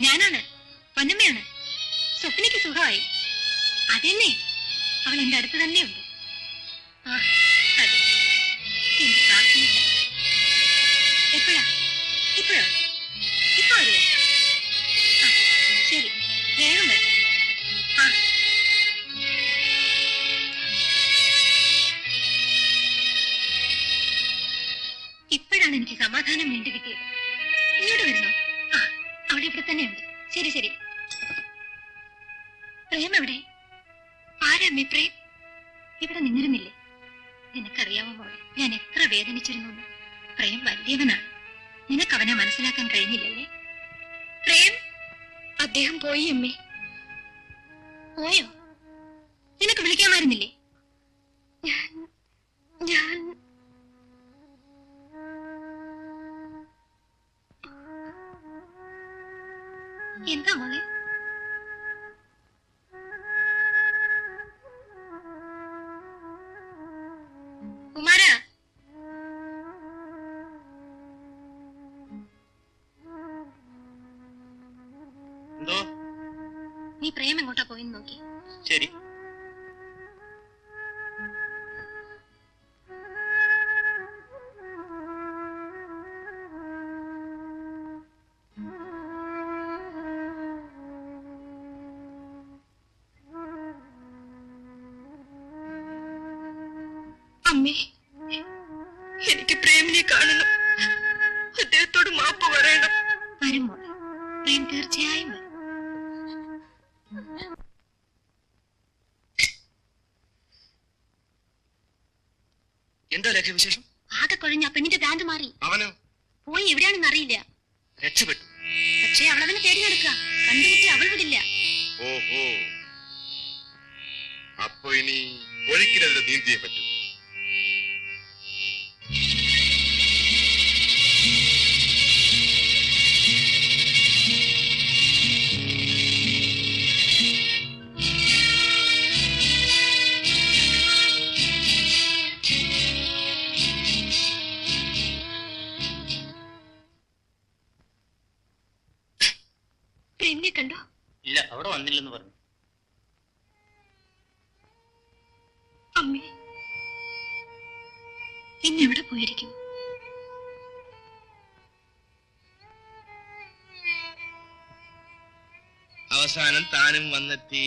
ഞാനാണ്. പൊന്നമ്മയാണ്. സ്വപ്നയ്ക്ക് സുഖമായി. അതെന്നെ, അവൾ എന്റെ അടുത്ത് തന്നെയുണ്ട്. ആ, അതെ. എന്റെ പ്രാർത്ഥനയില്ല. എപ്പോഴാ? ഇപ്പോഴോ? ഇപ്പൊ വരുമോ? ആ, ശരി, വേഗം വരും. ആ, ഇപ്പോഴാണ് എനിക്ക് സമാധാനം വീണ്ടു കിട്ടിയത്. ഇങ്ങോട്ട് വരുന്നോ? ആ, അവിടെ ഇവിടെ തന്നെയുണ്ട്. ശരി ശരി. പ്രേം എവിടെ? ആരാമ്മേ പ്രേം? ഇവിടെ നിന്നിരുന്നില്ലേ? നിനക്കറിയാമോ മോളെ, ഞാൻ എത്ര വേദനിച്ചിരുന്നു. പ്രേം വലിയവനാണ്. നിനക്കവനെ മനസ്സിലാക്കാൻ കഴിഞ്ഞില്ലല്ലേ? പ്രേം, അദ്ദേഹം പോയി അമ്മേ. പോയോ? നിനക്ക് വിളിക്കാമായിരുന്നില്ലേ? ഞാൻ എന്താ മോളെ? കുമാര, എന്തോ? നീ പ്രേം എങ്ങോട്ടാ പോയിന്ന് നോക്കി. ശരി. അമ്മേ, എനിക്ക് പ്രേമിനെ കാണണം. അദ്ദേഹത്തോട് മാപ്പ് പറയണം. വരും മോളെ, പ്രേം തീർച്ചയായും വരും. എന്താ ലേഖ വിശേഷം? ആകെ കൊഴിഞ്ഞ പെണ്ണിന്റെ ഭ്രാന്ത് മാറി. അവനോ? പോയി എവിടെയാണെന്ന് അറിയില്ല. രക്ഷപ്പെട്ടു. പക്ഷേ അവളവനെ തേടി നടക്കുക. കണ്ടുമുട്ടി അവൾ വിടില്ല. ഓഹോ, അപ്പൊ ഇനി ഒഴുക്കിനെതിരെ നീന്തിയേ പറ്റൂ. പ്രേമിനെ കണ്ടോ? ഇല്ല, അവിടെ വന്നില്ലെന്ന് പറഞ്ഞു. അമ്മേ, ഇന്നെവിടെ പോയിരിക്കും? അവസാനം താനും വന്നെത്തി.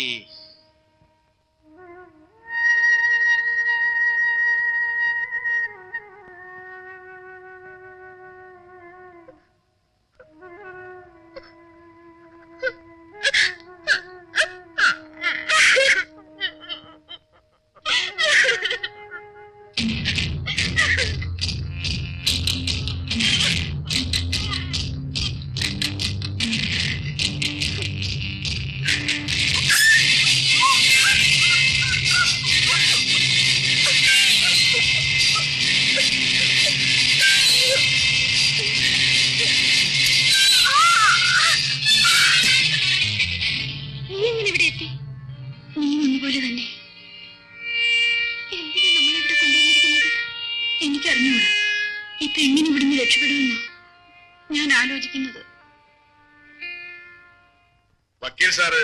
വക്കീൽ സാറ്,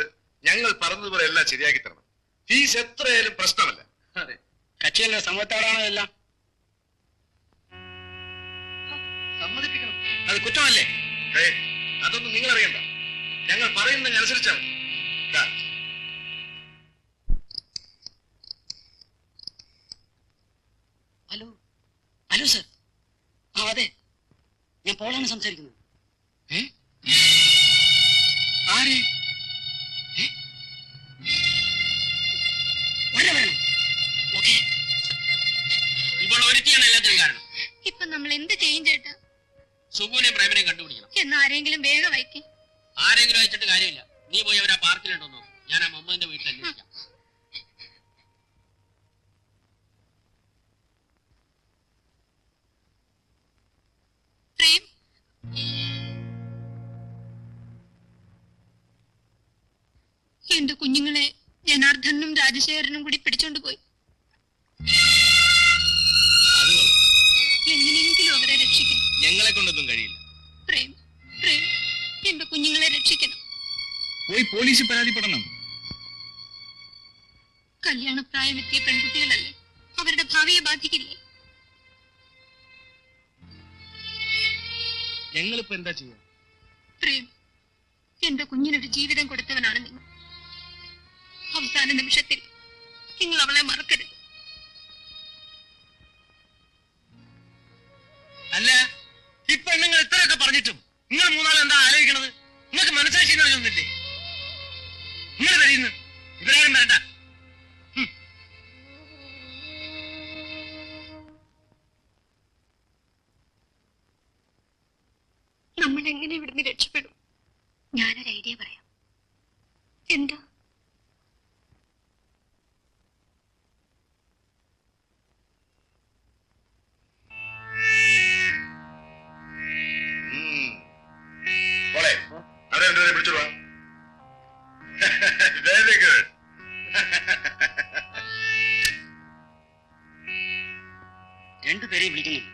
ഞങ്ങൾ പറഞ്ഞതുപോലെ എല്ലാം ശരിയാക്കി തരണം. ഫീസ് എത്രയായാലും പ്രശ്നമല്ല. അതെ, കക്ഷിയല്ലേ സമയത്തോടാണോ എല്ലാം. സമ്മതിപ്പിക്കണം. അത് കുറ്റമല്ലേ? അതൊന്നും നിങ്ങൾ അറിയണ്ട. ഞങ്ങൾ പറയുന്നതിനനുസരിച്ചാണ്. Hello hello sir. ആ അതെ, ഞാൻ പോളാണ് സംസാരിക്കുന്നത്. ആരെ? വേണം. ഓക്കെ. ഇപ്പോൾ ഒരുത്തിയാണ് എല്ലാത്തിനും കാരണം. ഇപ്പൊ നമ്മൾ എന്ത് ചെയ്യും ചേട്ടാ? സുഖുവിനെ പ്രേമനെ കണ്ടുപിടിക്കണം. എന്ന് ആരെങ്കിലും വേഗം വയ്ക്കും. ആരെങ്കിലും അയച്ചിട്ട് കാര്യമില്ല. നീ പോയി അവരാ പാർക്കിലുണ്ടോ നോക്കും. ഞാൻ ആ മുഹമ്മദിന്റെ വീട്ടിൽ അന്വേഷിക്കാം. പ്രേം, എന്റെ കുഞ്ഞുങ്ങളെ ജനാർദ്ദനും രാജശേഖരനും കൂടി പിടിച്ചോണ്ട് പോയി. അത് കൊള്ളാം. എങ്ങനെയെങ്കിലും അവരെ രക്ഷിക്കണം. ഞങ്ങളെ കൊണ്ടൊന്നും കഴിയില്ല. പ്രേം, പ്രേം, എന്റെ കുഞ്ഞുങ്ങളെ രക്ഷിക്കണം. പോയി പോലീസിൽ പരാതിപ്പെടണം. കല്യാണപ്രായമെത്തിയ പെൺകുട്ടികളല്ലേ, അവരുടെ ഭാവിയെ ബാധിക്കില്ലേ? ഞങ്ങളിപ്പോ എന്താ ചെയ്യാ? പ്രേം, എന്റെ കുഞ്ഞിനൊരു ജീവിതം കൊടുത്തവനാണ് നിങ്ങൾ. അവസാന നിമിഷത്തിൽ നിങ്ങൾ അവളെ മറക്കരുത്. അല്ല, ഈ പെണ്ണുങ്ങൾ ഇത്രയൊക്കെ പറഞ്ഞിട്ടും നിങ്ങൾ മൂന്നാൾ എന്താ ആലോചിക്കണത്? നിങ്ങൾക്ക് മനസ്സാക്ഷി നൽകുന്നില്ലേ? നിങ്ങൾ കഴിയുന്നു, ഇവരാരും വേണ്ട. നമ്മൾ എങ്ങനെ ഇവിടുന്ന് രക്ഷപ്പെടും? ഞാനൊരു ഐഡിയ പറയാം. എന്താ? മോളെ, അവിടെ രണ്ടുപേരെ പിടിച്ചോളൂ. Very good. രണ്ടുപേരെയും വിളിക്കുന്നില്ല.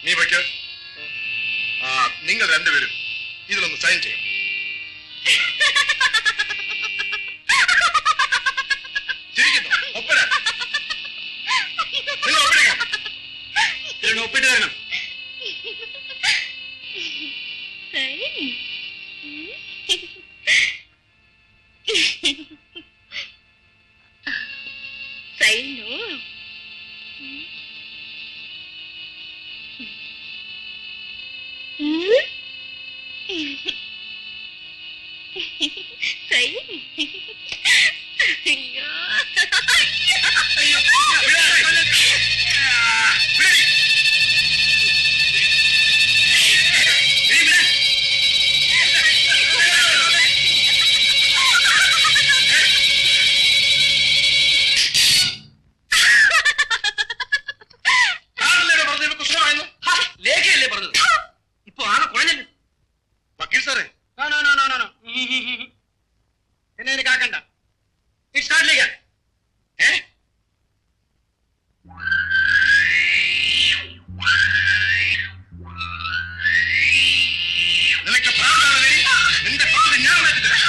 നീ വയ്ക്ക. നിങ്ങൾ രണ്ടുപേരും ഇതിലൊന്ന് സൈൻ ചെയ്യണം. ചിരിക്കുന്നു. ഒപ്പിടാൻ നിങ്ങൾ ഒപ്പിടിക്കണം. ഒപ്പിട്ട് തരണം. ലേഖയല്ലേ പറഞ്ഞത്? ഇപ്പൊ ആളെ കുഴഞ്ഞല്ലേ? വക്കീൽ സാറേ, എന്നെ കാക്കണ്ട. നീ സ്റ്റാർട്ടിലേക്ക് നിനക്ക് പ്രാന്താണ്. നിന്റെ പ്രാന്ത് ഞാൻ മാറ്റിത്തരാം.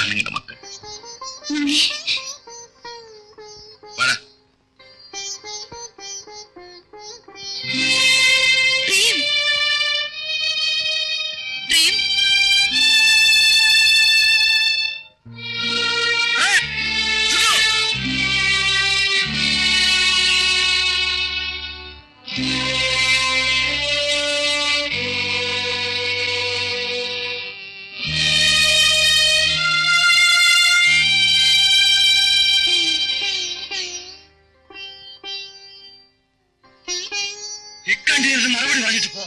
ഇതാണ് നിങ്ങളുടെ മക്കൾ. വാടാ. പ്രേം പ്രേം ഇക്കണ്ടിരുന്ന് മറുപടി പറഞ്ഞിട്ട് പോ.